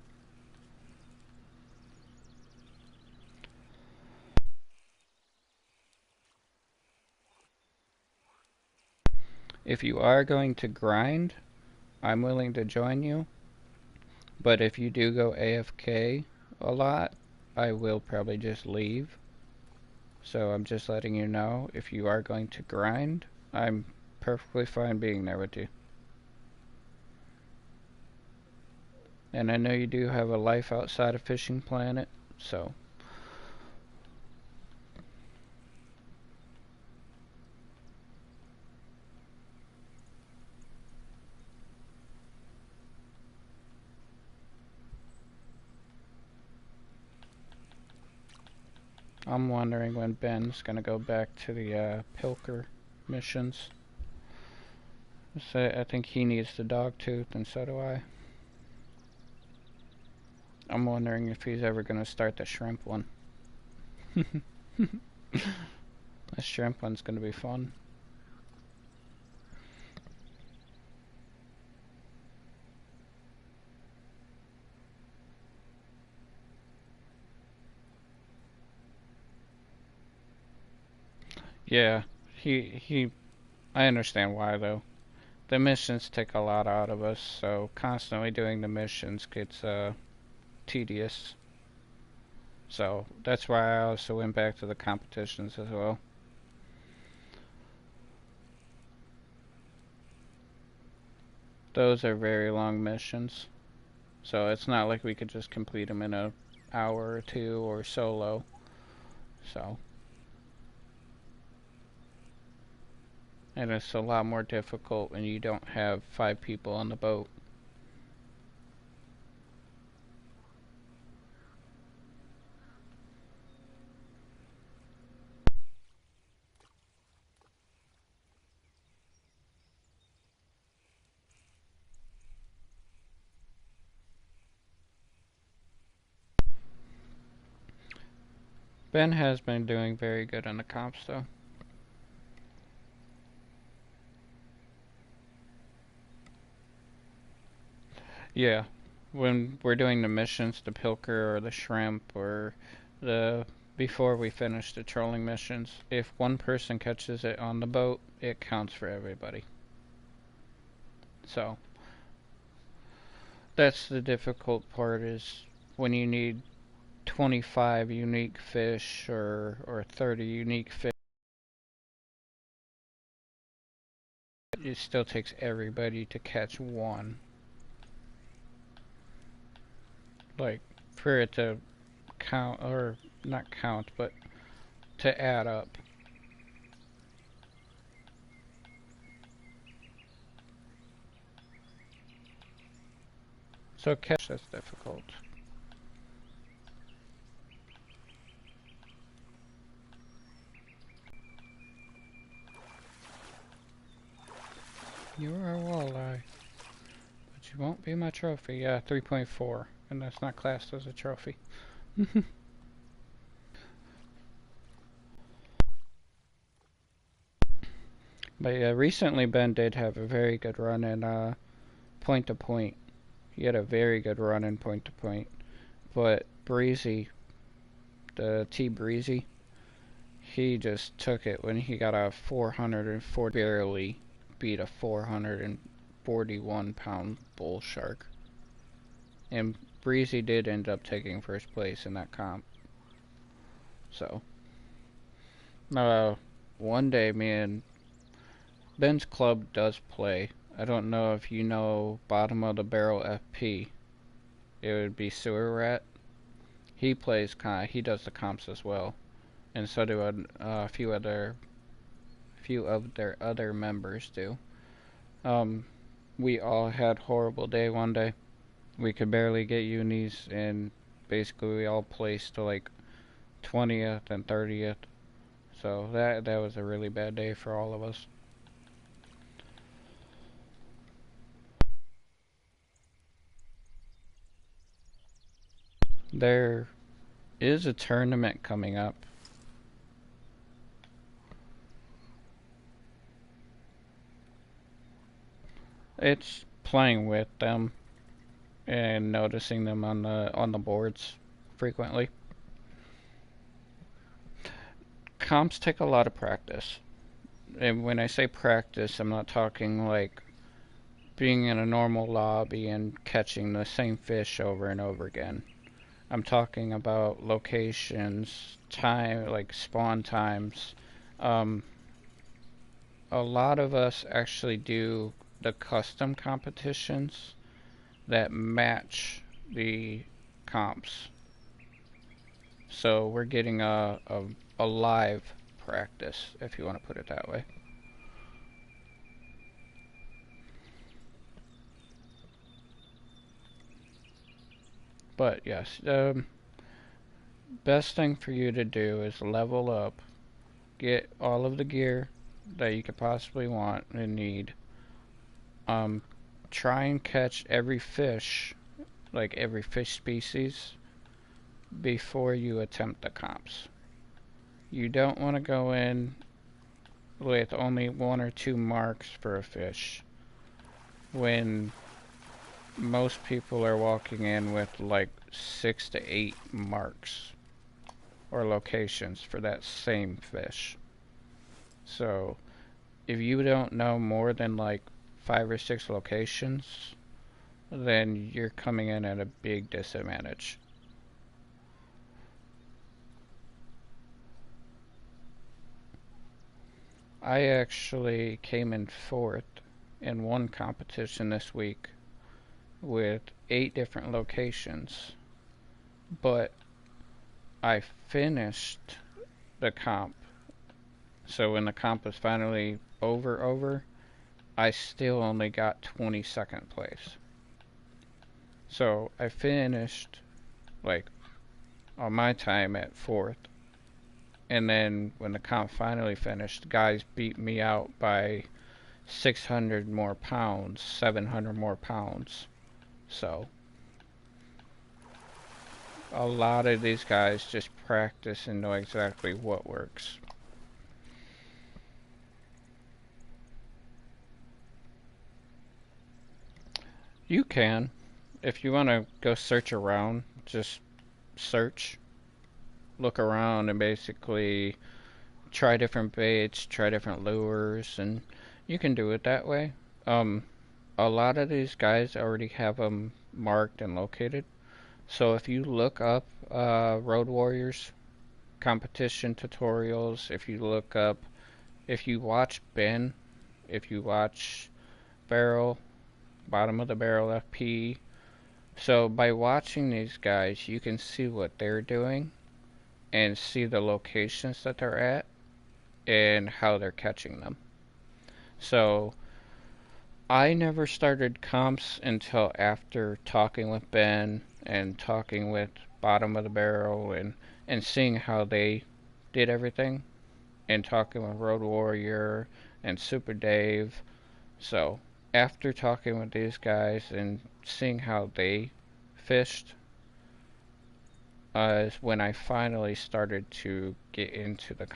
If you are going to grind, I'm willing to join you. But if you do go AFK a lot, I will probably just leave. So I'm just letting you know, if you are going to grind, I'm perfectly fine being there with you. And I know you do have a life outside of Fishing Planet, so... I'm wondering when Ben's gonna go back to the Pilker missions. So I think he needs the dog tooth, and so do I. I'm wondering if he's ever gonna start the shrimp one. The shrimp one's gonna be fun. Yeah, I understand why though. the missions take a lot out of us, so constantly doing the missions gets tedious. So that's why I also went back to the competitions as well. Those are very long missions, so it's not like we could just complete them in an hour or two or solo. So, and it's a lot more difficult when you don't have 5 people on the boat. Ben has been doing very good in the comps though. Yeah, when we're doing the missions, the pilker or the shrimp or the before we finish the trolling missions, if one person catches it on the boat, it counts for everybody. So that's the difficult part is when you need 25 unique fish or 30 unique fish, it still takes everybody to catch one. Like for it to count, or not count, but to add up. So catch that's difficult. You are a walleye, but you won't be my trophy. Yeah, 3.4, and that's not classed as a trophy. But yeah, recently Ben did have a very good run in point to point. He had a very good run in point to point. But Breezy, the T Breezy, he just took it when he got a 440, barely beat a 441-pound bull shark. And Breezy did end up taking first place in that comp. So, one day me and Ben's club does play. I don't know if you know Bottom of the Barrel FP. It would be Sewer Rat. He plays he does the comps as well, and so do a few of their other members do. We all had horrible day one day. We could barely get unis, and basically we all placed to like 20th and 30th. So that was a really bad day for all of us. There is a tournament coming up. It's playing with them and noticing them on the boards frequently. Comps take a lot of practice. And when I say practice, I'm not talking like being in a normal lobby and catching the same fish over and over again. I'm talking about locations, time, like spawn times. Um, a lot of us actually do the custom competitions that match the comps. So we're getting a live practice, if you want to put it that way. But yes, best thing for you to do is level up, get all of the gear that you could possibly want and need. Try and catch every fish, like every fish species, before you attempt the comps. You don't want to go in with only 1 or 2 marks for a fish when most people are walking in with like 6 to 8 marks or locations for that same fish. So if you don't know more than like 5 or 6 locations, then you're coming in at a big disadvantage. I actually came in 4th in one competition this week with 8 different locations, but I finished the comp. So when the comp was finally over, I still only got 22nd place. So I finished like on my time at 4th, and then when the comp finally finished, guys beat me out by 600 more pounds, 700 more pounds. So a lot of these guys just practice and know exactly what works. You can, if you want to go search around, just search, look around, and basically try different baits, try different lures, and you can do it that way. A lot of these guys already have them marked and located. So if you look up Road Warriors competition tutorials, if you watch Ben, if you watch Barrel, Bottom of the Barrel FP, so by watching these guys, you can see what they're doing and see the locations that they're at and how they're catching them. So I never started comps until after talking with Ben and talking with Bottom of the Barrel and seeing how they did everything, and talking with Road Warrior and Super Dave. So after talking with these guys and seeing how they fished is when I finally started to get into the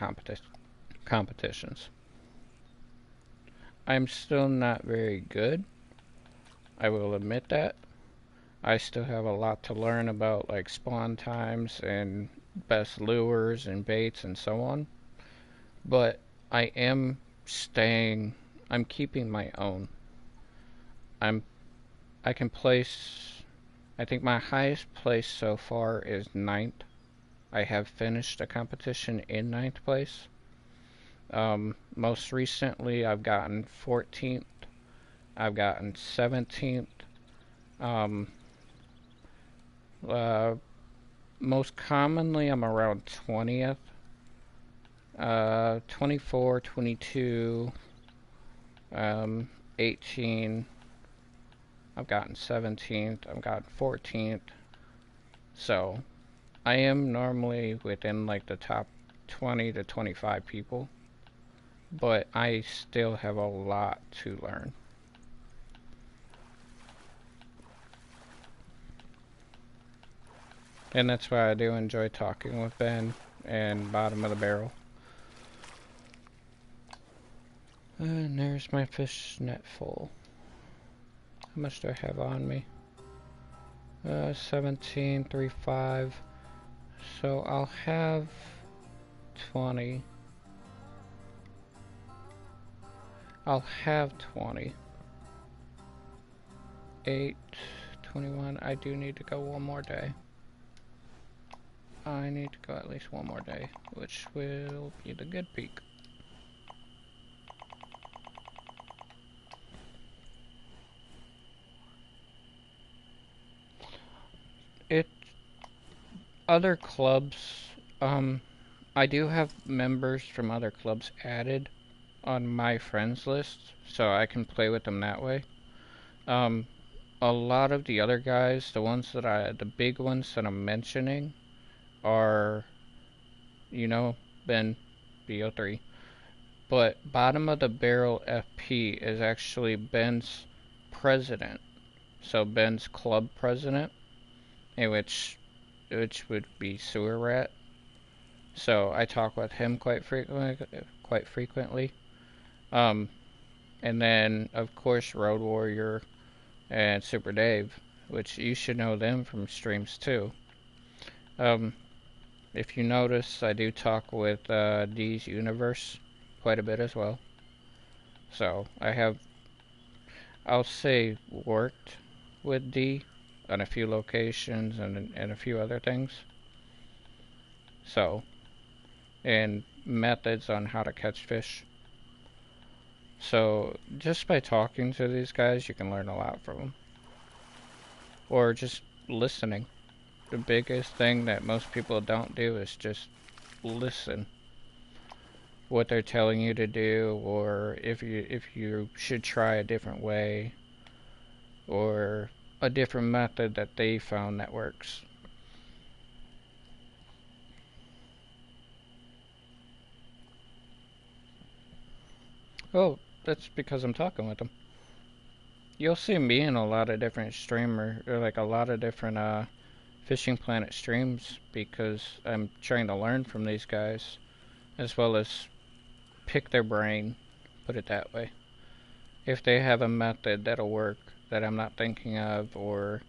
competitions. I'm still not very good, I will admit that. I still have a lot to learn about like spawn times and best lures and baits and so on. But I am I'm keeping my own. I can place, I think my highest place so far is 9th. I have finished a competition in 9th place. Most recently I've gotten 14th. I've gotten 17th. Most commonly I'm around 20th. 24, 22, 18. I've gotten 17th. I've gotten 14th. So I am normally within like the top 20 to 25 people, but I still have a lot to learn. And that's why I do enjoy talking with Ben and Bottom of the Barrel. And there's my fish net full. How much do I have on me? 17.35. So I'll have 20. I'll have 20. 8, 21. I do need to go one more day. I need to go at least one more day, which will be the good peak. Other clubs, I do have members from other clubs added on my friends list, so I can play with them that way. A lot of the other guys, the big ones that I'm mentioning are, Ben, BO3. But Bottom of the Barrel FP is actually Ben's president. So Ben's club president, in which would be Sewer Rat. So I talk with him quite frequently. And then of course Road Warrior and Super Dave, which you should know them from streams too. If you notice, I do talk with D's Universe quite a bit as well. So I have I'll say worked with D on a few locations and a few other things. So, and methods on how to catch fish. So, just by talking to these guys, you can learn a lot from them. Or just listening. The biggest thing that most people don't do is just listen. What they're telling you to do, or if you should try a different way, or a different method that they found that works. Oh, that's because I'm talking with them. You'll see me in a lot of different or like a lot of different Fishing Planet streams because I'm trying to learn from these guys as well as pick their brain, put it that way. If they have a method that'll work that I'm not thinking of, or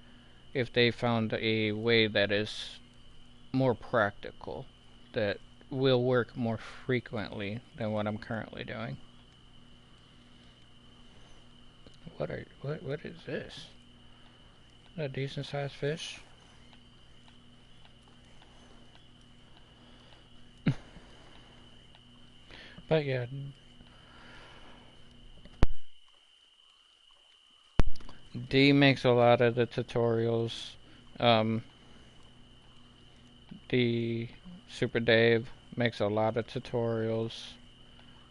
if they found a way that is more practical, that will work more frequently than what I'm currently doing. What is this? A decent sized fish? But yeah, D makes a lot of the tutorials. Um, the Super Dave makes a lot of tutorials.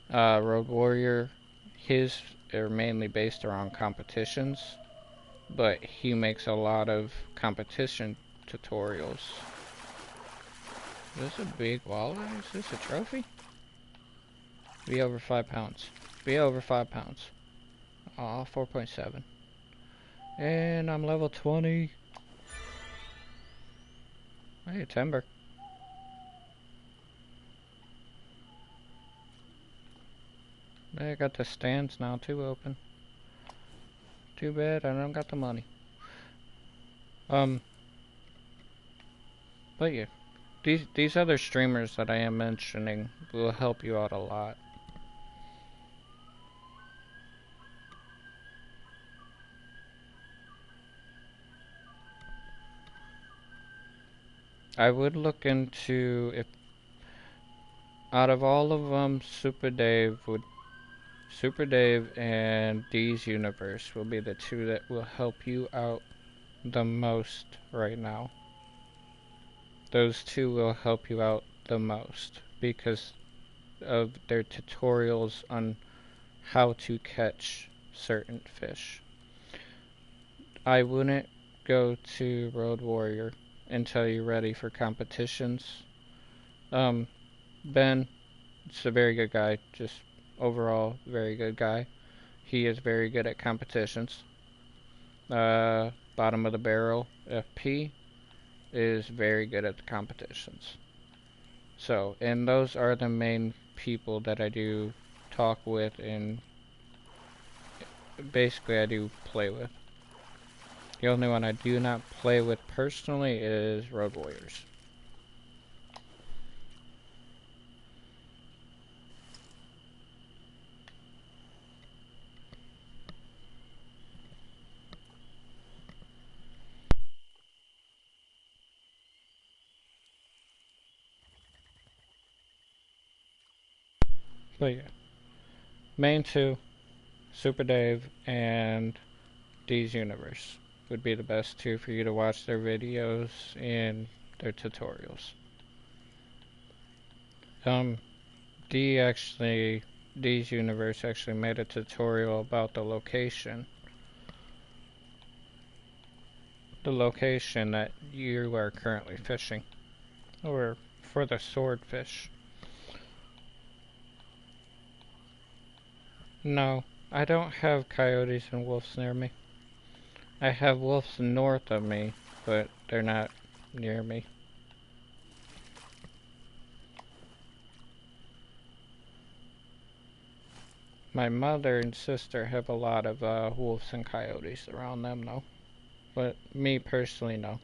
Rogue Warrior, his are mainly based around competitions, but he makes a lot of competition tutorials. Is this a big walleye? Is this a trophy? Be over 5 pounds. Be over 5 pounds. Aw, 4.7. And I'm level 20. Hey, timber. I got the stands now too open. Too bad I don't got the money. But yeah, these other streamers that I am mentioning will help you out a lot. I would look into if out of all of them, Super Dave and D's Universe will be the two that will help you out the most right now. Those two will help you out the most because of their tutorials on how to catch certain fish. I wouldn't go to Road Warrior until you're ready for competitions. Ben, it's a very good guy, just overall very good guy. He is very good at competitions. Bottom of the Barrel FP is very good at the competitions. So, and those are the main people that I do talk with and basically I do play with. The only one I do not play with personally is Road Warriors. But yeah, main two, Super Dave and D's Universe would be the best two for you to watch their videos and their tutorials. Um, D's Universe actually made a tutorial about the location that you are currently fishing, or for the swordfish. No, I don't have coyotes and wolves near me. I have wolves north of me, but they're not near me. My mother and sister have a lot of wolves and coyotes around them, though. But me personally, no.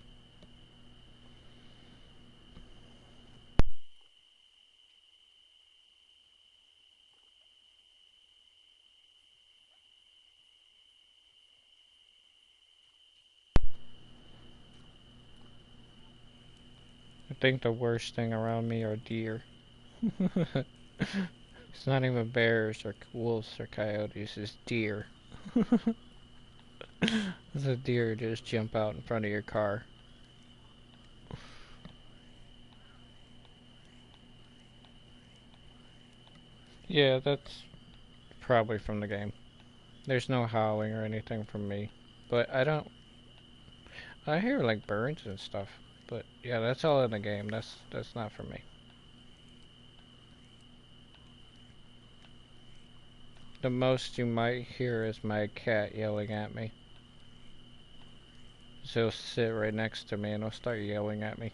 think the worst thing around me are deer. It's not even bears or wolves or coyotes, it's deer. The deer just jump out in front of your car. Yeah, that's probably from the game. There's no howling or anything from me. But I hear like birds and stuff. But yeah, that's all in the game. That's not for me. The most you might hear is my cat yelling at me. So he'll sit right next to me and he'll start yelling at me.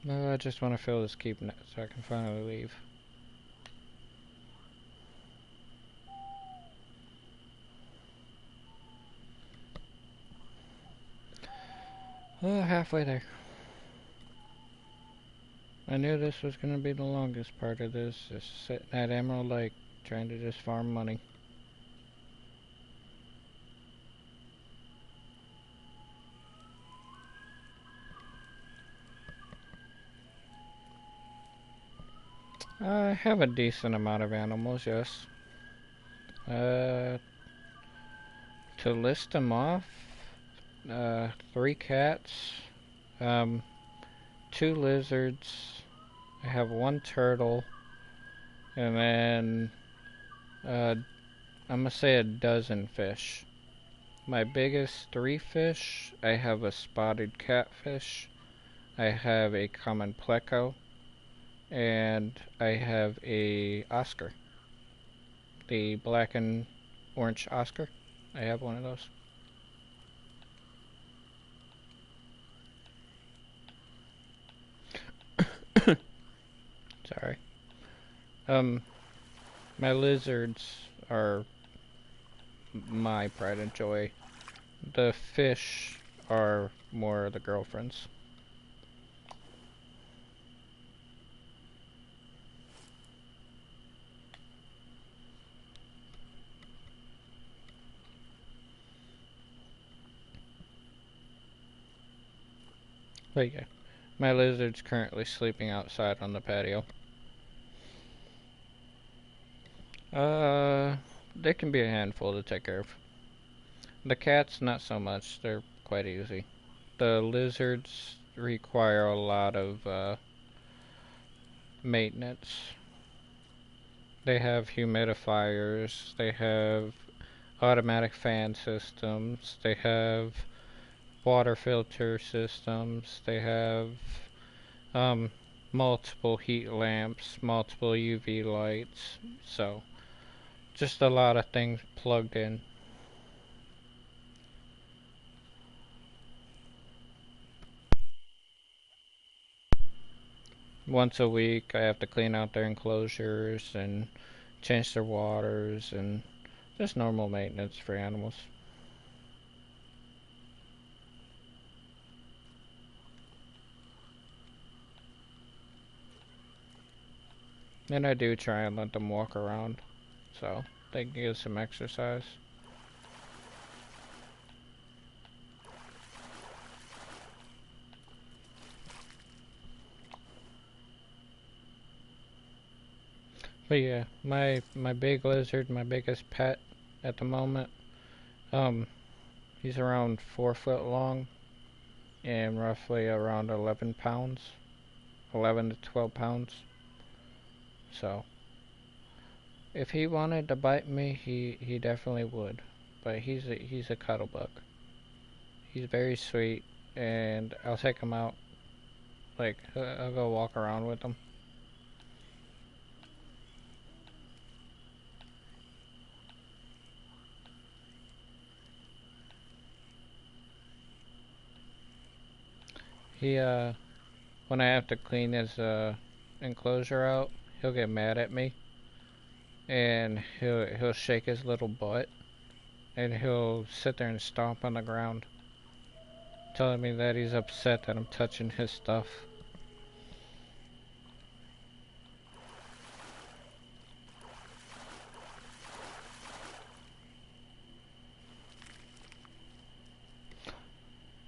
No, I just want to fill this keep net so I can finally leave. Oh, halfway there. I knew this was going to be the longest part of this, just sitting at Emerald Lake, trying to just farm money. I have a decent amount of animals, yes. To list them off, 3 cats, 2 lizards, I have 1 turtle, and then I'm gonna say a dozen fish. My biggest 3 fish, I have a spotted catfish, I have a common pleco, and I have a Oscar. The black and orange Oscar. I have one of those. Sorry. My lizards are my pride and joy. The fish are more the girlfriends. But yeah, my lizard's currently sleeping outside on the patio. They can be a handful to take care of. The cats, not so much. They're quite easy. The lizards require a lot of maintenance. They have humidifiers, they have automatic fan systems, they have water filter systems, they have multiple heat lamps, multiple UV lights, so just a lot of things plugged in. Once a week I have to clean out their enclosures and change their waters and just normal maintenance for animals. And I do try and let them walk around so they can get some exercise. But yeah, my big lizard, my biggest pet at the moment, he's around 4 foot long and roughly around 11 pounds, 11 to 12 pounds. So if he wanted to bite me, he definitely would. But he's a cuddle bug. He's very sweet, and I'll take him out. Like I'll go walk around with him. He when I have to clean his enclosure out, he'll get mad at me, and he'll shake his little butt, and he'll sit there and stomp on the ground, telling me that he's upset that I'm touching his stuff.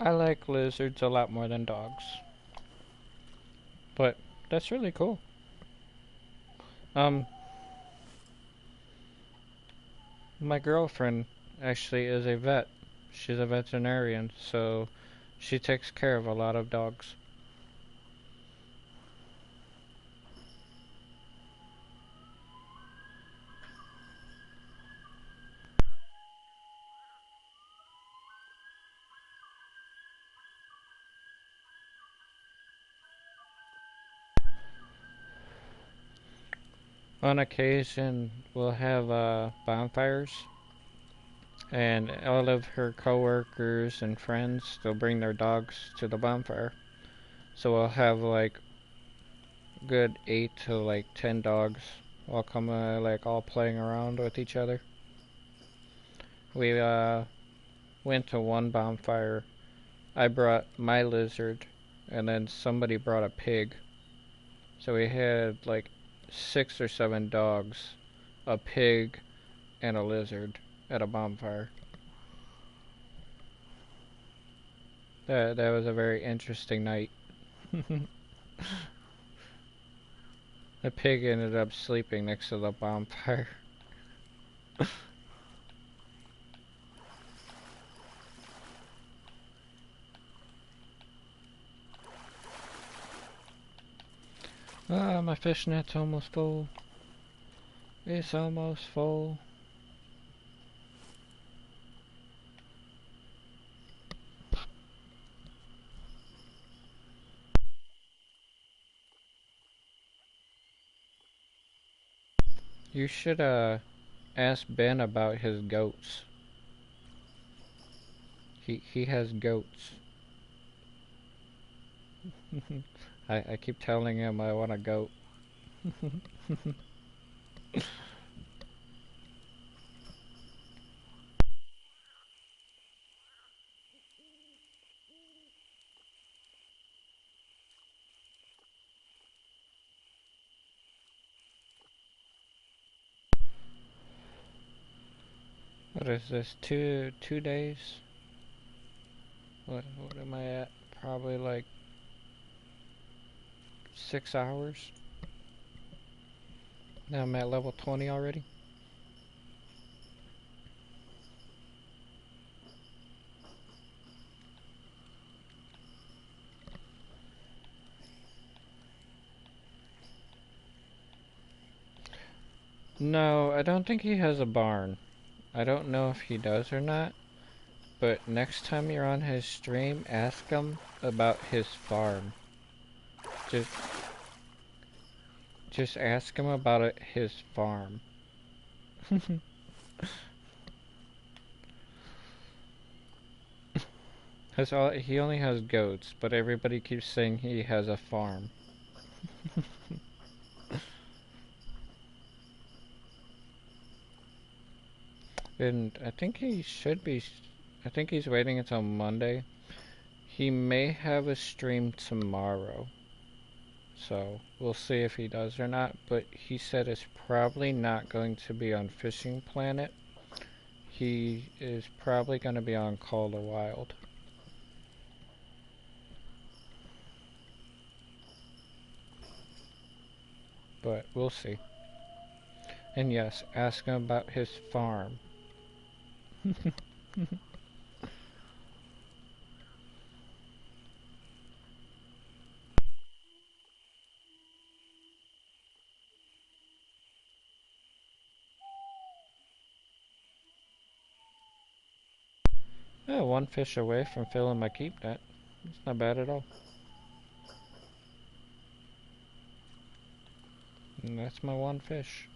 I like lizards a lot more than dogs. But that's really cool. Um, my girlfriend actually is a vet. She's a veterinarian, so she takes care of a lot of dogs. On occasion, we'll have bonfires, and all of her coworkers and friends, they'll bring their dogs to the bonfire. So we'll have like good 8 to 10 dogs all come like all playing around with each other. We went to one bonfire. I brought my lizard, and then somebody brought a pig. So we had like 6 or 7 dogs, a pig, and a lizard at a bonfire. That was a very interesting night. The pig ended up sleeping next to the bonfire. Ah, my fishnet's almost full. It's almost full. You should ask Ben about his goats. He has goats. I keep telling him I want a goat. What is this? Two days? What am I at? Probably like 6 hours. Now I'm at level 20 already. No, I don't think he has a barn. I don't know if he does or not, but next time you're on his stream, ask him about his farm. Just, just ask him about his farm. He only has goats, but everybody keeps saying he has a farm. And I think he should be. I think he's waiting until Monday. He may have a stream tomorrow. So we'll see if he does or not. But he said it's probably not going to be on Fishing Planet. He is probably going to be on Call the Wild. But we'll see. And yes, ask him about his farm. Yeah, one fish away from filling my keep net. It's not bad at all. And that's my one fish.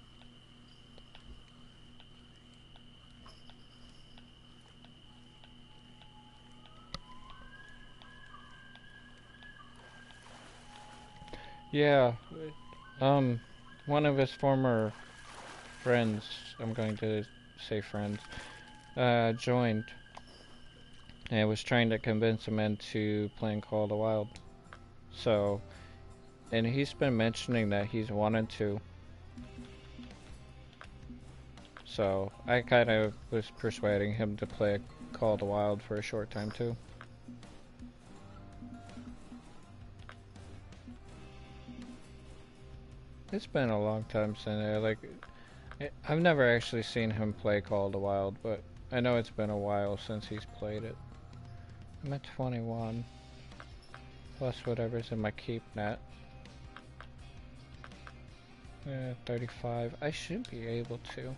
Yeah, one of his former friends, I'm going to say friends, joined and was trying to convince him into playing Call of the Wild. So, and he's been mentioning that he's wanted to. So, I kind of was persuading him to play Call of the Wild for a short time too. It's been a long time since I've never actually seen him play Call of the Wild, but I know it's been a while since he's played it. I'm at 21, plus whatever's in my keep net. 35. I should be able to.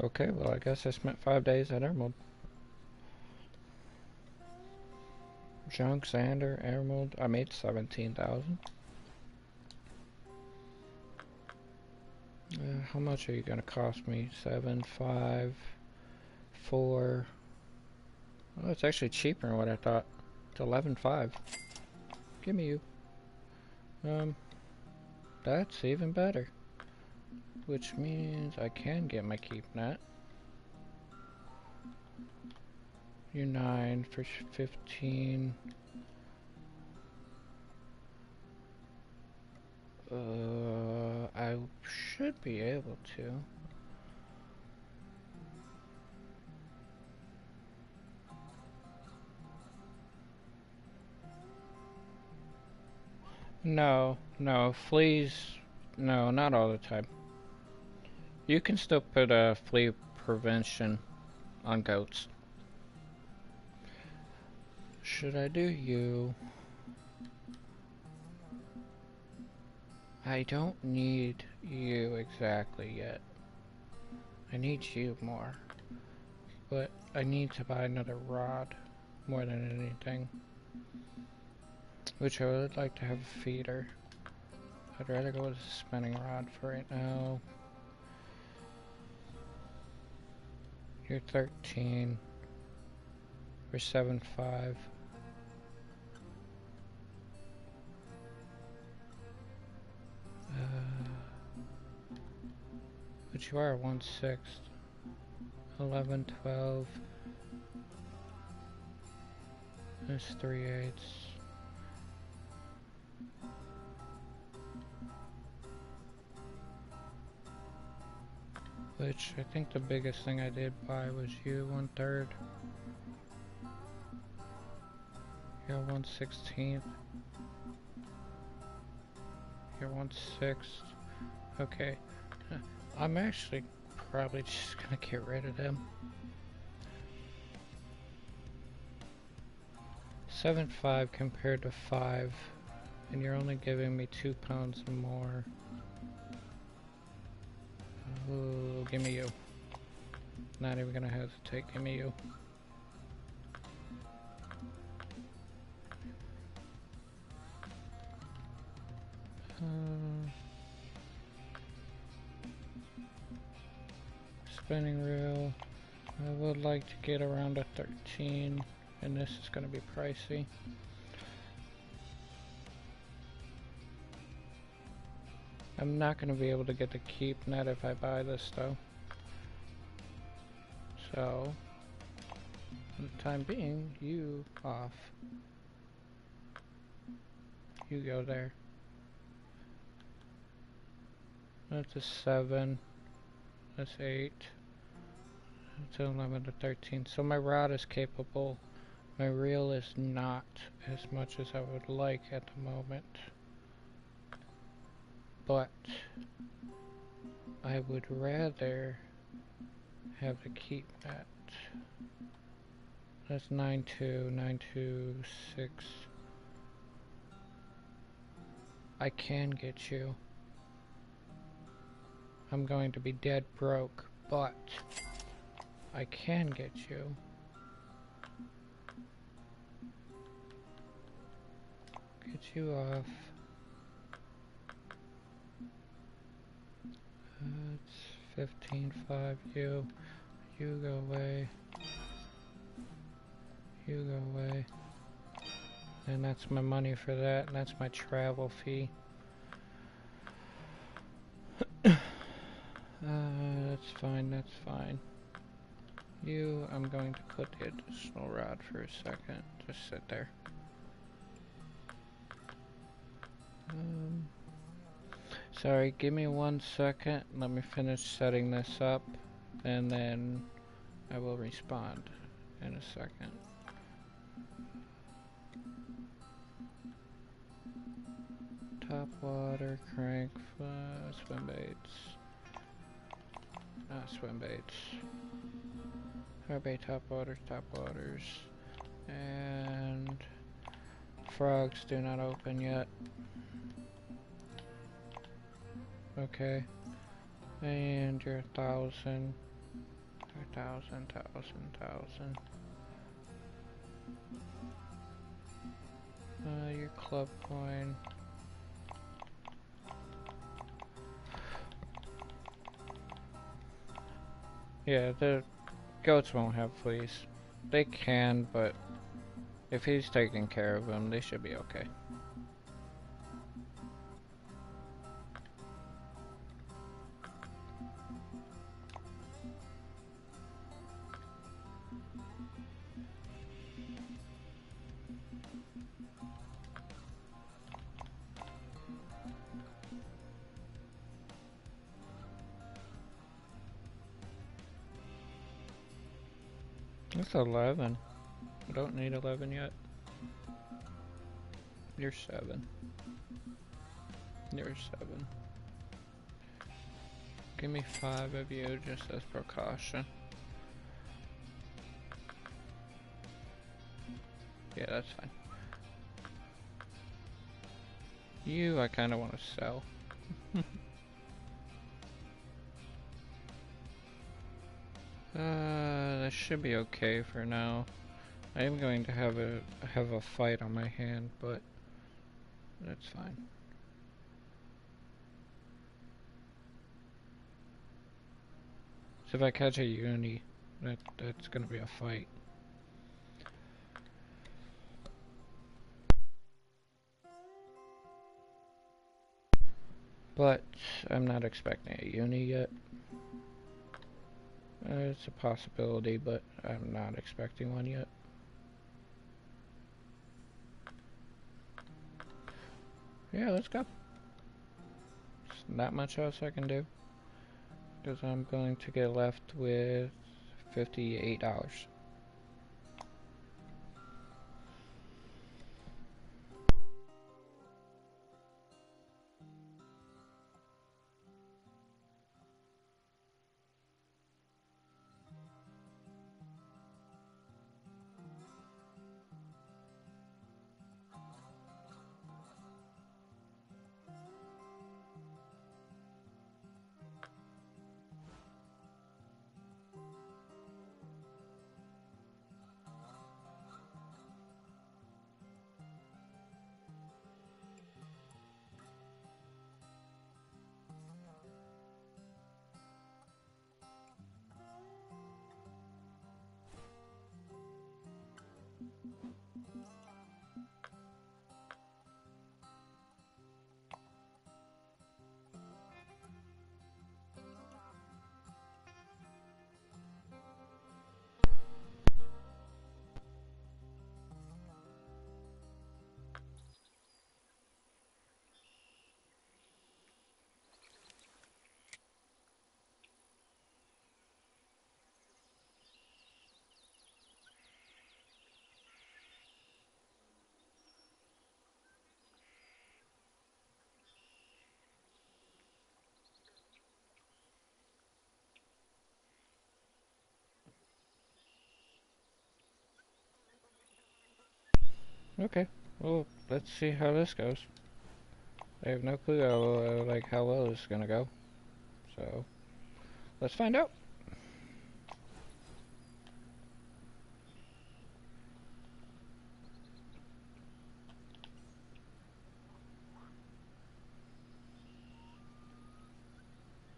Okay, well I guess I spent 5 days at Emerald. Junk, Xander, Emerald. I made 17,000. How much are you gonna cost me? 7, 5, 4. Oh, it's actually cheaper than what I thought. It's 11.5. Give me you. That's even better. Which means I can get my keep net. You're 9 for 15. I should be able to. No, fleas, no, not all the time. You can still put a flea prevention on goats. Should I do you? I don't need you exactly yet. I need you more. But I need to buy another rod more than anything. Which I would like to have a feeder. I'd rather go with a spinning rod for right now. You're 13. We're 7.5. But you are 1/6. 11, 12. That's 3/8. Which I think the biggest thing I did buy was you 1/3. You're 1/16. You're 1/6. Okay. I'm actually probably just gonna get rid of them. 7.5 compared to 5, and you're only giving me 2 pounds more. Ooh, give me you. Not even gonna hesitate, give me you. Spinning reel. I would like to get around a 13, and this is gonna be pricey. I'm not going to be able to get the keep net if I buy this though. So, for the time being, you off. You go there. That's a 7. That's 8. That's 11 to 13. So my rod is capable. My reel is not as much as I would like at the moment. But I would rather have the keep net. That's 9.2, 9.26. I can get you. I'm going to be dead broke, but I can get you. Get you off. That's 15.5. You go away. You go away. And that's my money for that, and that's my travel fee. That's fine, that's fine. You, I'm going to put the additional rod for a second. Just sit there. Sorry, give me 1 second. Let me finish setting this up, and then I will respond in a second. Top water, crank, swim baits. Not swim baits. Hardbait, top waters. And frogs do not open yet. Okay. And your 1,000. 1,000. Your club coin. Yeah, the goats won't have fleas. They can, but if he's taking care of them, they should be okay. That's 11. I don't need 11 yet. You're 7. You're 7. Give me 5 of you just as precaution. Yeah, that's fine. You, I kind of want to sell. That should be okay for now. I am going to have a fight on my hand, but that's fine. So if I catch a uni, that's gonna be a fight. But I'm not expecting a uni yet. It's a possibility, but I'm not expecting one yet. Yeah, let's go. There's not much else I can do, because I'm going to get left with $58. Okay, well, let's see how this goes. I have no clue how well this is gonna go. So, let's find out.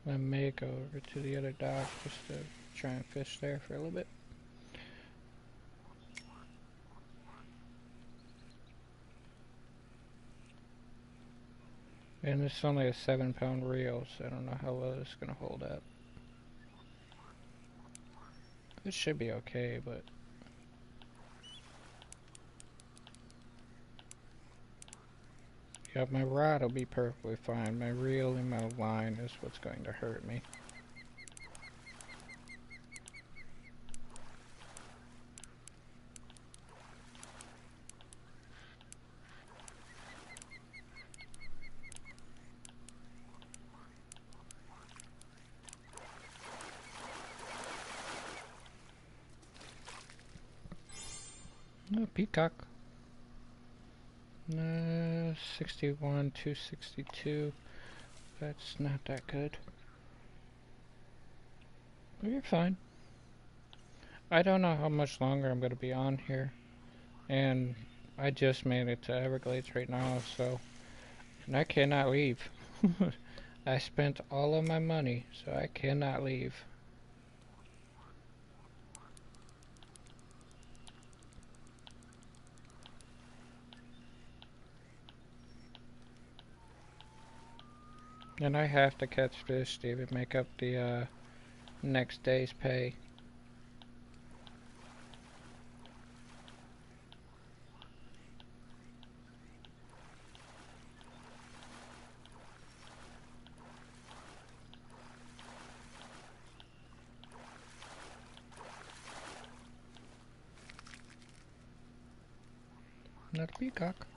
I may go over to the other dock just to try and fish there for a little bit. And it's only a 7-pound reel, so I don't know how well it's gonna hold up. It should be okay, but... Yeah, my rod will be perfectly fine. My reel and my line is what's going to hurt me. No, peacock. 61, 262. That's not that good. But you're fine. I don't know how much longer I'm going to be on here. And I just made it to Everglades right now, so... And I cannot leave. I spent all of my money, so I cannot leave. And I have to catch fish to even make up the next day's pay. Not a peacock.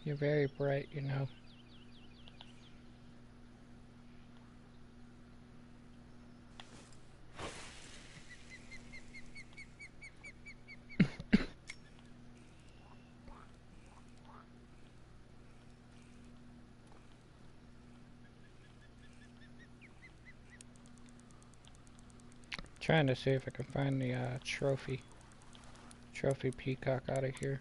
You're very bright, you know. Trying to see if I can find the trophy peacock out of here.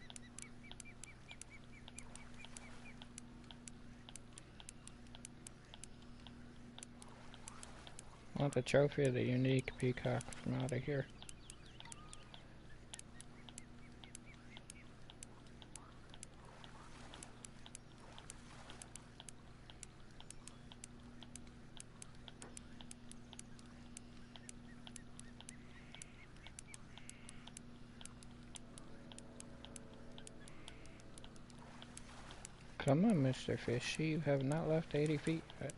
I want the trophy of the unique peacock from out of here. Come on, Mr. Fishy, you have not left 80 feet yet.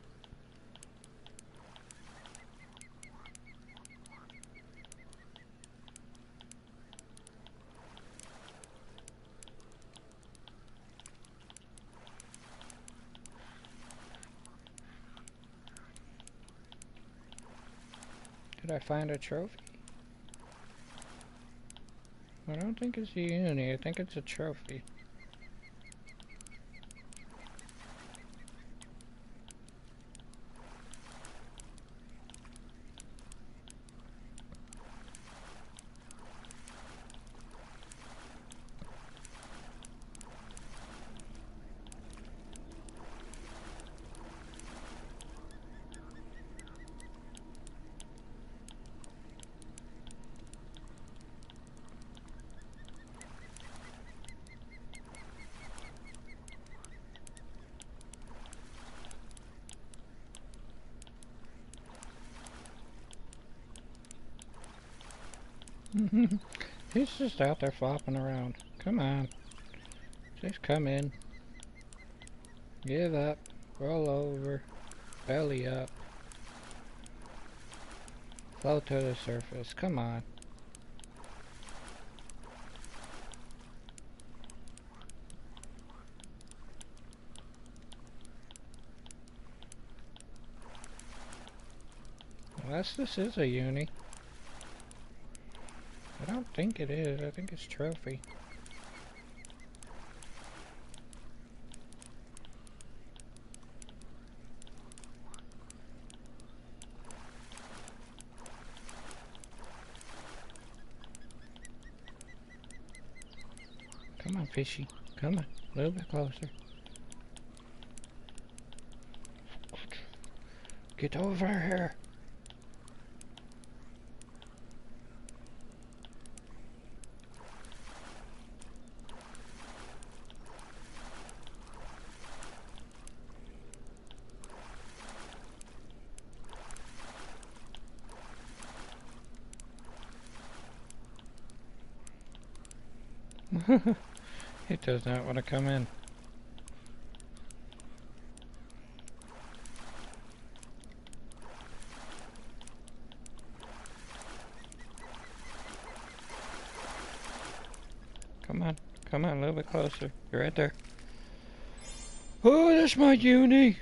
Did I find a trophy? I don't think it's a uni, I think it's a trophy. He's just out there flopping around. Come on. Just come in. Give up. Roll over. Belly up. Float to the surface. Come on. Unless this is a uni. I don't think it is. I think it's trophy. Come on, fishy. Come on. A little bit closer. Get over here. He does not want to come in. Come on. Come on, a little bit closer. You're right there. Oh, that's my uni!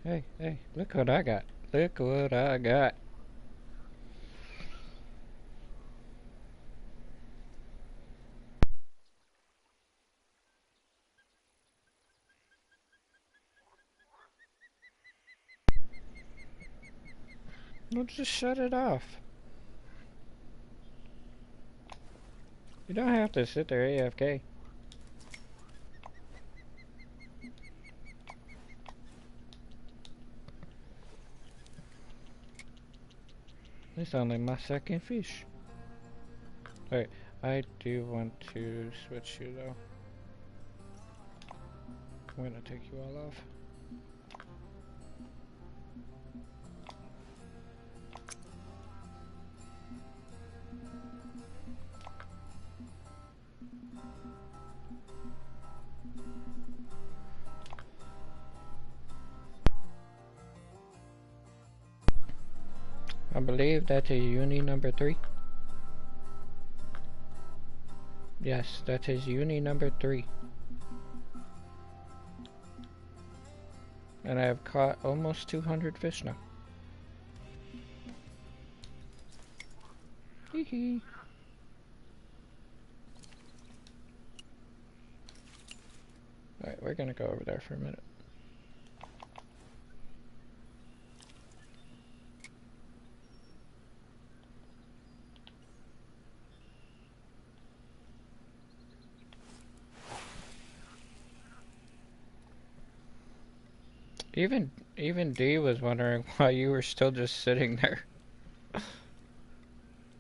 Hey, hey, look what I got. Look what I got. Well, just shut it off. You don't have to sit there AFK. It's only my second fish. Wait, I do want to switch you though. I'm gonna take you all off. I believe that is uni number 3. Yes, that is uni number 3. And I have caught almost 200 fish now. Hee hee. Alright, we're gonna go over there for a minute. Even D was wondering why you were still just sitting there.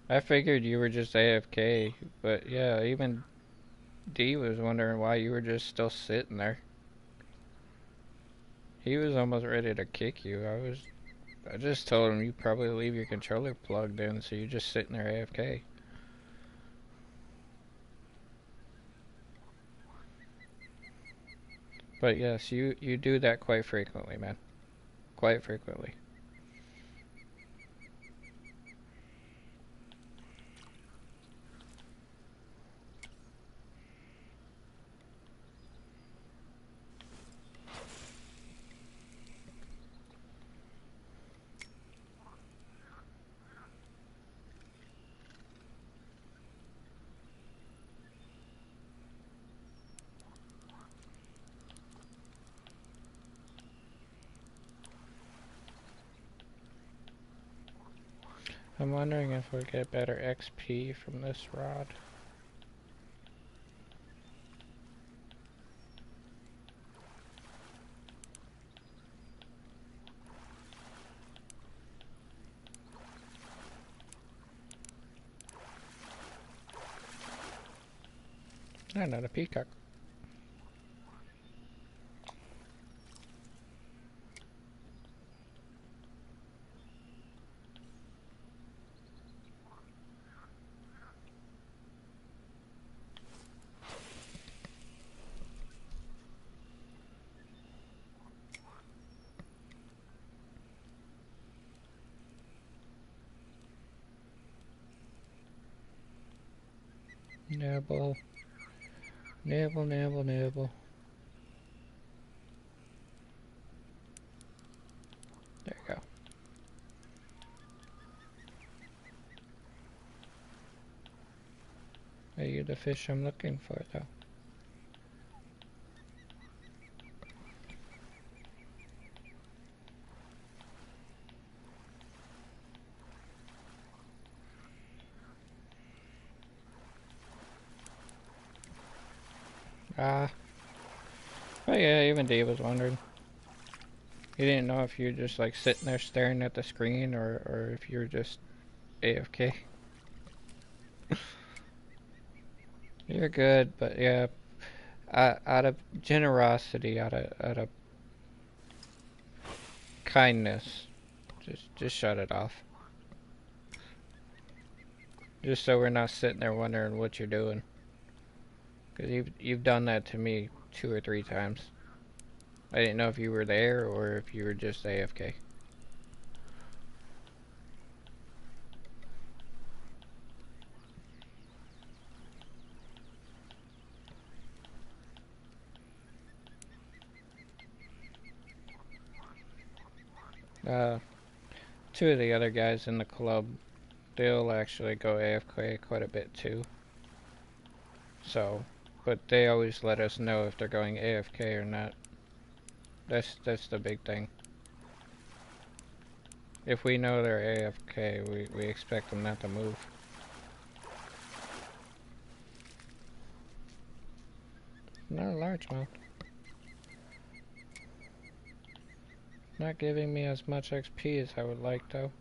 I figured you were just AFK, but yeah, even D was wondering why you were just still sitting there. He was almost ready to kick you. I just told him you probably leave your controller plugged in, so you're just sitting there AFK. But yes, you do that quite frequently, man. Quite frequently. I'm wondering if we'll get better XP from this rod. Not a peacock. Nibble. Nibble, nibble, nibble. There you go. Are you the fish I'm looking for, though? Ah. Oh yeah, even Dave was wondering. He didn't know if you're just like sitting there staring at the screen or if you're just AFK. You're good, but yeah, out of generosity, out of kindness, just shut it off. Just so we're not sitting there wondering what you're doing. Because you've done that to me 2 or 3 times. I didn't know if you were there or if you were just AFK. Uh, Two of the other guys in the club, they'll actually go AFK quite a bit too. So, but they always let us know if they're going AFK or not. That's the big thing. If we know they're AFK, we expect them not to move. Not a large amount. Not giving me as much XP as I would like though.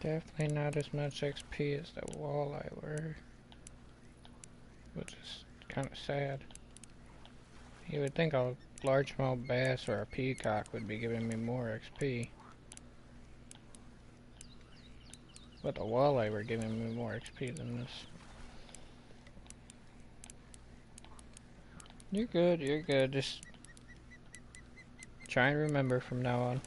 Definitely not as much XP as the walleye were, which is kind of sad. You would think a largemouth bass or a peacock would be giving me more XP, but the walleye were giving me more XP than this. You're good, you're good. Just try and remember from now on.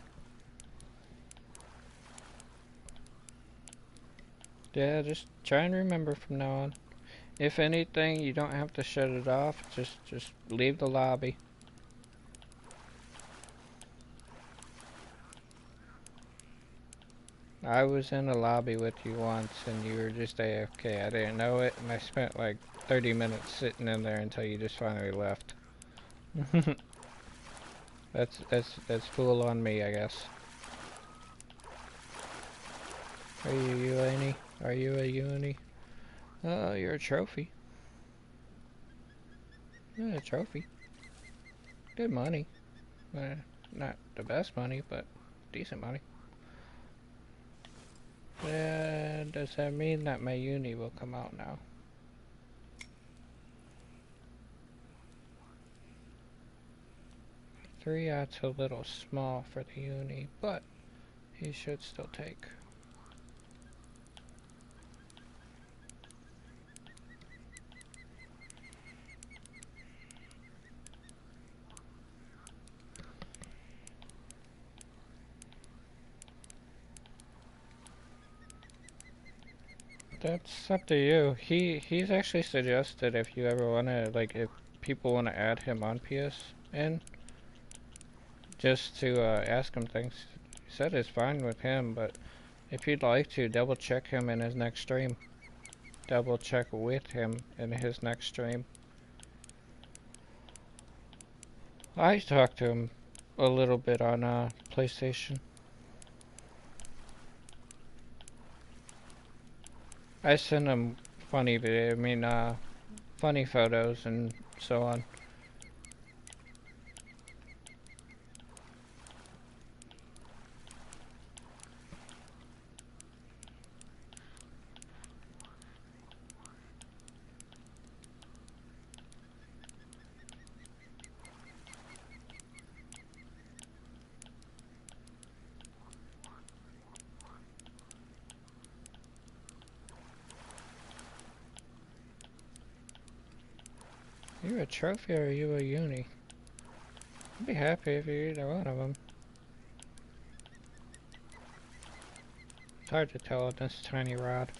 Yeah, just try and remember from now on. If anything, you don't have to shut it off. Just leave the lobby. I was in the lobby with you once, and you were just AFK. I didn't know it, and I spent like 30 minutes sitting in there until you just finally left. That's fool on me, I guess. Are you Uni? Are you a Uni? Oh, you're a trophy. Yeah, a trophy. Good money. Not the best money, but decent money. Does that mean that my uni will come out now? Three out's a little small for the uni, but he should still take. That's up to you. He's actually suggested if you ever wanna, like, if people wanna add him on PSN, just to ask him things. He said it's fine with him, but if you'd like to, double check him in his next stream. Double check with him in his next stream. I talked to him a little bit on PlayStation. I send him funny funny photos and so on. You a trophy or are you a uni? I'd be happy if you're either one of them. It's hard to tell with this tiny rod.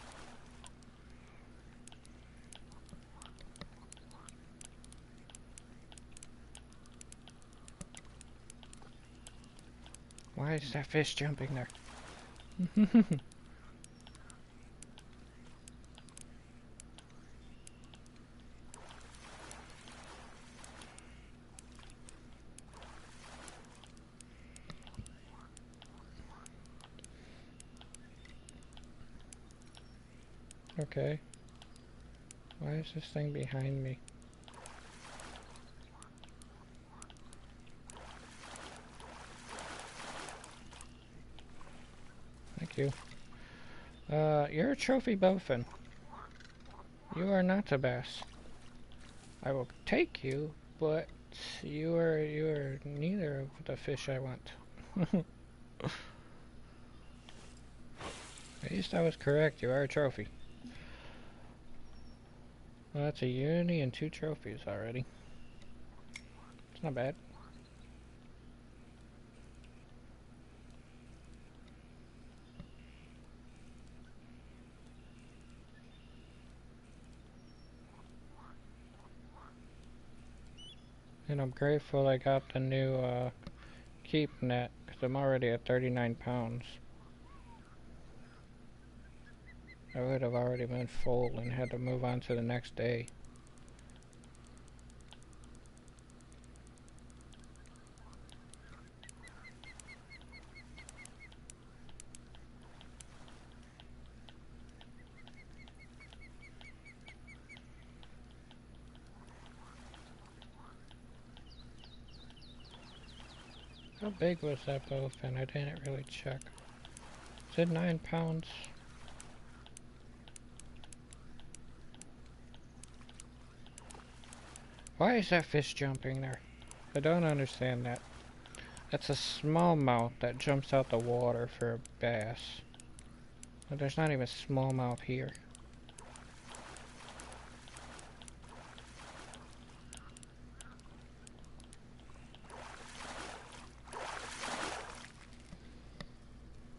Why is that fish jumping there? Okay. Why is this thing behind me? Thank you. You're a trophy bowfin. You are not a bass. I will take you, but you are neither of the fish I want. At least I was correct. You are a trophy. Well, that's a uni and 2 trophies already. It's not bad. And I'm grateful I got the new keep net, because I'm already at 39 pounds. I would have already been full and had to move on to the next day. How big was that bowfin? I didn't really check. Is it 9 pounds? Why is that fish jumping there? I don't understand that. That's a smallmouth that jumps out the water for a bass. But there's not even smallmouth here.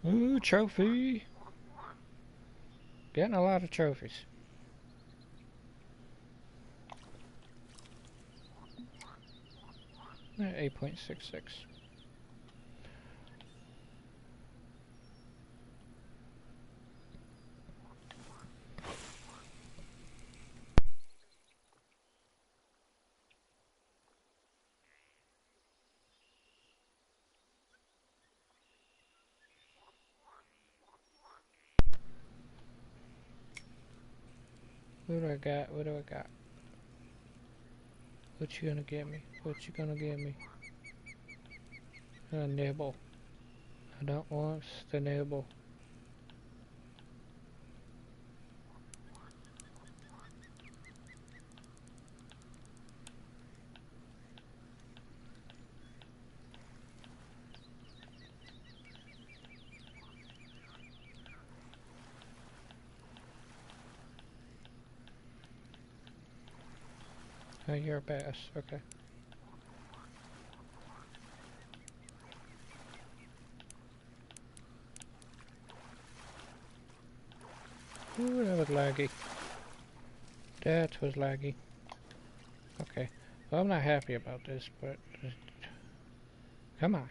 Ooh, trophy! Getting a lot of trophies. At 8.66. What do I got? What do I got? What you gonna get me? What you gonna get me? A nibble. I don't want the nibble. Oh, you're a bass. Okay. Ooh, that was laggy. That was laggy. Okay. Well, I'm not happy about this, but... come on.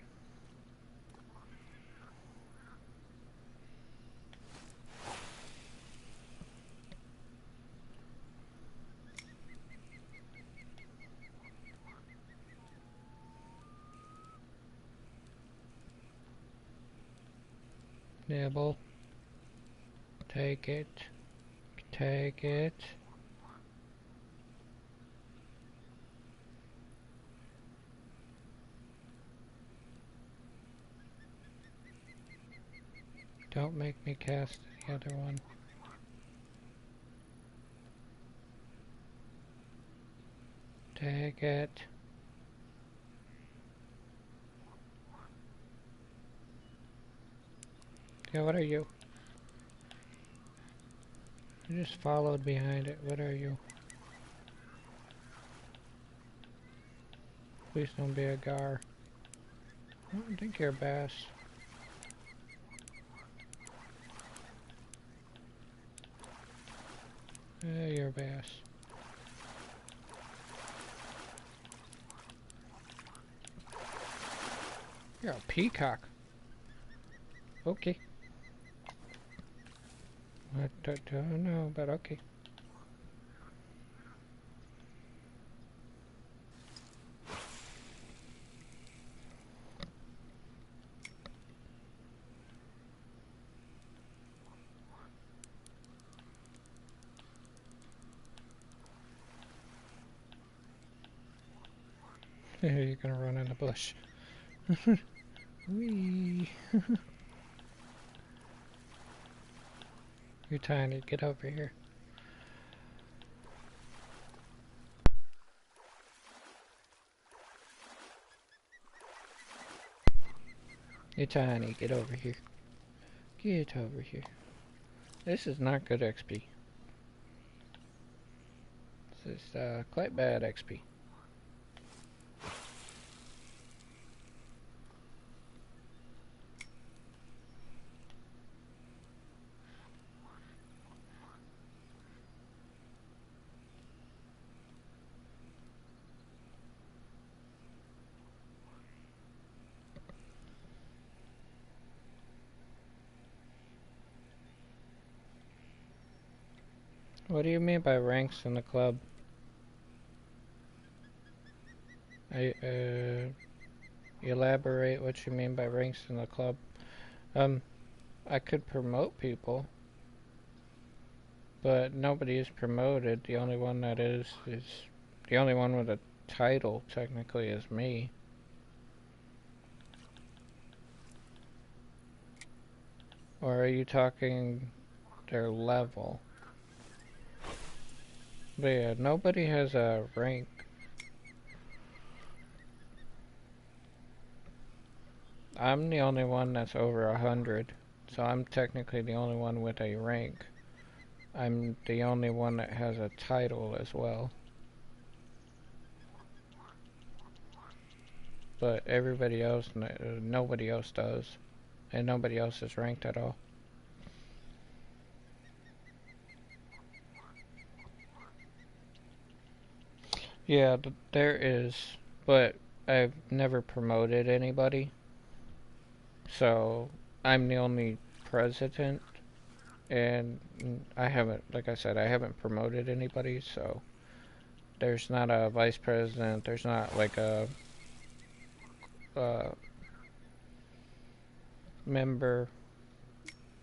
Nibble. Take it. Take it. Don't make me cast the other one. Take it. Yeah, what are you? I just followed behind it. What are you? Please don't be a gar. I don't think you're a bass. You're a bass. You're a peacock. Okay. I don't know, but okay. You're gonna run in the bush. Whee! You're tiny. Get over here. You're tiny. Get over here. Get over here. This is not good XP. This is quite bad XP. What do you mean by ranks in the club? Elaborate what you mean by ranks in the club. I could promote people, but nobody is promoted. The only one that is the only one with a title technically is me. Or are you talking their level? But yeah, nobody has a rank. I'm the only one that's over 100, so I'm technically the only one with a rank. I'm the only one that has a title as well. But everybody else, nobody else does. And nobody else is ranked at all. Yeah, there is, but I've never promoted anybody. So I'm the only president, and I haven't, like I said, I haven't promoted anybody, so there's not a vice president, there's not like a member,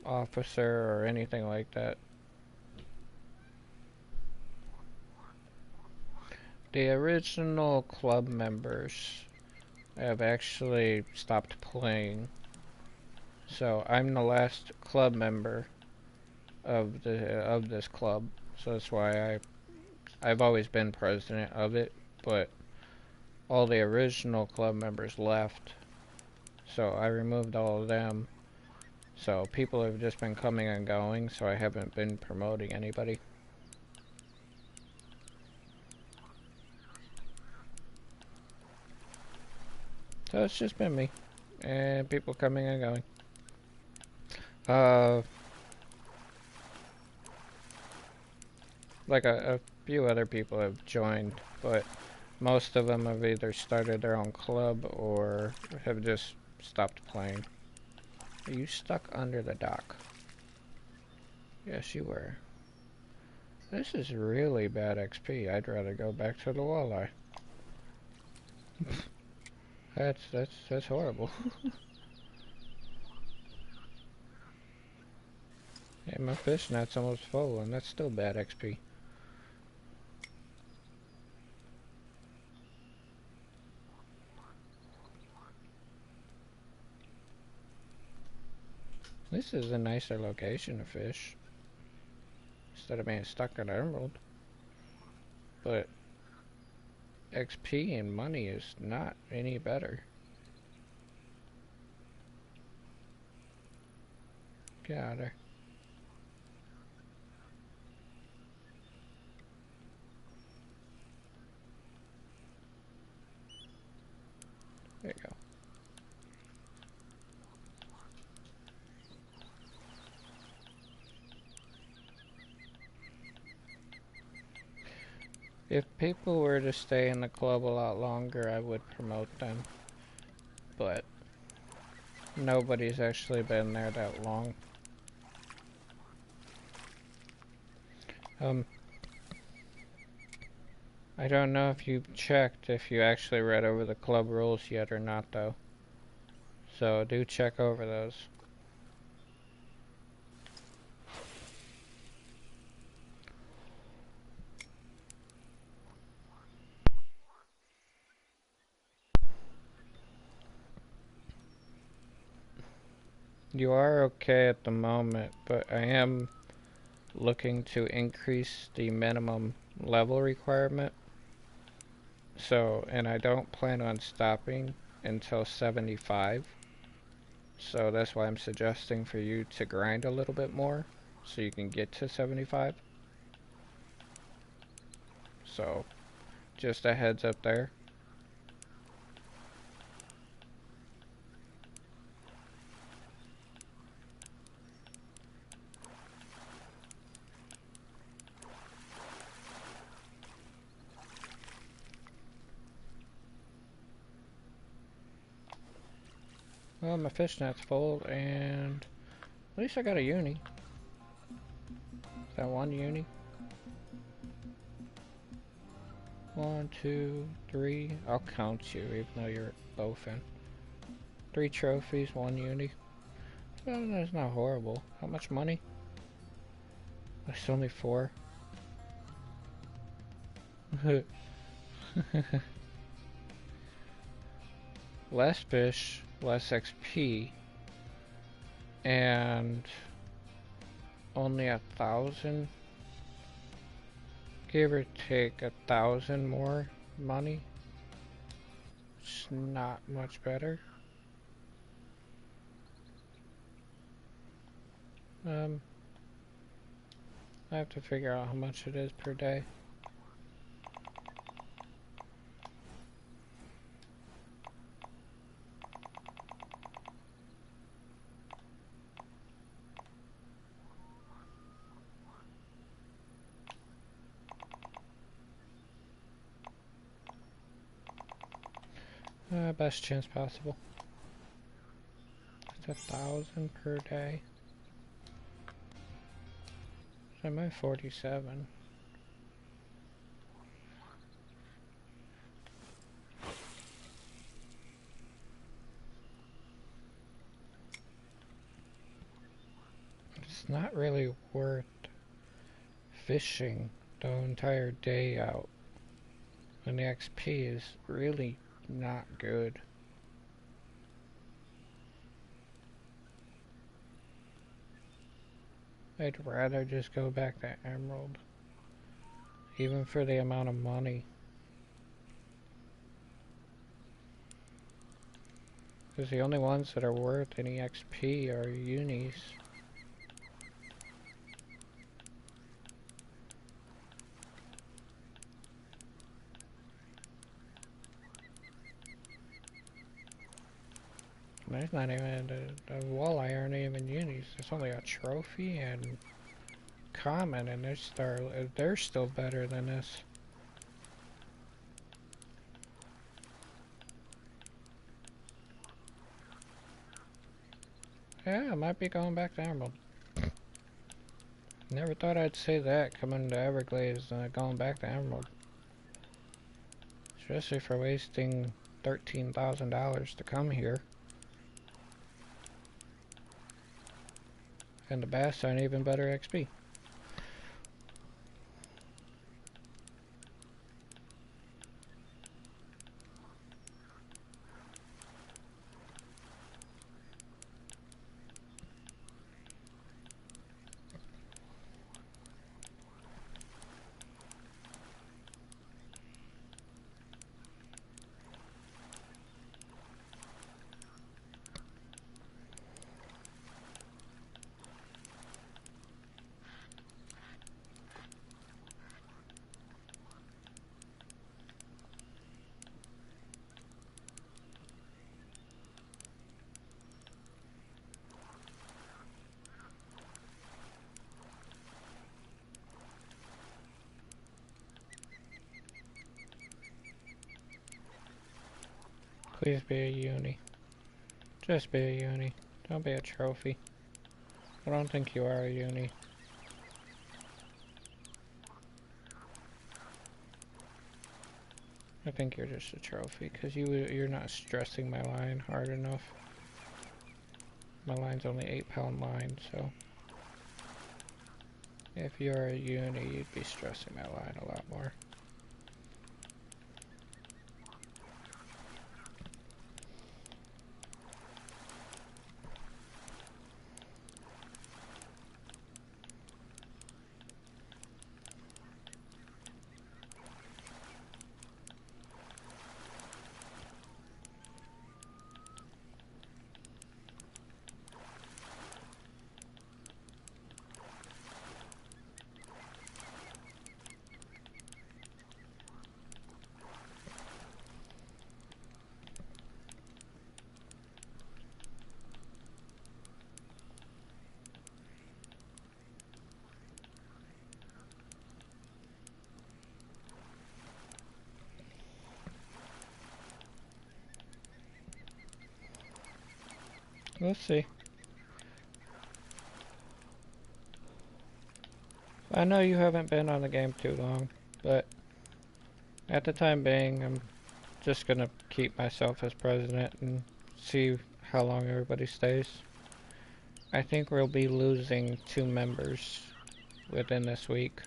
officer, or anything like that. The original club members have actually stopped playing, so I'm the last club member of this club. So that's why I've always been president of it, but all the original club members left, so I removed all of them. So people have just been coming and going, so I haven't been promoting anybody. So it's just been me and people coming and going. Like a few other people have joined, but most of them have either started their own club or have just stopped playing. Are you stuck under the dock? Yes, you were. This is really bad XP. I'd rather go back to the walleye. That's horrible. Hey, my fish net's almost full, and that's still bad XP. This is a nicer location to fish, instead of being stuck at Emerald. But XP and money is not any better. Get out of there. There you go. If people were to stay in the club a lot longer, I would promote them. But nobody's actually been there that long. I don't know if you checked if you actually read over the club rules yet or not, though. So do check over those. You are okay at the moment, but I am looking to increase the minimum level requirement. So, and I don't plan on stopping until 75. So that's why I'm suggesting for you to grind a little bit more so you can get to 75. So, just a heads up there. Well, my fishnet's full, and at least I got a uni. Is that one uni? 1, 2, 3. I'll count you, even though you're loafing. 3 trophies, 1 uni. Well, that's not horrible. How much money? It's only 4. Less fish, less XP, and only 1,000. Give or take 1,000 more money. It's not much better. I have to figure out how much it is per day. Best chance possible. It's 1,000 per day. So I'm at 47. It's not really worth fishing the entire day out. And the XP is really not good. I'd rather just go back to Emerald. Even for the amount of money. Because the only ones that are worth any XP are unis. There's not even, the walleye aren't even unis. It's only a trophy and common, and they're still better than this. Yeah, I might be going back to Emerald. Never thought I'd say that, coming to Everglades and going back to Emerald. Especially for wasting $13,000 to come here. And the bass aren't even better XP. Please be a uni. Just be a uni. Don't be a trophy. I don't think you are a uni. I think you're just a trophy, because you're not stressing my line hard enough. My line's only 8-pound line, so... If you're a uni, you'd be stressing my line a lot more. We'll see. I know you haven't been on the game too long, but at the time being, I'm just gonna keep myself as president and see how long everybody stays. I think we'll be losing 2 members within this week.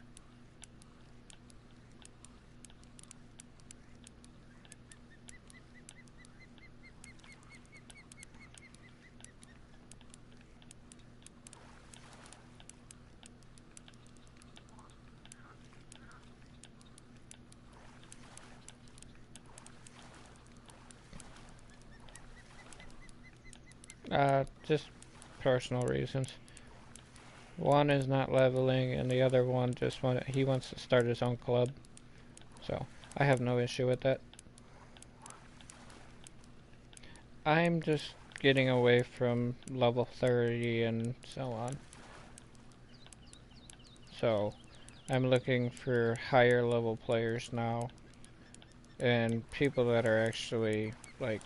Just personal reasons. One is not leveling, and the other one he wants to start his own club. So, I have no issue with that. I'm just getting away from level 30 and so on. So, I'm looking for higher level players now. And people that are actually, like,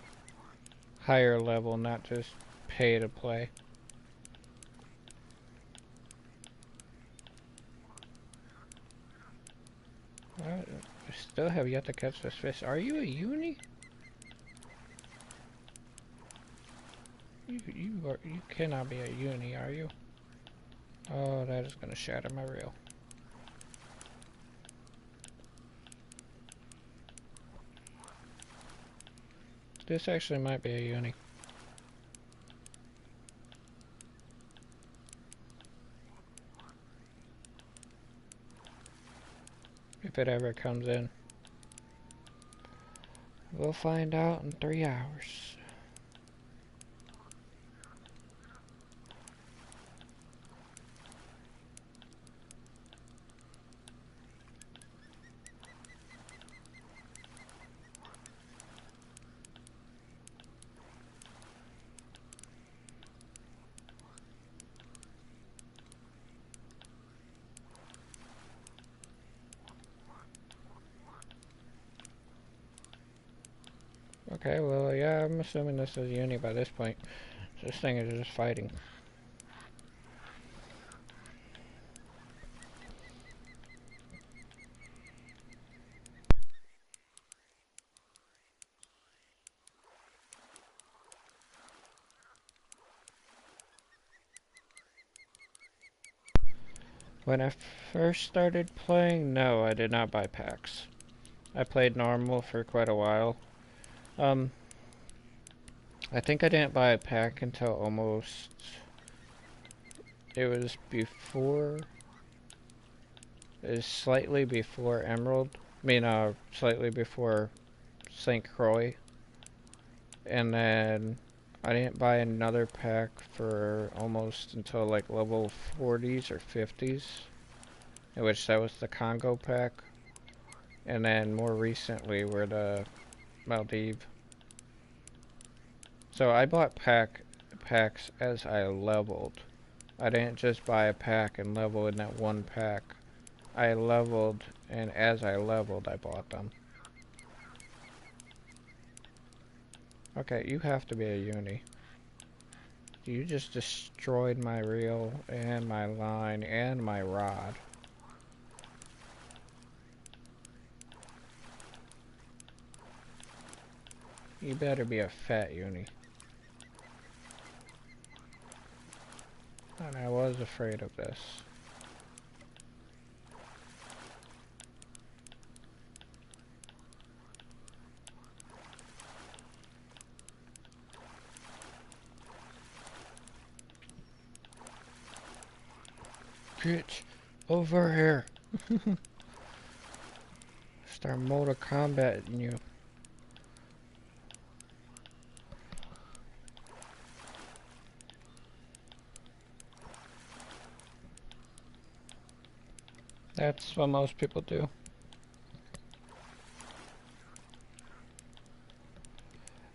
higher level, not just pay to play. I still have yet to catch this fish. Are you a uni? You cannot be a uni, are you? Oh, that is gonna shatter my reel. This actually might be a uni. If it ever comes in. We'll find out in 3 hours. Okay, well, yeah, I'm assuming this is uni by this point. So this thing is just fighting. When I first started playing, no, I did not buy packs. I played normal for quite a while. I think I didn't buy a pack until almost... It was before... It was slightly before Emerald. Slightly before St. Croix. And then I didn't buy another pack for almost until like level 40s or 50s. In which that was the Congo pack. And then more recently were the Maldives. So I bought packs as I leveled. I didn't just buy a pack and level in that one pack. I leveled, and as I leveled, I bought them. Okay, you have to be a uni. You just destroyed my reel, and my line, and my rod. You better be a fat uni. And I was afraid of this. Get over here. Start Mortal Kombat in you. That's what most people do.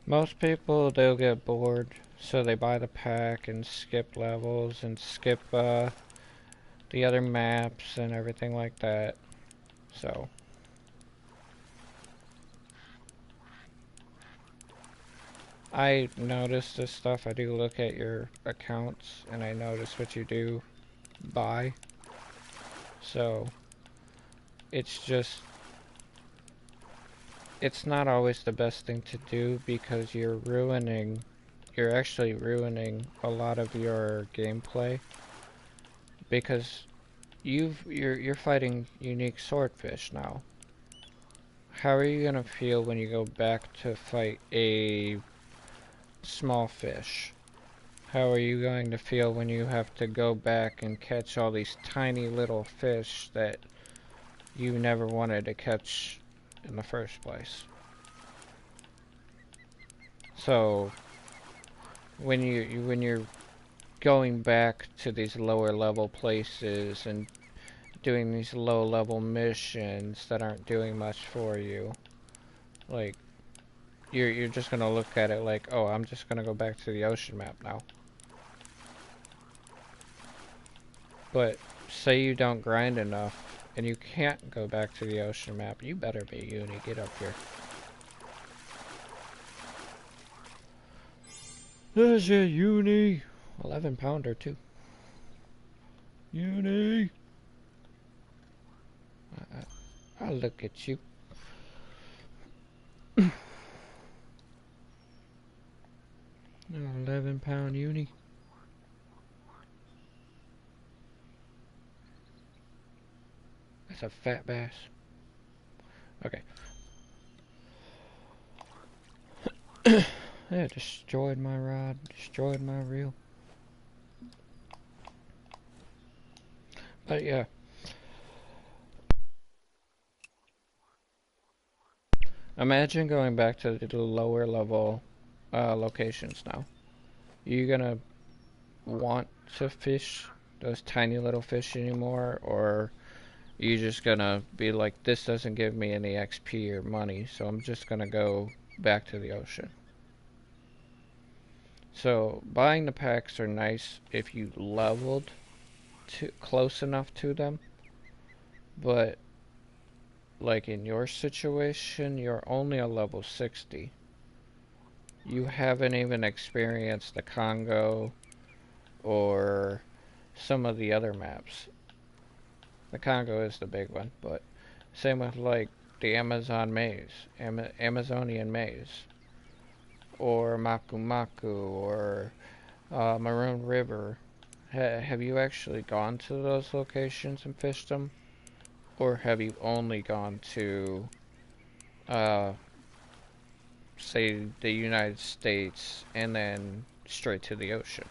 Most people, they'll get bored, so they buy the pack and skip levels and skip the other maps and everything like that. So I notice this stuff. I do look at your accounts and I notice what you do buy. So it's just, it's not always the best thing to do because you're actually ruining a lot of your gameplay because you're fighting unique swordfish now. How are you gonna feel when you go back to fight a small fish? How are you going to feel when you have to go back and catch all these tiny little fish that you never wanted to catch in the first place? So when you're going back to these lower level places and doing these low level missions that aren't doing much for you, like you're just gonna look at it like, oh, I'm just gonna go back to the ocean map now. But say you don't grind enough and you can't go back to the ocean map, you better be uni. Get up here. There's your uni. 11 pounder too. Uni. I'll look at you. 11-pound uni. That's a fat bass. Okay. Yeah, destroyed my rod, destroyed my reel. But yeah. Imagine going back to the lower level locations now. You gonna want to fish those tiny little fish anymore, or you just gonna be like, this doesn't give me any XP or money, so I'm just gonna go back to the ocean? So buying the packs are nice if you leveled close enough to them, but like in your situation, you're only a level 60. You haven't even experienced the Congo or some of the other maps. The Congo is the big one, but same with like the Amazon maze, Amazonian maze, or Maku Maku, or Maroon River. Have you actually gone to those locations and fished them? Or have you only gone to, uh, say, the United States and then straight to the ocean?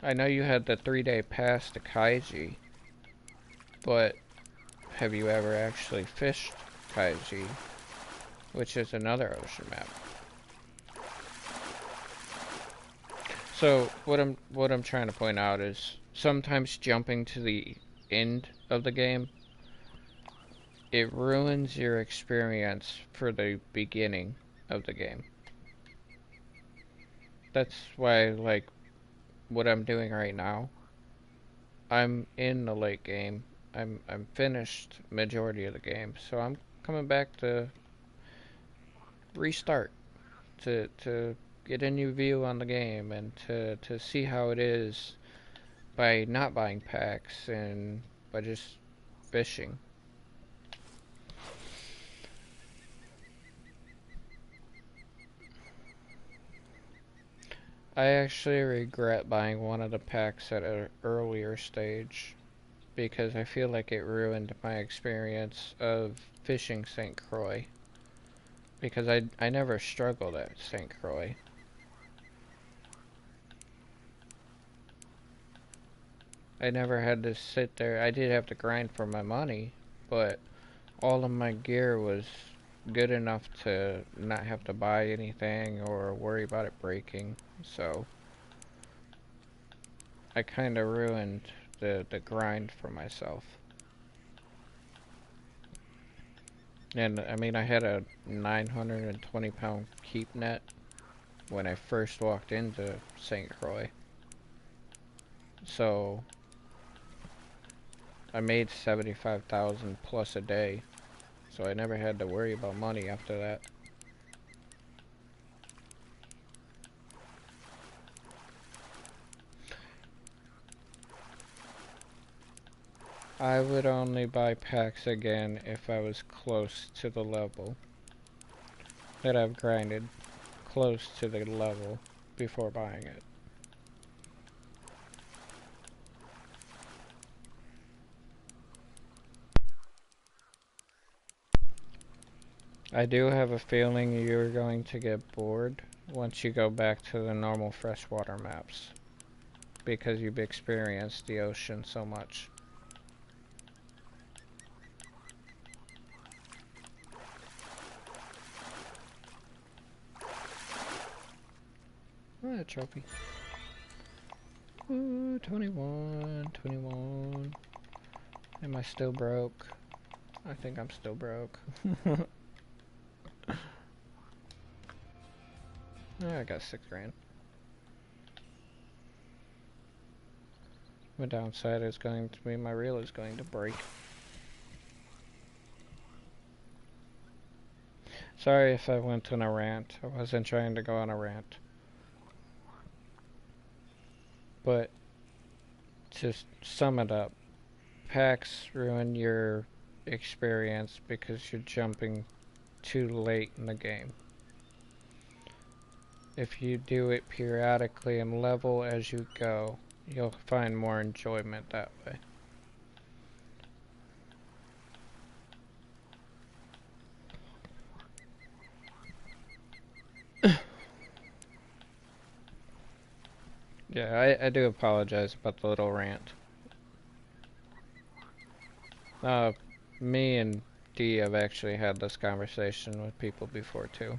I know you had the 3-day pass to Kaiji, but have you ever actually fished Kaiji, which is another ocean map? So what I'm trying to point out is sometimes jumping to the end of the game, it ruins your experience for the beginning of the game. That's why, like, what I'm doing right now, I'm in the late game. I'm finished majority of the game, so I'm coming back to restart, to get a new view on the game and to see how it is by not buying packs and by just fishing. I actually regret buying one of the packs at an earlier stage because I feel like it ruined my experience of fishing St. Croix, because I never struggled at St. Croix. I never had to sit there. I did have to grind for my money, but all of my gear was good enough to not have to buy anything or worry about it breaking. So I kind of ruined the grind for myself. And I mean, I had a 920-pound keep net when I first walked into St. Croix. So I made 75,000 plus a day. So I never had to worry about money after that. I would only buy packs again if I was close to the level that I've grinded, close to the level before buying it. I do have a feeling you're going to get bored once you go back to the normal freshwater maps, because you've experienced the ocean so much. Oh, a trophy. Ooh, 21, 21. Am I still broke? I think I'm still broke. I got 6 grand. The downside is going to be my reel is going to break. Sorry if I went on a rant. I wasn't trying to go on a rant. But to sum it up, packs ruin your experience because you're jumping too late in the game. If you do it periodically and level as you go, you'll find more enjoyment that way. Yeah, I do apologize about the little rant. Me and Dee have actually had this conversation with people before too.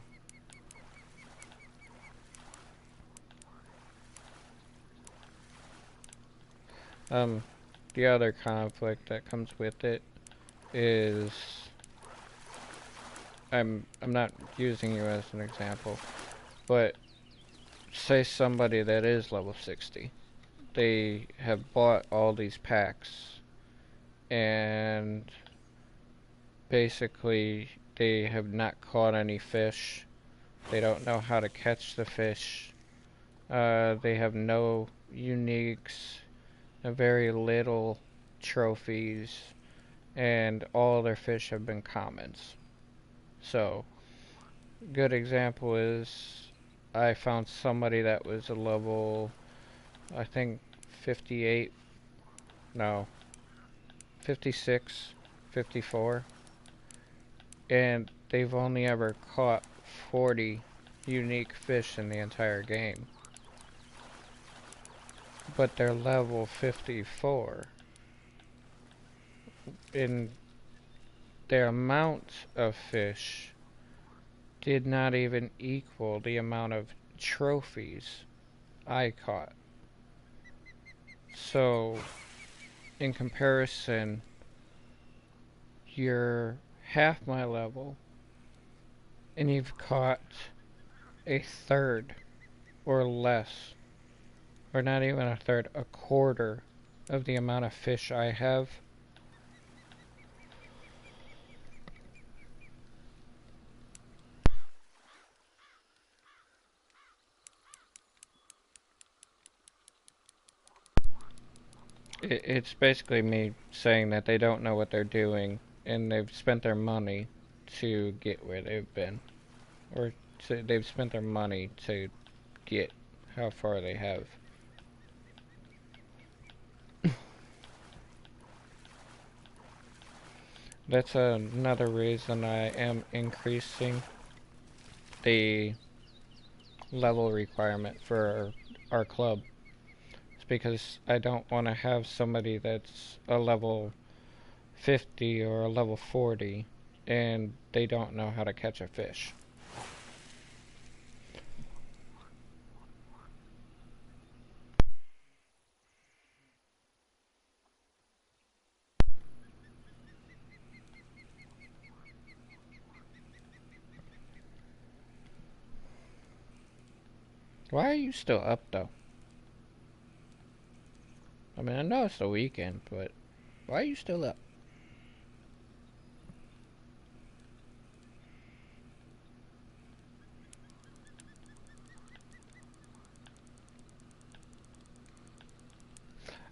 The other conflict that comes with it is I'm not using you as an example, but say somebody that is level 60. They have bought all these packs and basically they have not caught any fish. They don't know how to catch the fish. They have no uniques, very little trophies, and all their fish have been commons. So, good example is I found somebody that was a level, I think 58, no, 56, 54, and they've only ever caught 40 unique fish in the entire game. But they're level 54. In their amount of fish did not even equal the amount of trophies I caught. So, in comparison, you're half my level and you've caught a third or less, or not even a third, a quarter of the amount of fish I have. It's basically me saying that they don't know what they're doing and they've spent their money to get where they've been, or they've spent their money to get how far they have. That's another reason I am increasing the level requirement for our club. It's because I don't want to have somebody that's a level 50 or a level 40 and they don't know how to catch a fish. Why are you still up though? I mean, I know it's the weekend, but why are you still up?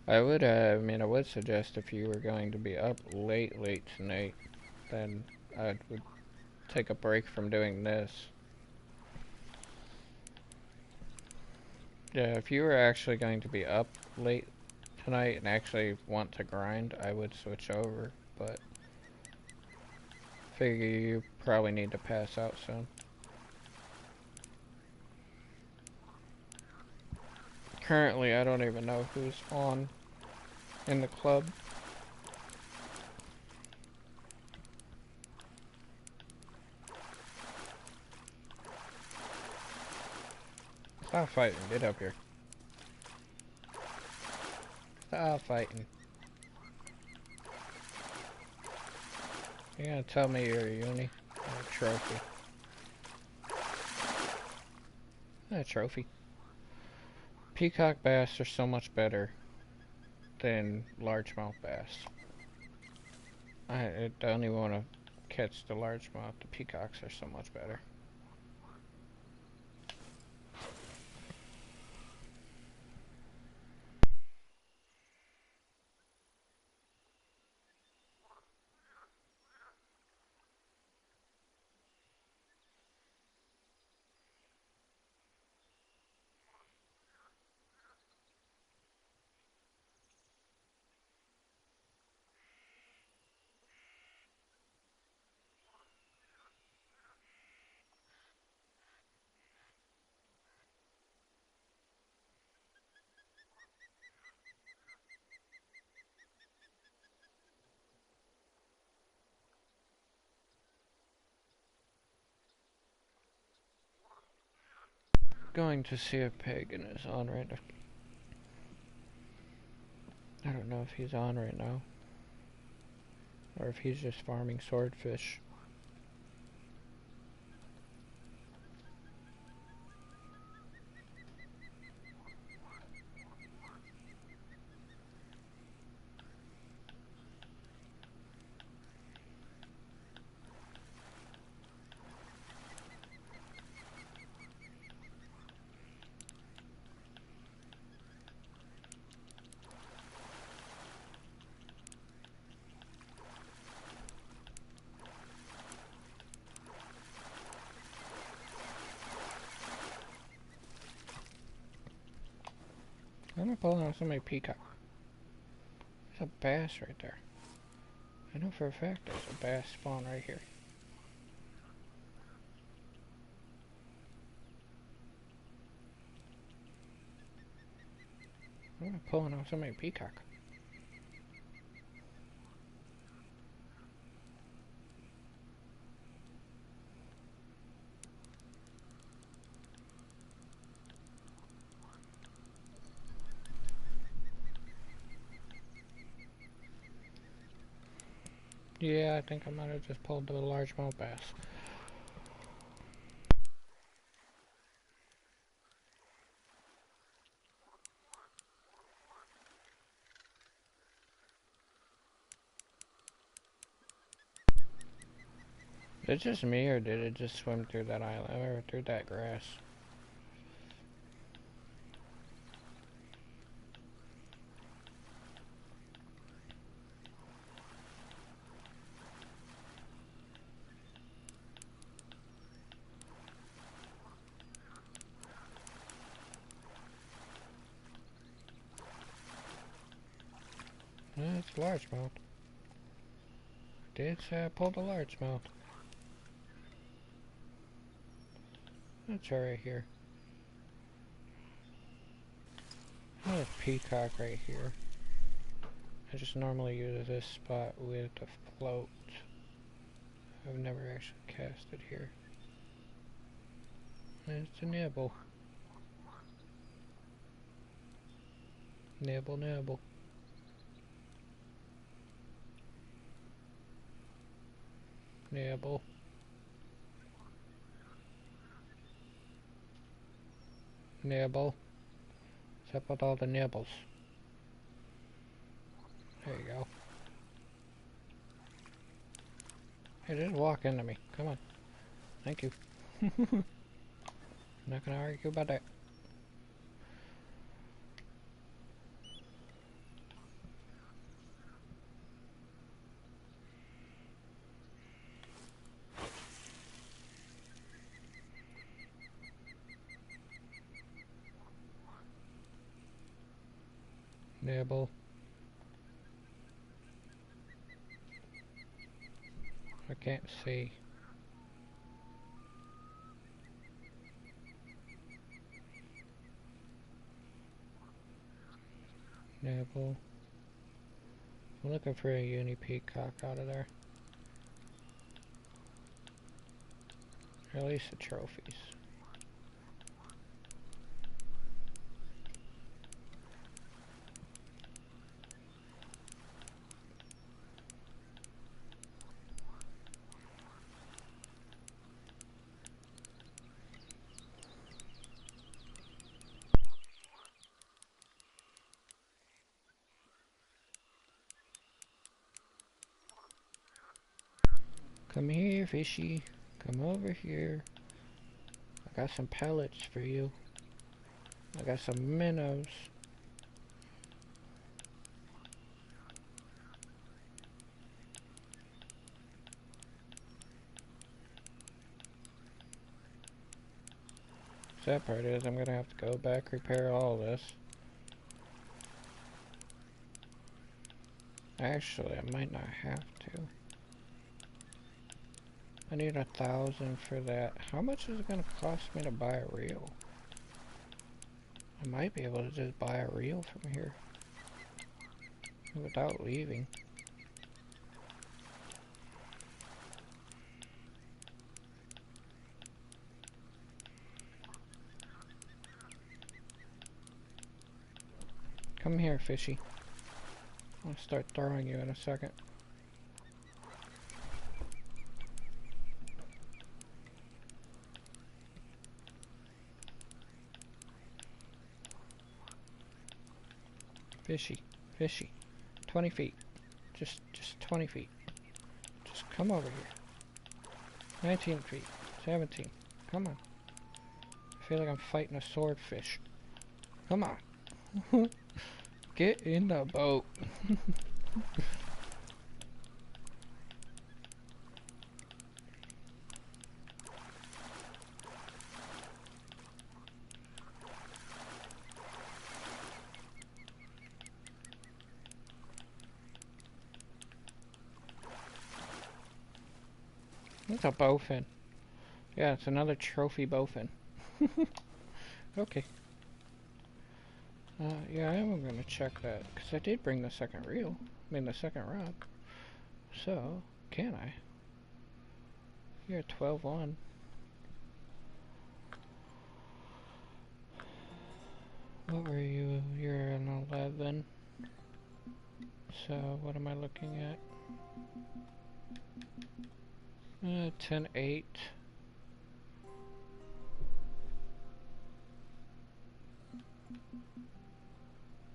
I mean, I would suggest if you were going to be up late tonight, then I would take a break from doing this. Yeah, if you were actually going to be up late tonight and actually want to grind, I would switch over, but figure you probably need to pass out soon. Currently, I don't even know who's on in the club. Stop fighting, get up here. Stop fighting. You gonna tell me you're a uni? Or a trophy? A trophy. Peacock bass are so much better than largemouth bass. I don't even want to catch the largemouth. The peacocks are so much better. Going to see if Pagan is on right now. I don't know if he's on right now. Or if he's just farming swordfish. I'm not pulling out so many peacock. There's a bass right there. I know for a fact there's a bass spawn right here. I'm not pulling out so many peacock. Yeah, I think I might have just pulled the largemouth bass. Is it just me, or did it just swim through that island, or through that grass? Yeah, it's largemouth. Did say I pulled a largemouth. That's right here. There's peacock right here. I just normally use this spot with a float. I've never actually casted here. It's a nibble. Nibble, nibble. Nibble. Nibble. Except with all the nibbles. There you go. Hey, just walk into me. Come on. Thank you. I'm not gonna argue about that. nibble. I can't see. Nibble. I'm looking for a uni peacock out of there. Or at least the trophies. Come here, fishy. Come over here. I got some pellets for you. I got some minnows. Sad part is I'm gonna have to go back, repair all this. Actually, I might not have to. I need 1,000 for that. How much is it gonna cost me to buy a reel? I might be able to just buy a reel from here without leaving. Come here, fishy. I'll start throwing you in a second. Fishy, fishy. 20 feet. Just 20 feet. Just come over here. 19 feet. 17. Come on. I feel like I'm fighting a swordfish. Come on. Get in the boat. It's a bowfin. Yeah, it's another trophy bowfin. Okay. Yeah, I am gonna check that, because I did bring the second reel. I mean, the second rod. So, can I? You're at 12-1. What were you? You're an 11. So, what am I looking at? 10-8.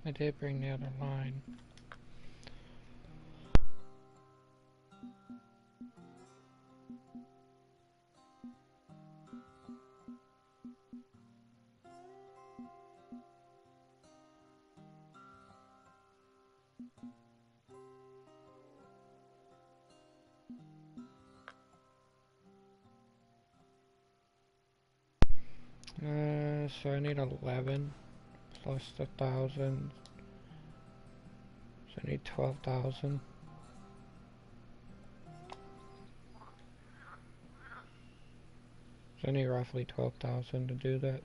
I did bring the other line. So I need 11 plus the 1,000. So I need 12,000. So I need roughly 12,000 to do that.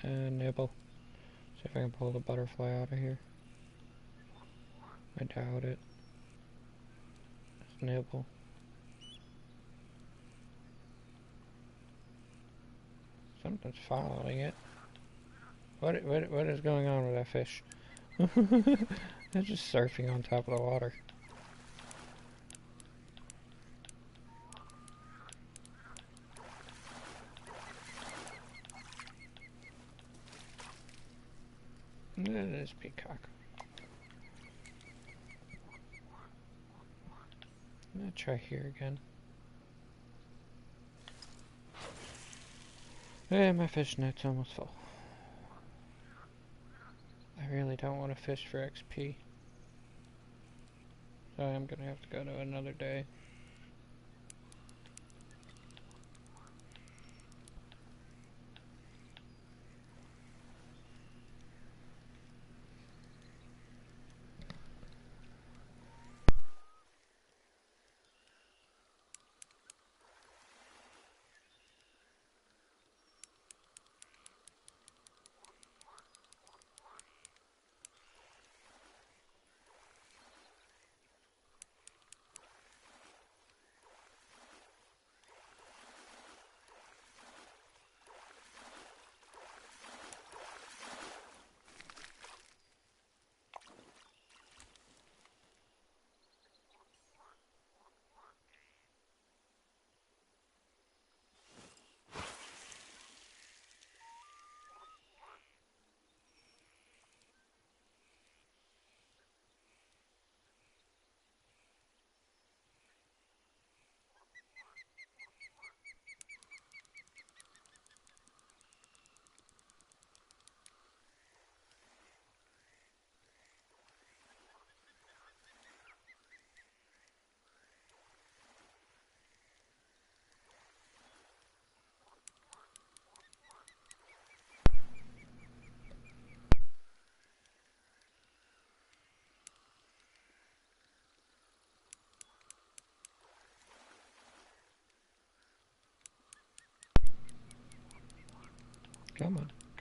And nibble. See if I can pull the butterfly out of here. I doubt it. It's nibble. Something's following it. What is going on with that fish? They're just surfing on top of the water. It is peacock. I'm gonna try here again. Hey, my fish net's almost full. I really don't want to fish for XP. So I'm gonna have to go to another day.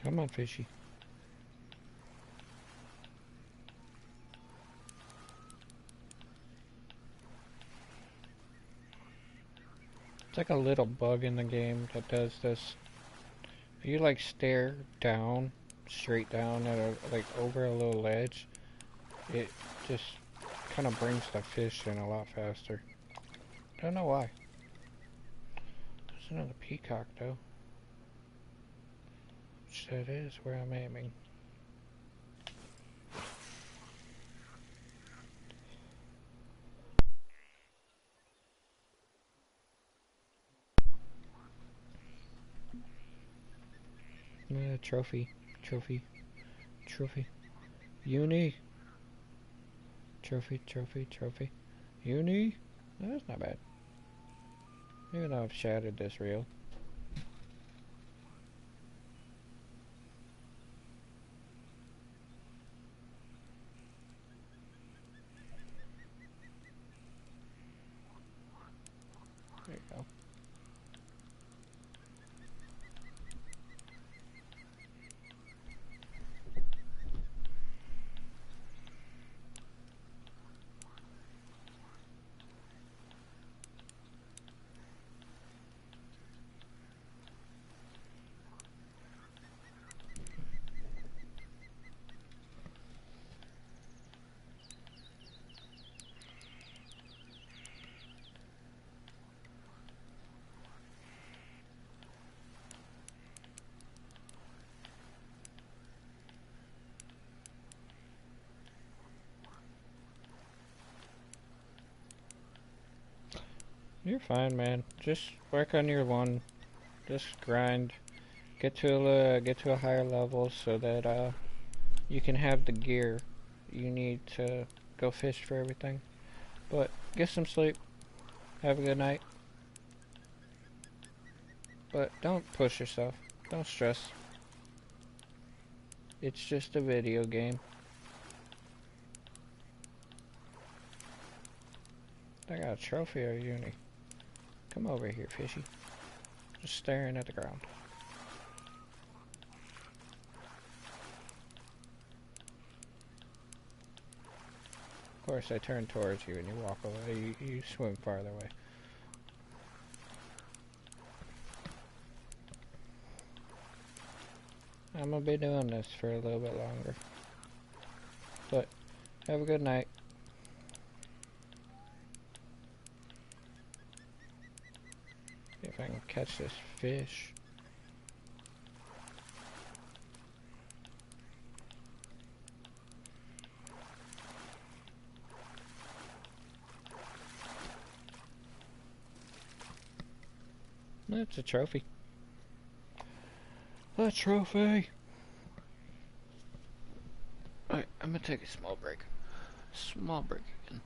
Come on, fishy. It's like a little bug in the game that does this. If you like stare down, straight down at like over a little ledge, it just kind of brings the fish in a lot faster. Don't know why. There's another peacock though. Which that is where I'm aiming. Trophy. Trophy. Trophy. Uni. Trophy, trophy, trophy. Uni? No, that's not bad. Even though I've shattered this reel. There you go. You're fine, man. Just work on your one. Just grind. Get to a higher level so that you can have the gear you need to go fish for everything. But get some sleep. Have a good night. But don't push yourself. Don't stress. It's just a video game. I got a trophy or uni. Come over here, fishy. Just staring at the ground. Of course, I turn towards you and you walk away. You swim farther away. I'm gonna be doing this for a little bit longer. But, have a good night. See if I can catch this fish. That's a trophy. A trophy! I'm gonna take a small break. Small break again.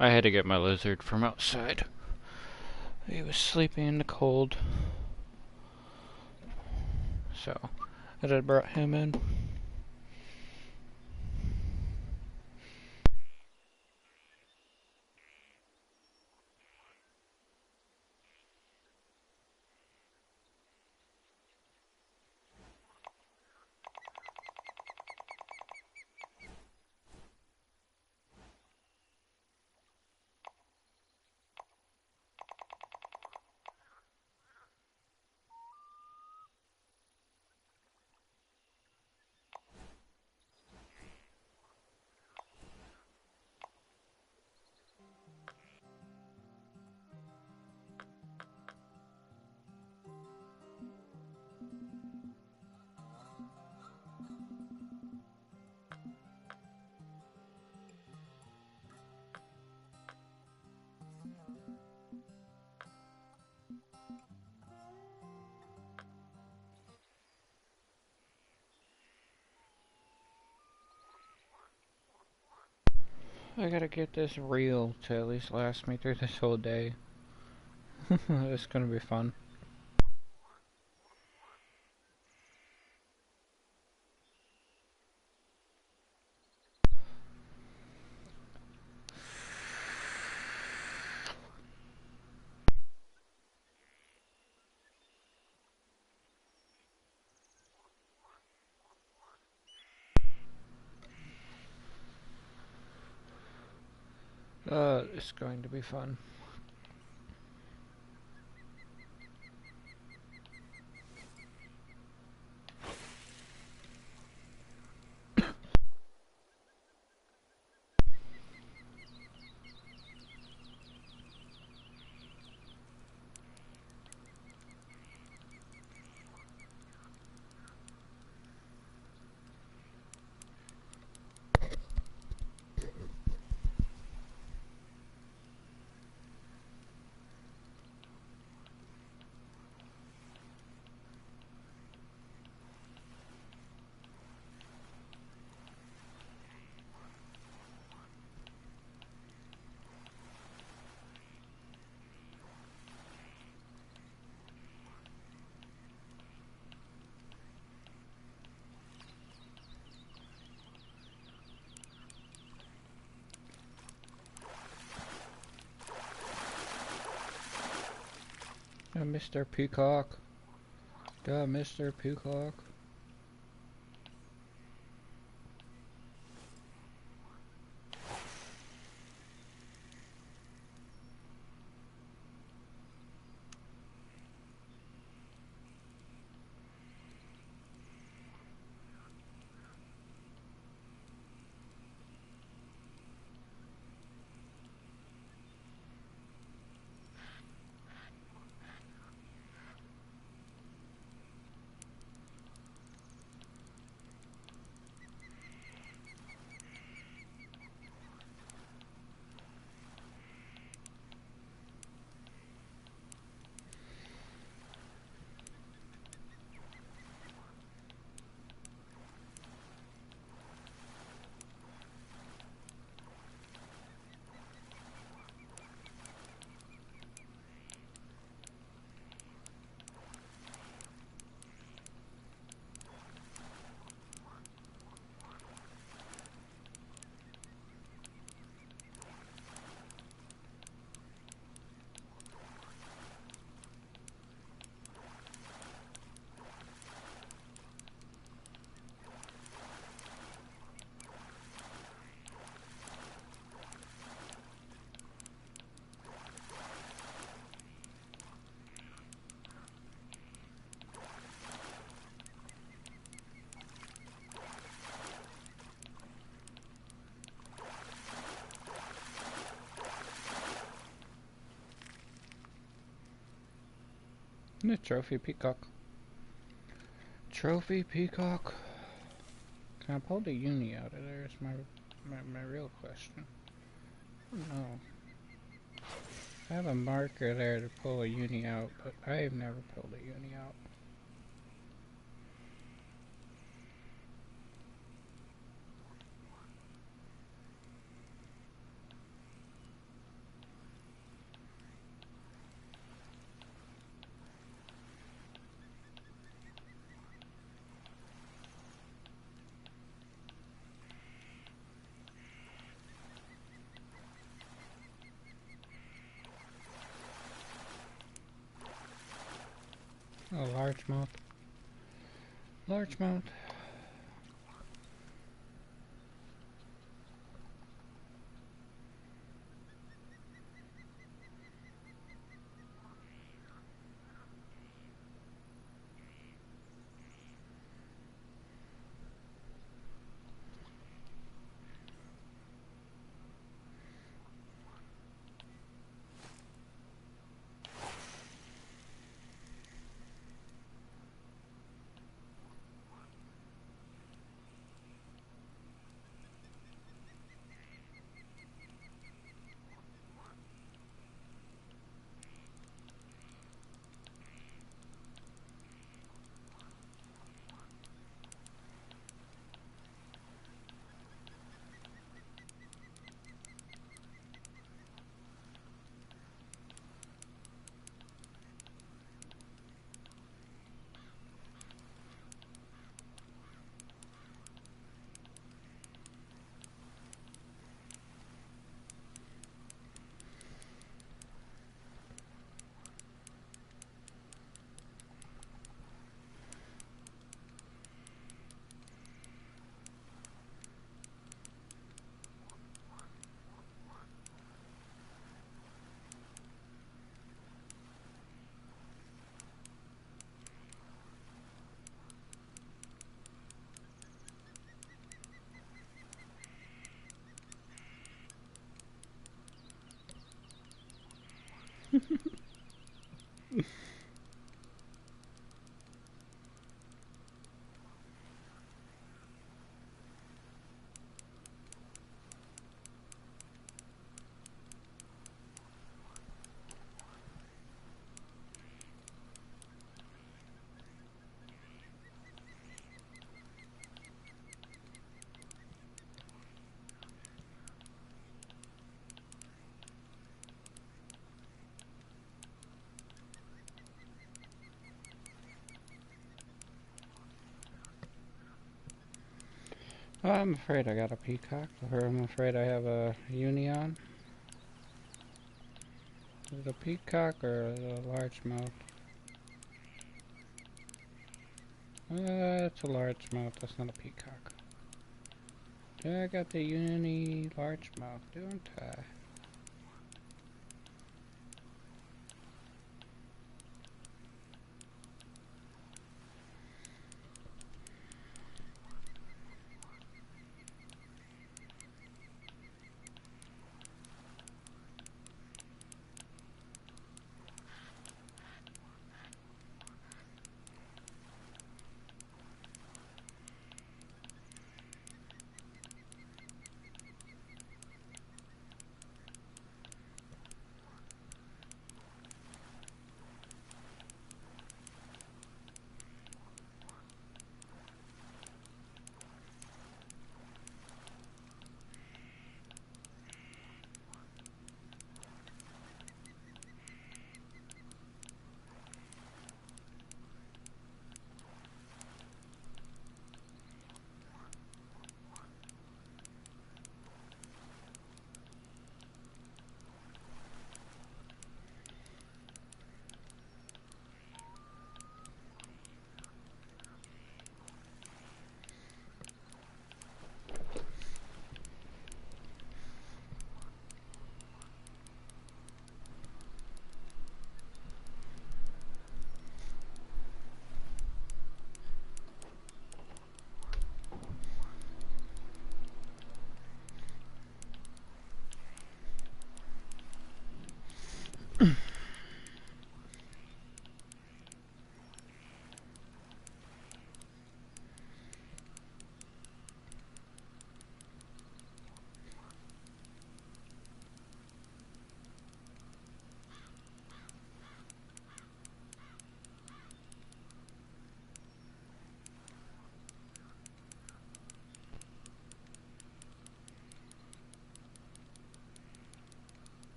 I had to get my lizard from outside. He was sleeping in the cold. So, I just brought him in. I gotta get this reel to at least last me through this whole day. It's gonna be fun. It's going to be fun. Mr. Peacock. Mr. Peacock. The trophy peacock. Trophy peacock. Can I pull the uni out of there? Is my real question. No. I have a marker there to pull a uni out, but I've never pulled a uni out. Oh, largemouth. Largemouth. Oh, I'm afraid I got a peacock, or I'm afraid I have a union. Is it a peacock or a largemouth? It's a largemouth, that's not a peacock. Yeah, I got the uni largemouth, don't I?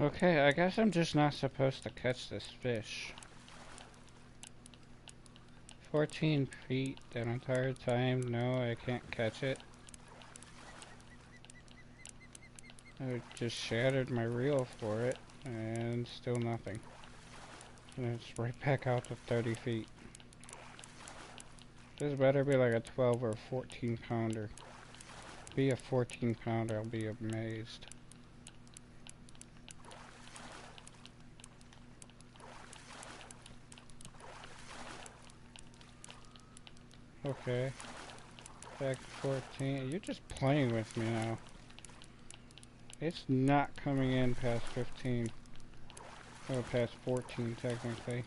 Okay, I guess I'm just not supposed to catch this fish. 14 feet that entire time. No, I can't catch it. I just shattered my reel for it, and still nothing. And it's right back out to 30 feet. This better be like a 12 or a 14 pounder. Be a 14 pounder, I'll be amazed. Okay. Back to 14. You're just playing with me now. It's not coming in past 15. Or past 14 technically.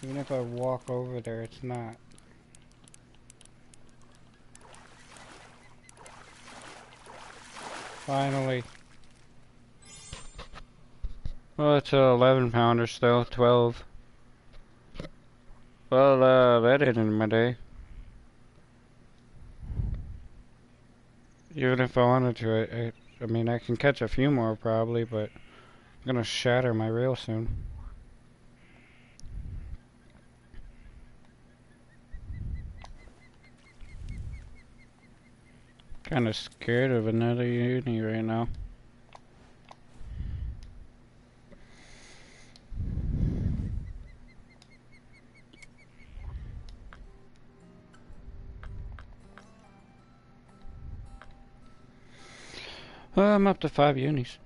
Even if I walk over there, it's not. Finally. Well, it's an 11 pounder still, 12. Well, that ended my day. Even if I wanted to, I mean, I can catch a few more probably, but I'm gonna shatter my reel soon. Kinda scared of another uni right now. I'm up to 5 unis.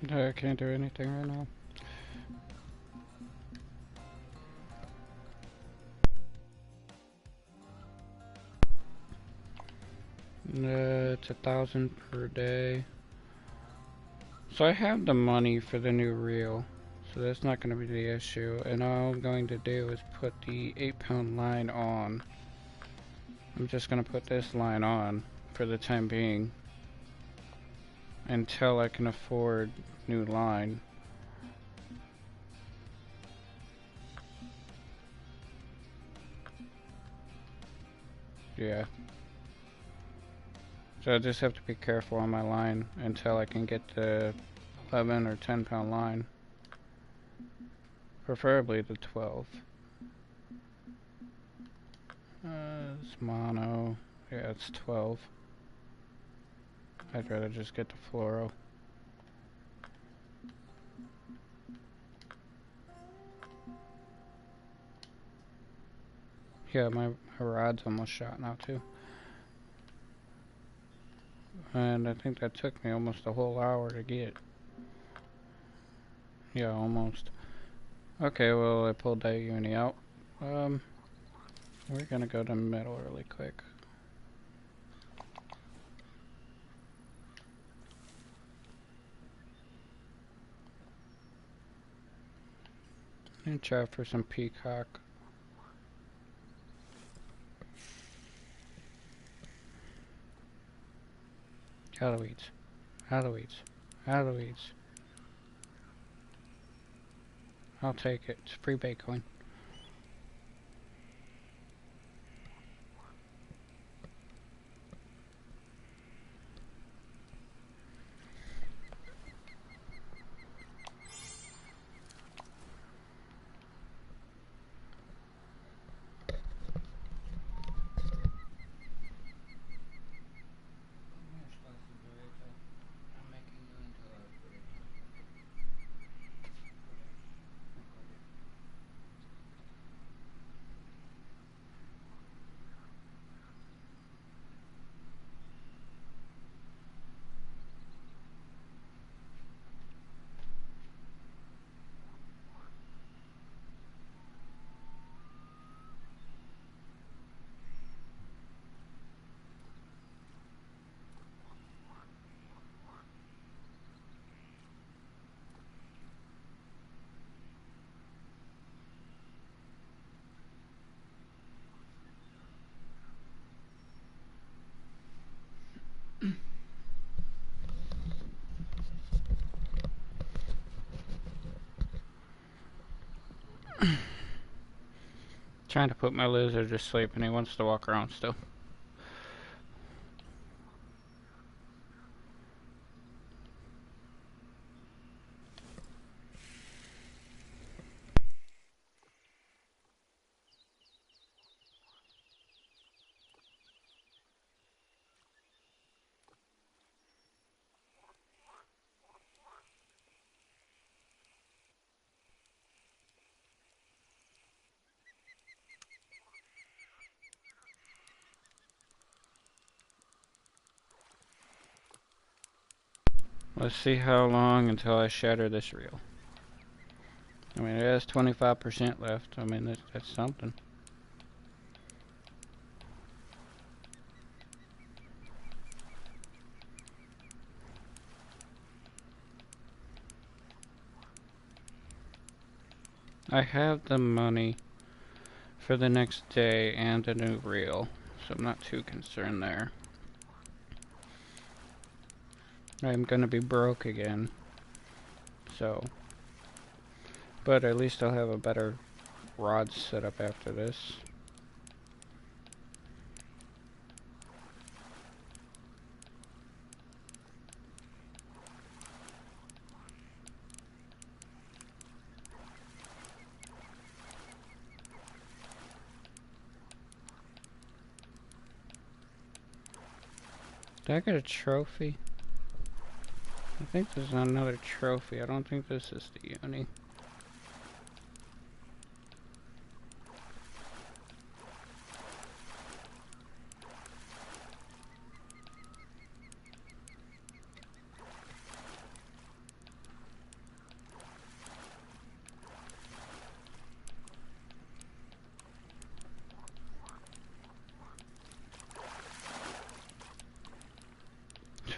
I can't do anything right now. It's 1,000 per day. So I have the money for the new reel, so that's not going to be the issue. And all I'm going to do is put the 8-pound line on. I'm just going to put this line on for the time being until I can afford new line. Yeah. So I just have to be careful on my line until I can get the 11 or 10-pound line. Preferably the 12. It's mono. Yeah, it's 12. I'd rather just get the fluoro. Yeah, my rod's almost shot now too. And I think that took me almost a whole hour to get. Yeah, almost. Okay, well I pulled that uni out. We're gonna go to middle really quick. And try for some peacock. Halloweds. Halloweds. Halloweds. I'll take it. It's free Bitcoin. Trying to put my lizard to sleep and he wants to walk around still. Let's see how long until I shatter this reel. I mean, it has 25% left. I mean, that's something. I have the money for the next day and a new reel, so I'm not too concerned there. I'm gonna be broke again, so... But at least I'll have a better rod set up after this. Did I get a trophy? I think there's another trophy. I don't think this is the uni.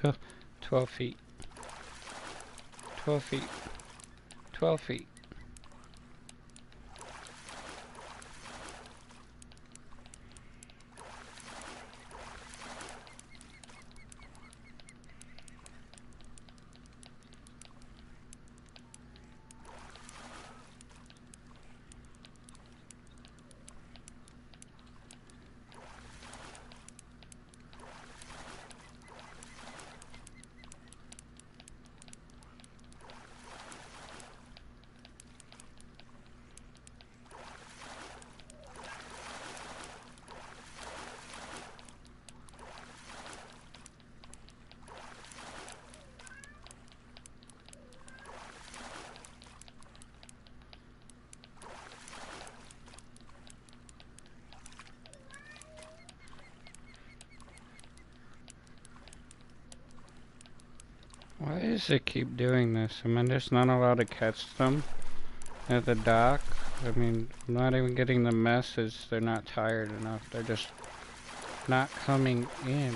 Tw 12 feet. 12 feet. 12 feet. Why does it keep doing this? Am I just not allowed to catch them at the dock? I mean, I'm not even getting the message. They're not tired enough. They're just not coming in.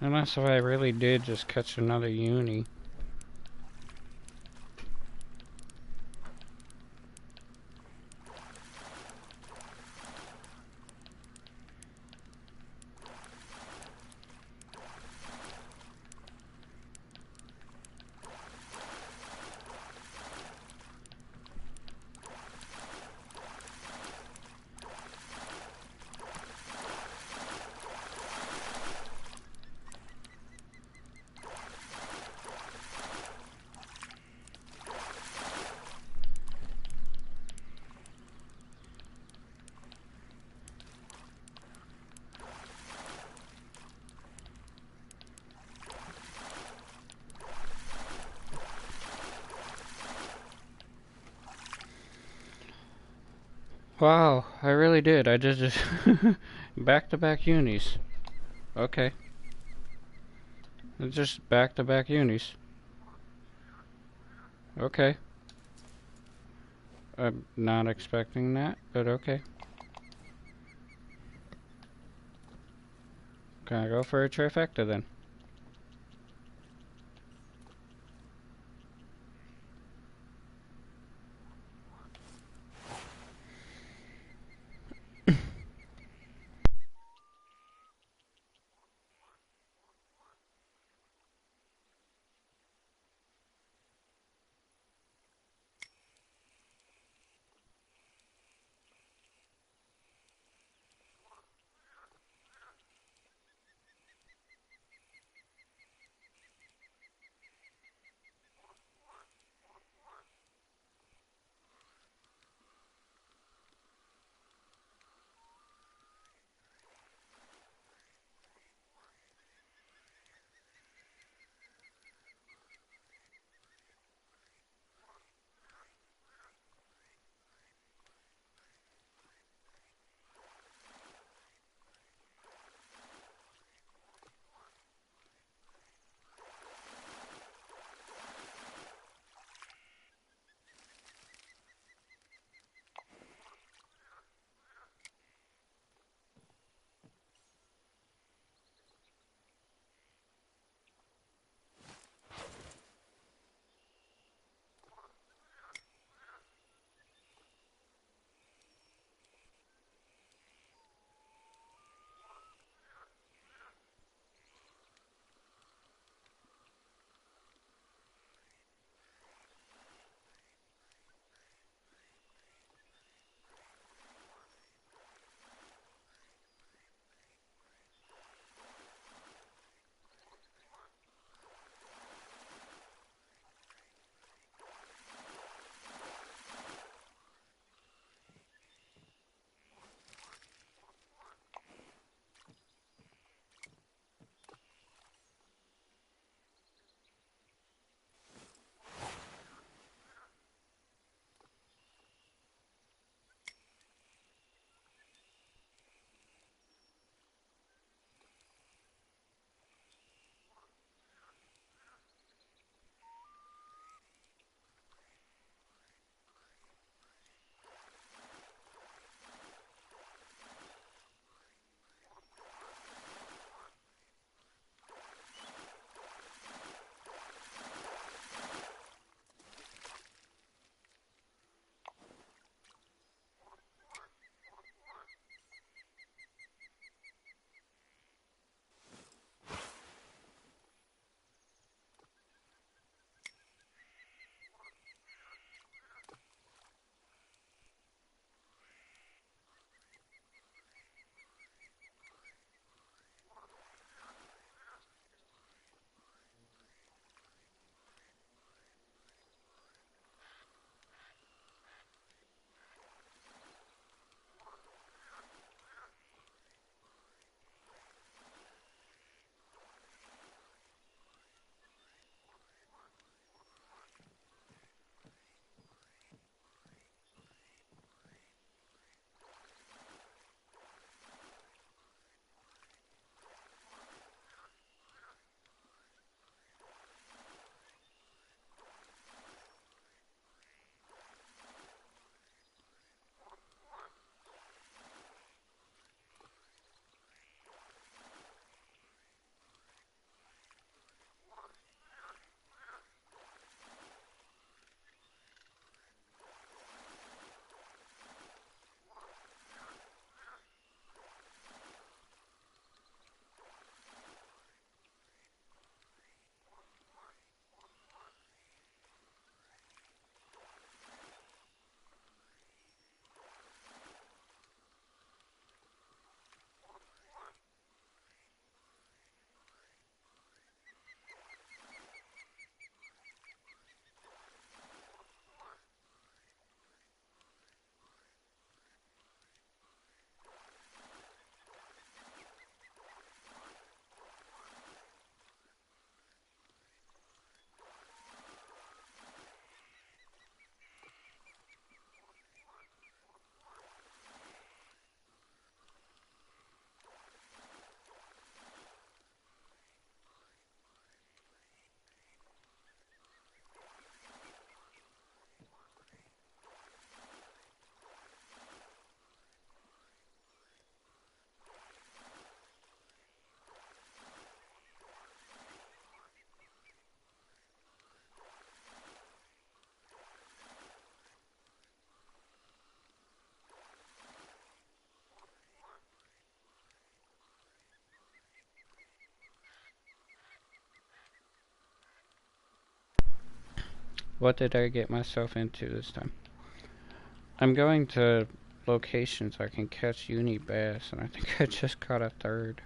Unless if I really did just catch another uni. Wow, I really did. I just back-to-back unis. Okay. It's just back-to-back unis. Okay. I'm not expecting that, but okay. Can I go for a trifecta then? What did I get myself into this time? I'm going to locations I can catch uni bass, and I think I just caught a third.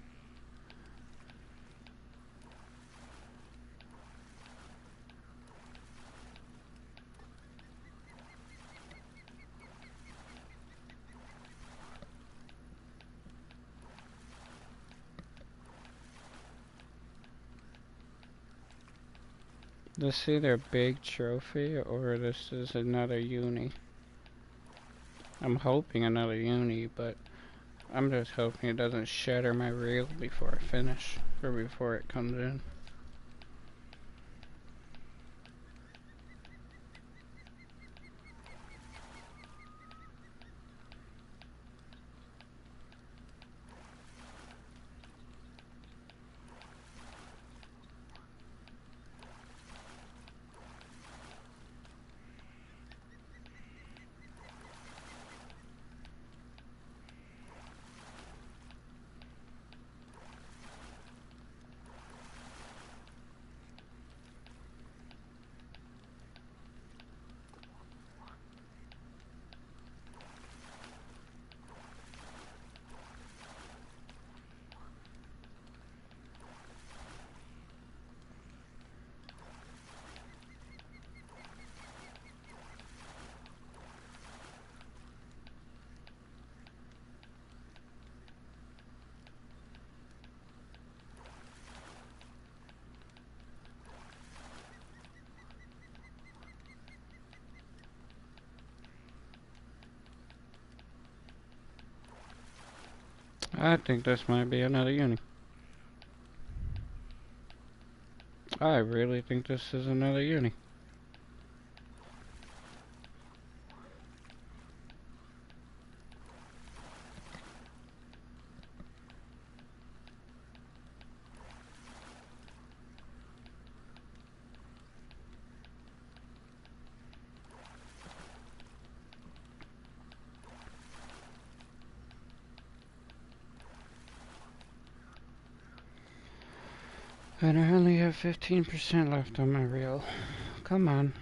This is either a big trophy or this is another uni. I'm hoping another uni, but I'm just hoping it doesn't shatter my reel before I finish, or before it comes in. I think this might be another uni. I really think this is another uni. And I only have 15% left on my reel. Come on.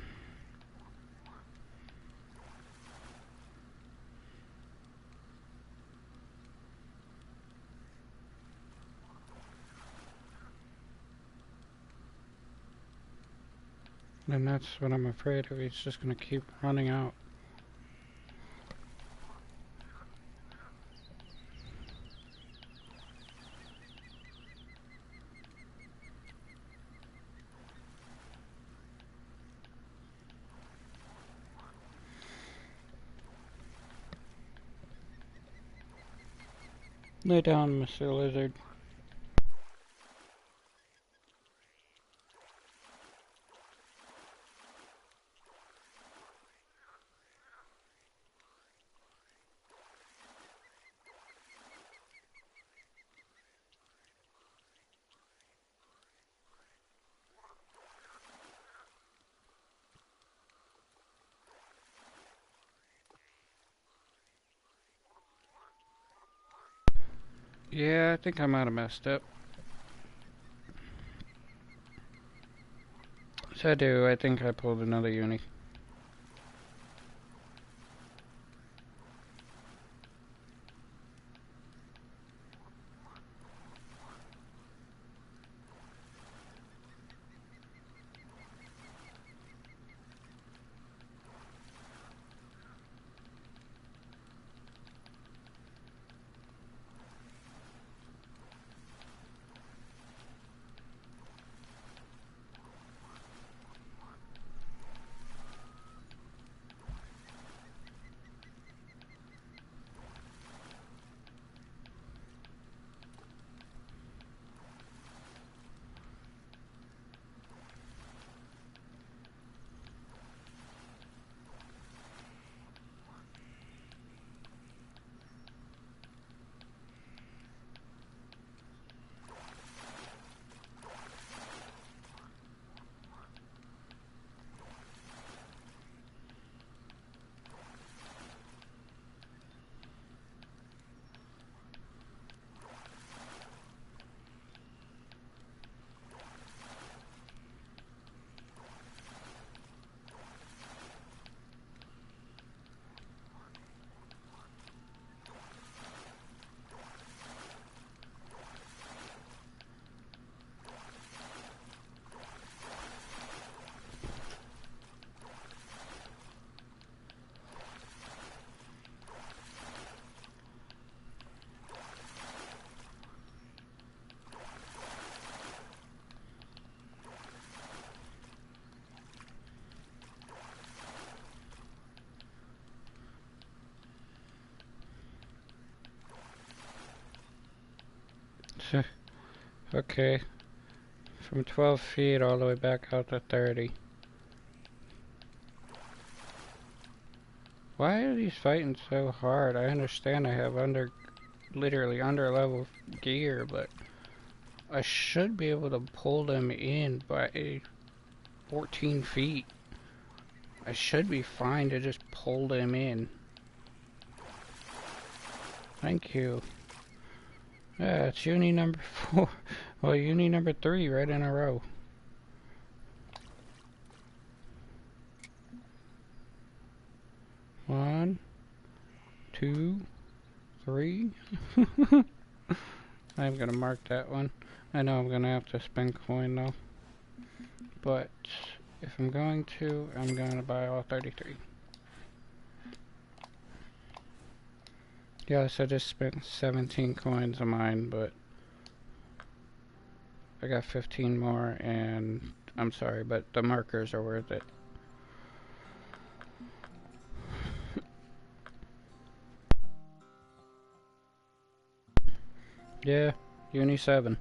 And that's what I'm afraid of. He's just gonna keep running out. Lay down, Mr. Lizard. Yeah, I think I might have messed up. So I think I pulled another uni. Okay. From 12 feet all the way back out to 30. Why are these fighting so hard? I understand I have literally under level gear, but I should be able to pull them in by 14 feet. I should be fine to just pull them in. Thank you. Yeah, it's uni number 4. Well, uni number 3 right in a row. One, 2, 3. I'm gonna mark that one. I know I'm gonna have to spend coin though. But if I'm going to, I'm gonna buy all 33. Yes, I just spent 17 coins of mine, but I got 15 more, and I'm sorry, but the markers are worth it. Yeah, Uni 7.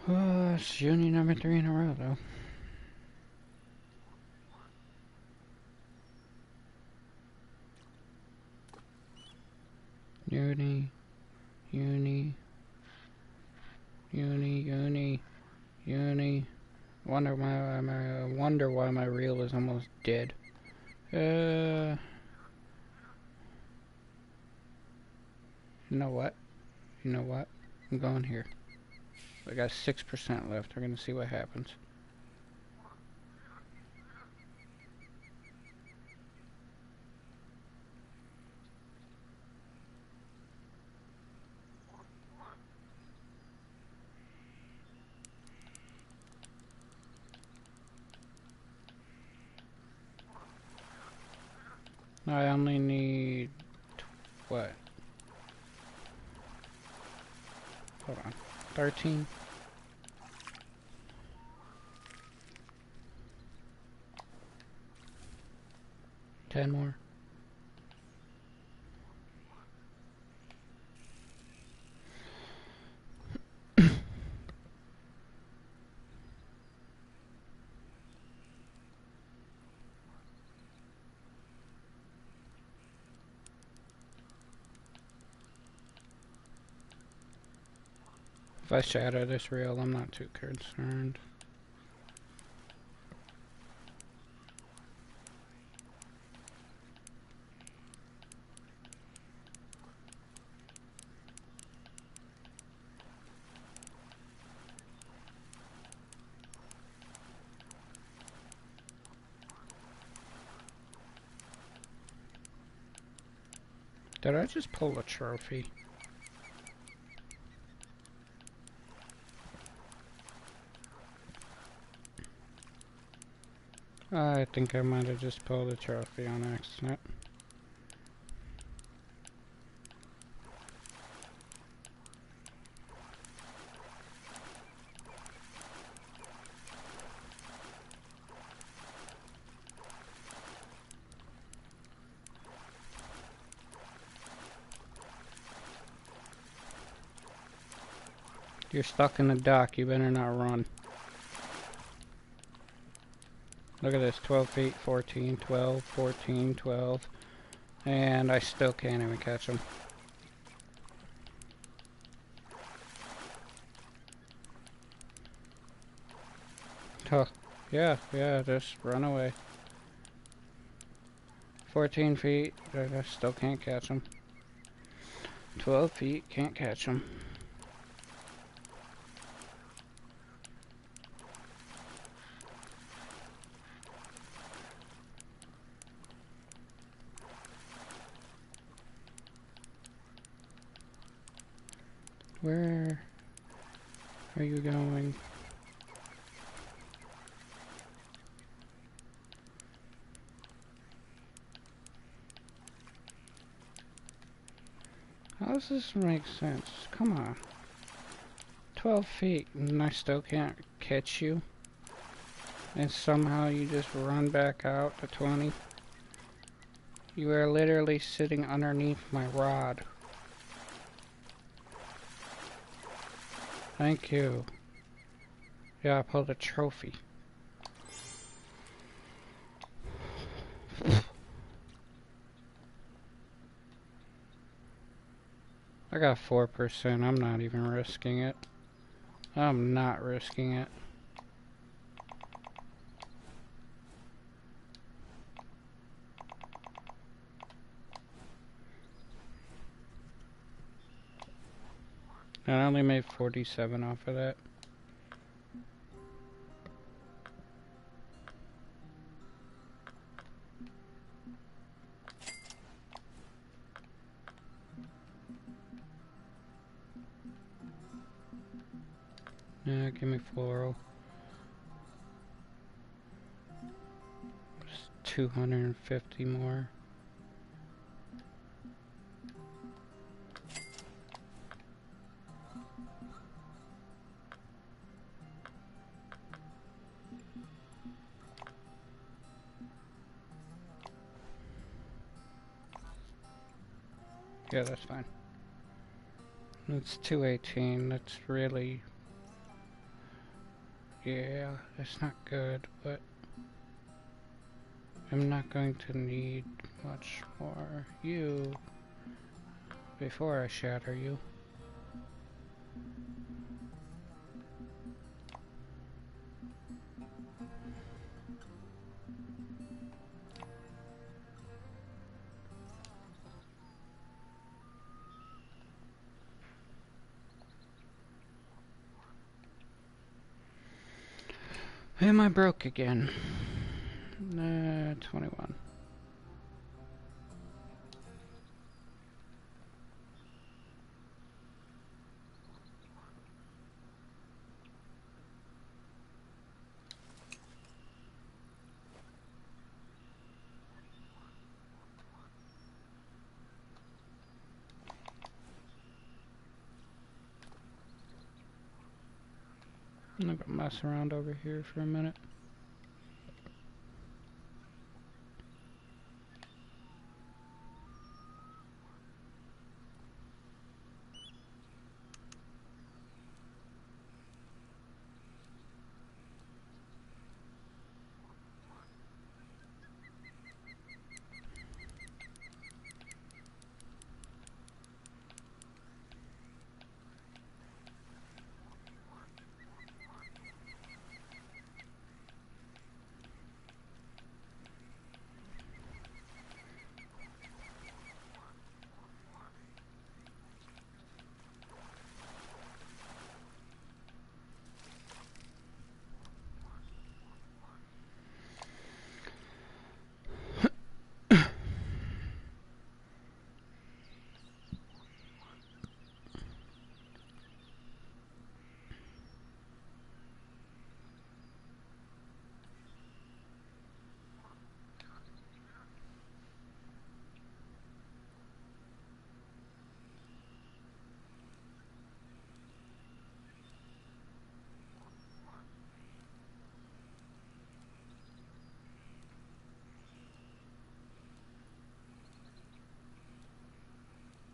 Oh, it's Uni number 3 in a row, though. Uni, Uni, Uni, Uni, Uni. Wonder why my reel is almost dead. You know what? You know what? I'm going here. I got 6% left. We're gonna see what happens. I only need what? Hold on. 13. 10 more. If I shadow this reel, I'm not too concerned. Did I just pull a trophy? I think I might have just pulled a trophy on accident. You're stuck in the dock, you better not run. Look at this, 12 feet, 14, 12, 14, 12. And I still can't even catch him. Oh, yeah, just run away. 14 feet, I still can't catch him. 12 feet, can't catch him. Where are you going? How does this make sense? Come on. 12 feet and I still can't catch you? And somehow you just run back out to 20? You are literally sitting underneath my rod. Thank you. Yeah, I pulled a trophy. I got 4%. I'm not even risking it. I'm not risking it. And I only made 47 off of that. Yeah, give me floral. Just 250 more. Yeah, that's fine. It's 218. That's really... Yeah, that's not good, but... I'm not going to need much more you before I shatter you. Am I broke again? 21. I'm gonna mess around over here for a minute.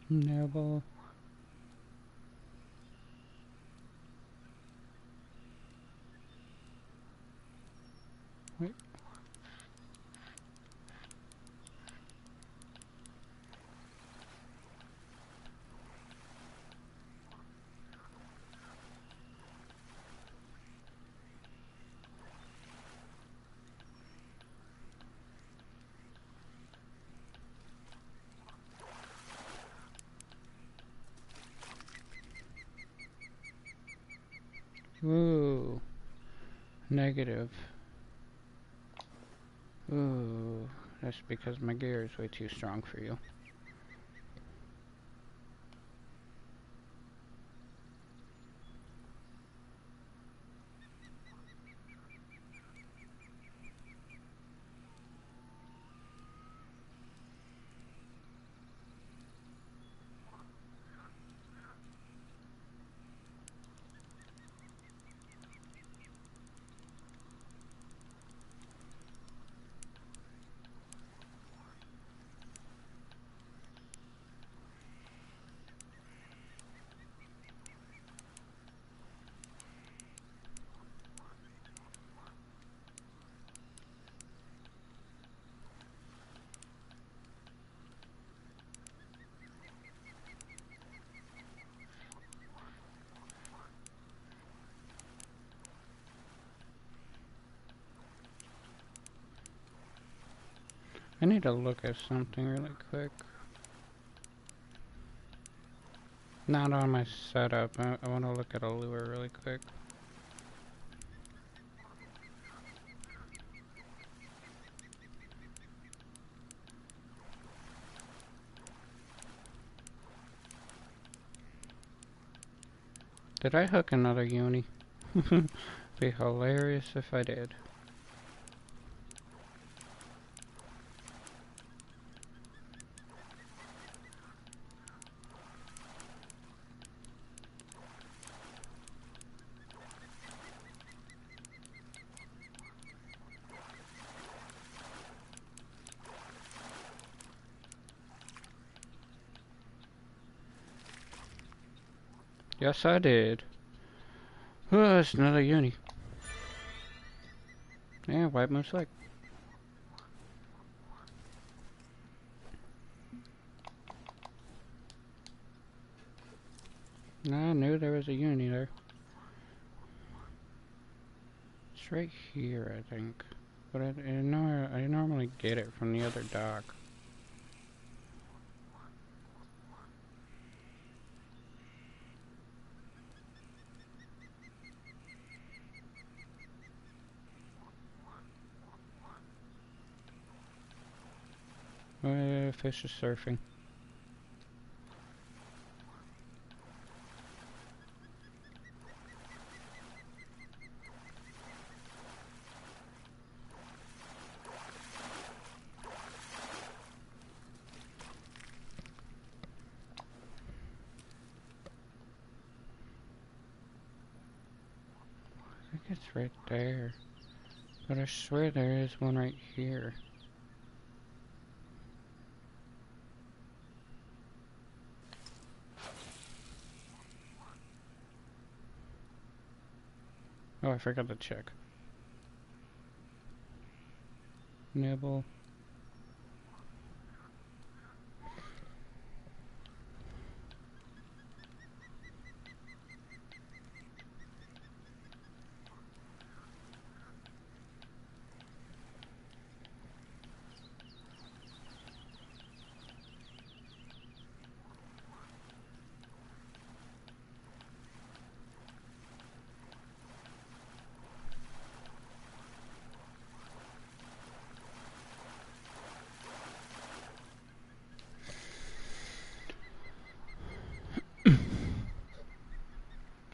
Never. Wait. Ooh. Negative. Ooh. That's because my gear is way too strong for you. I need to look at something really quick. Not on my setup. I want to look at a lure really quick. Did I hook another uni? Be hilarious if I did. Yes, I did. Oh, it's another uni. Yeah, white moose like. I knew there was a uni there. It's right here, I think. But I normally get it from the other dock. Fish is surfing. I think it's right there. But I swear there is one right here. Oh, I forgot to check. Nibble.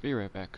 Be right back.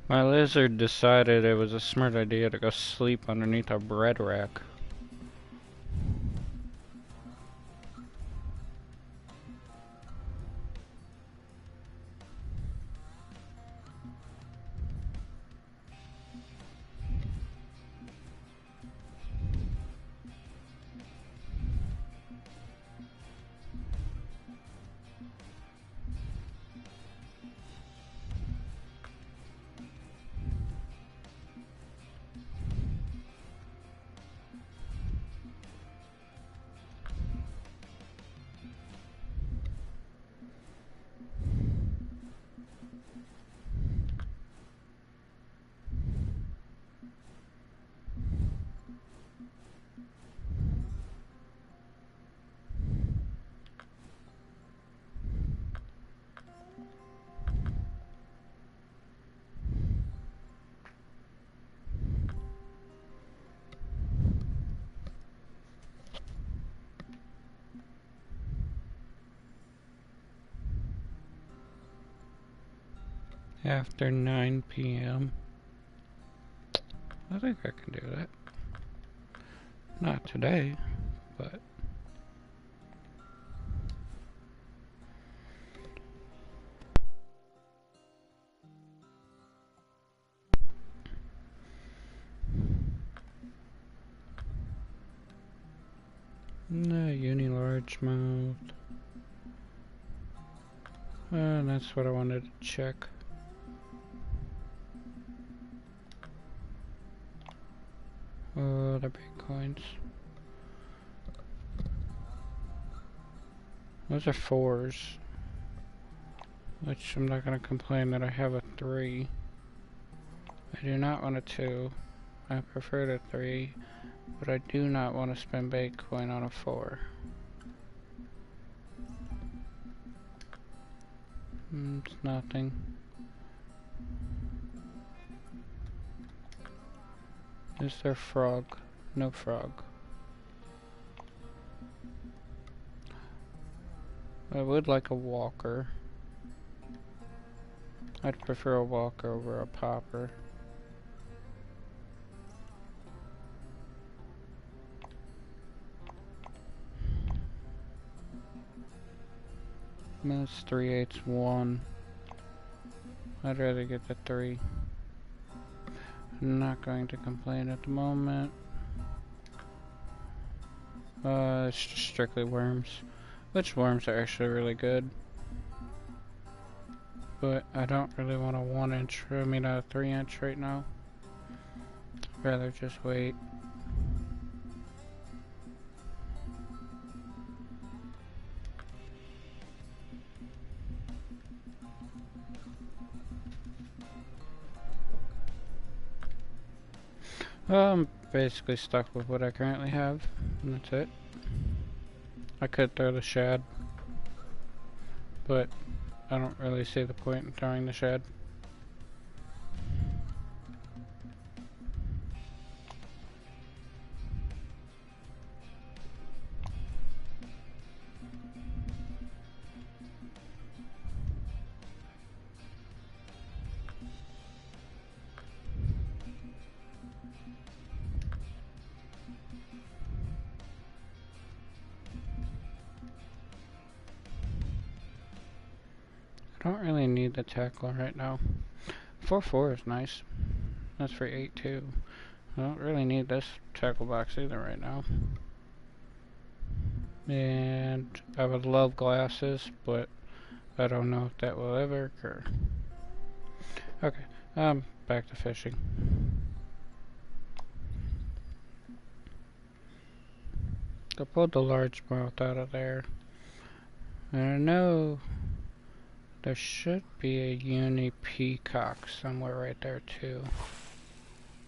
My lizard decided it was a smart idea to go sleep underneath a bread rack. After 9 p.m. I think I can do that. Not today, but... No, uni-large mouth. That's what I wanted to check. Oh, the bitcoins. Those are 4s. Which I'm not going to complain that I have a 3. I do not want a 2. I prefer the 3. But I do not want to spend Bitcoin on a 4. It's nothing. Is there frog? No frog. I would like a walker. I'd prefer a walker over a popper. That's 3/8 1. I'd rather get the 3. I'm not going to complain at the moment. It's just strictly worms. Which worms are actually really good. But I don't really want a 1-inch, I mean a 3-inch right now. I'd rather just wait. I'm basically stuck with what I currently have, and that's it. I could throw the shad, but I don't really see the point in throwing the shad. I don't really need the tackle right now. 4/4 is nice. That's for 8/2. I don't really need this tackle box either right now. And I would love glasses, but I don't know if that will ever occur. Okay, back to fishing. I pulled the largemouth out of there. And I know there should be a uni peacock somewhere right there too.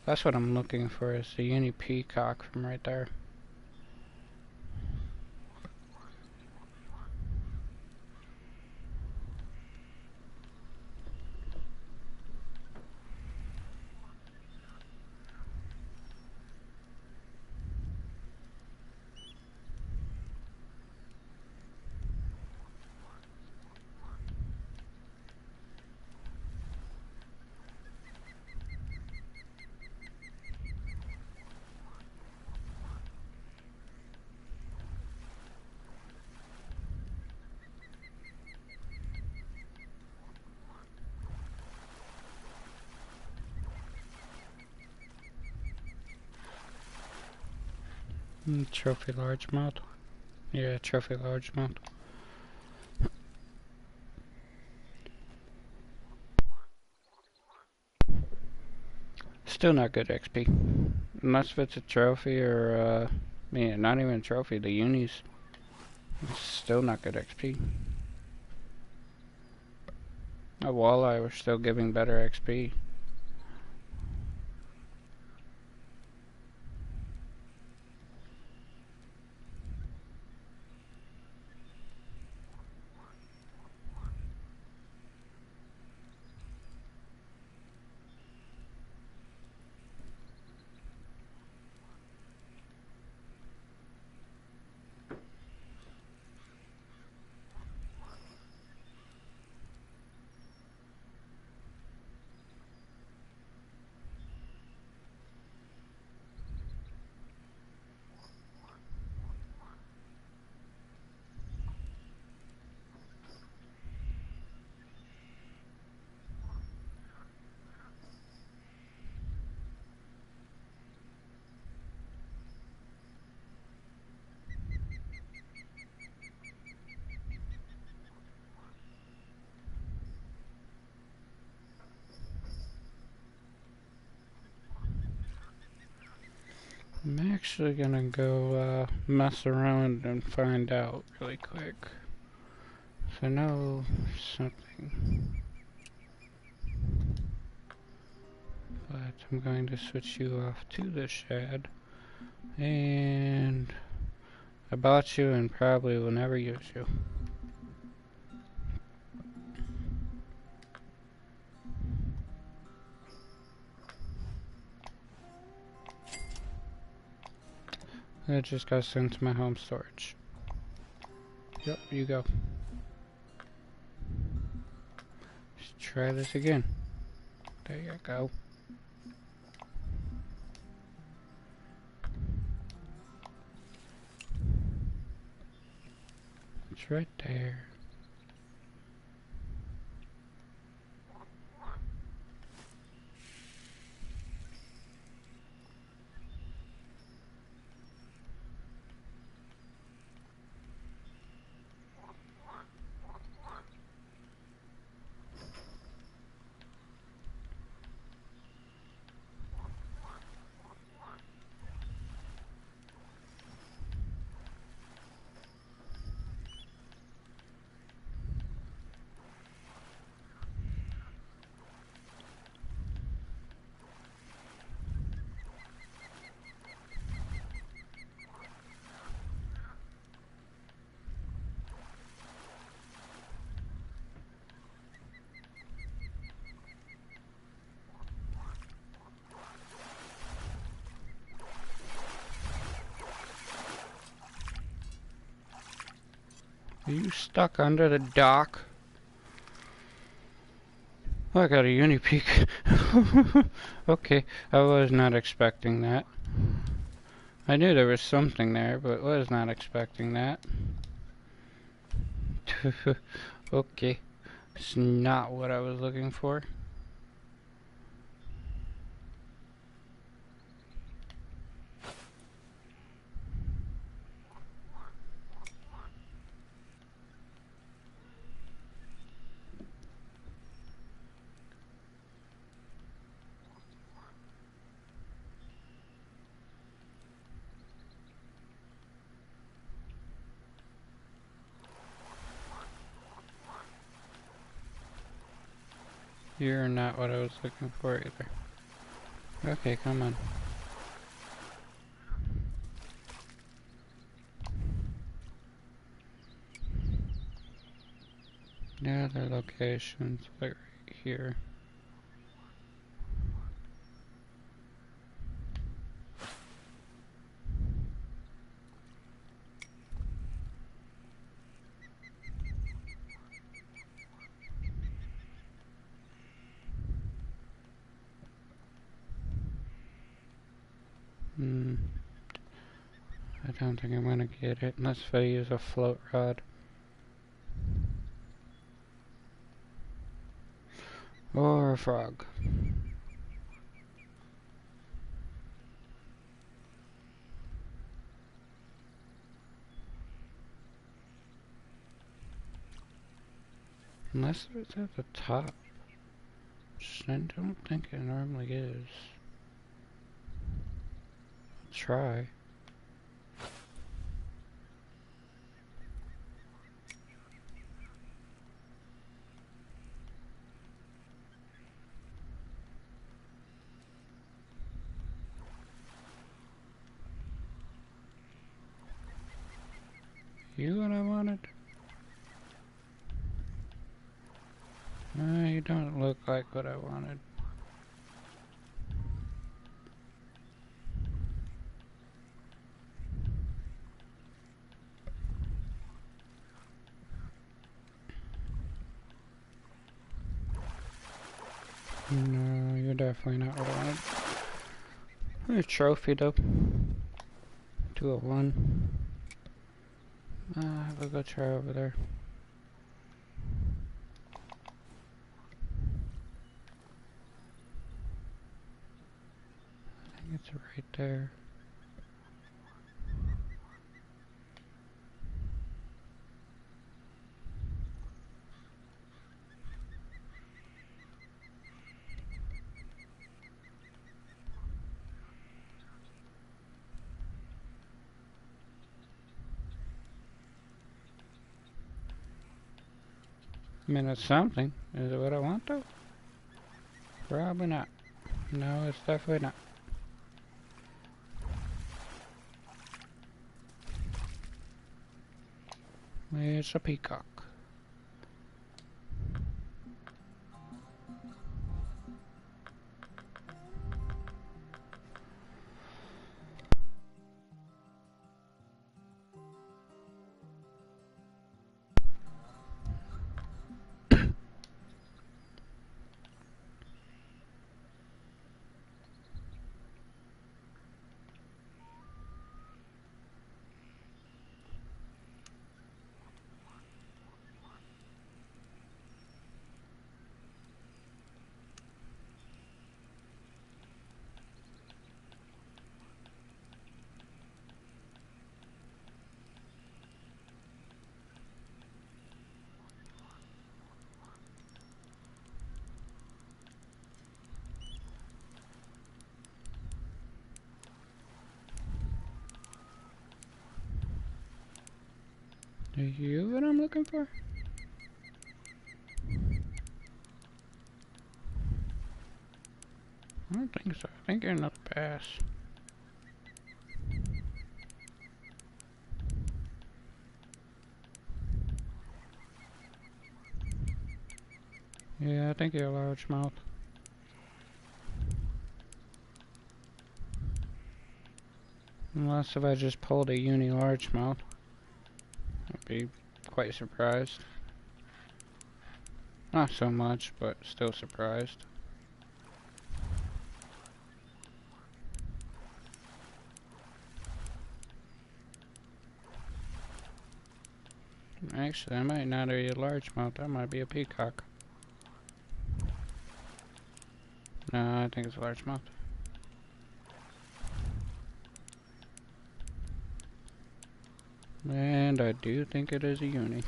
That's what I'm looking for, is the uni peacock from right there. Trophy largemouth. Yeah, trophy largemouth. Still not good XP. Unless if it's a trophy or, man, not even a trophy, the unis. It's still not good XP. A walleye was still giving better XP. I'm actually gonna go mess around and find out really quick. So I know something. But I'm going to switch you off to the shed. And I bought you and probably will never use you. It just got sent to my home storage. Yep, you go. Let's try this again. There you go. It's right there. Are you stuck under the dock? Oh, I got a unipeak. Okay, I was not expecting that. I knew there was something there, but was not expecting that. Okay, it's not what I was looking for. You're not what I was looking for either. Okay, come on. Yeah, their locations like right here. I don't think I'm gonna get it unless I use a float rod. Or a frog. Unless it's at the top. Which I don't think it normally is. Try. You what I wanted? You don't look like what I wanted. No, you're definitely not what I wanted. A trophy though. 201. We'll go try over there. I think it's right there. I mean, it's something. Is it what I want though? Probably not. No, it's definitely not. It's a peacock. Are you what I'm looking for? I don't think so. I think you're another pass. Yeah, I think you're a largemouth. Unless if I just pulled a uni largemouth, I'd be quite surprised. Not so much, but still surprised. Actually, I might not be a largemouth. That might be a peacock. No, I think it's a largemouth. And I do think it is a uni.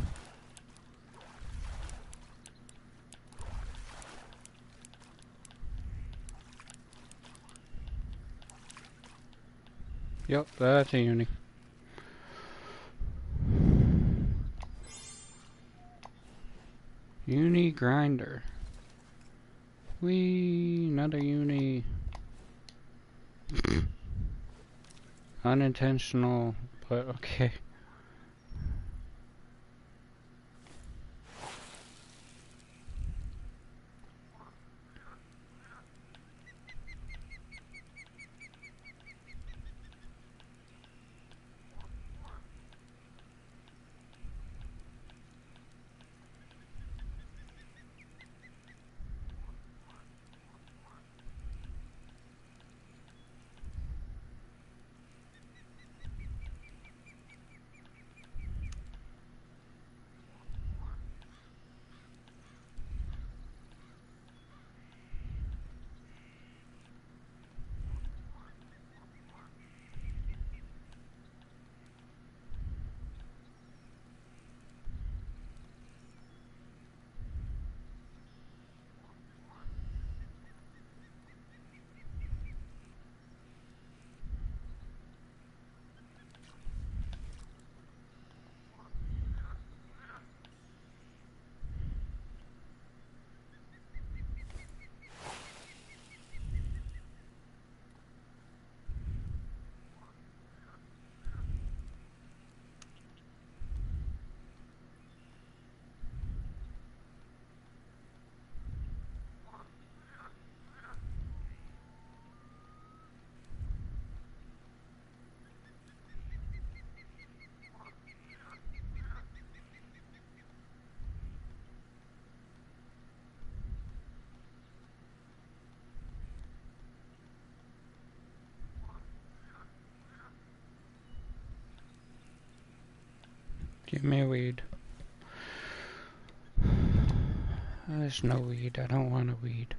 Yep, that's a uni. Uni grinder. Another uni. Unintentional, but okay. Give me a weed. There's no weed. I don't want a weed.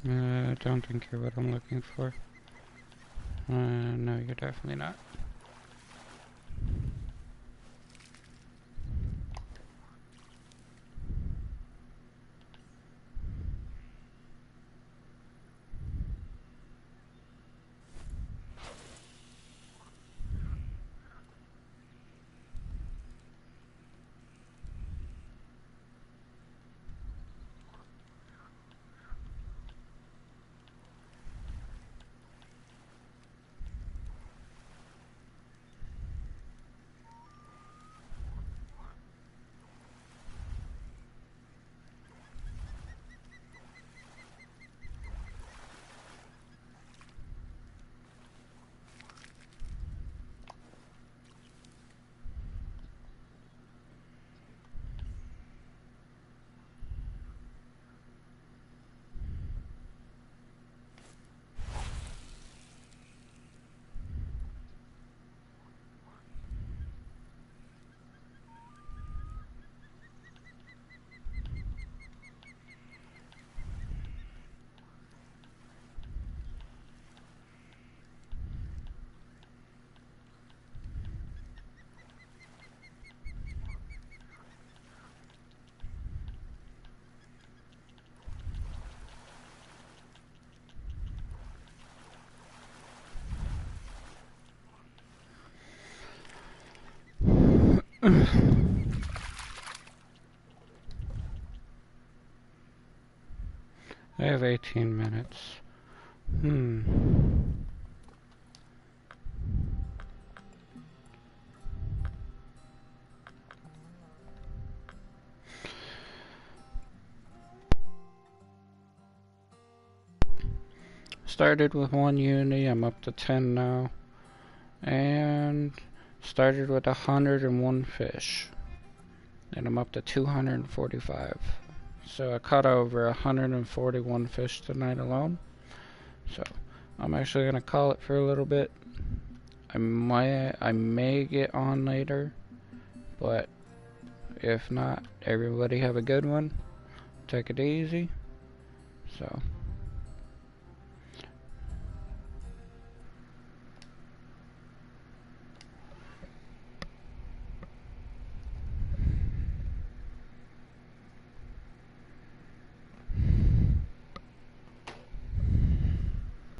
I don't think you're what I'm looking for. No, you're definitely not. I have 18 minutes. Started with 1 uni, I'm up to 10 now. And started with 101 fish. And I'm up to 245. So I caught over 141 fish tonight alone. So I'm actually gonna call it for a little bit. I may get on later, but if not, everybody have a good one. Take it easy. So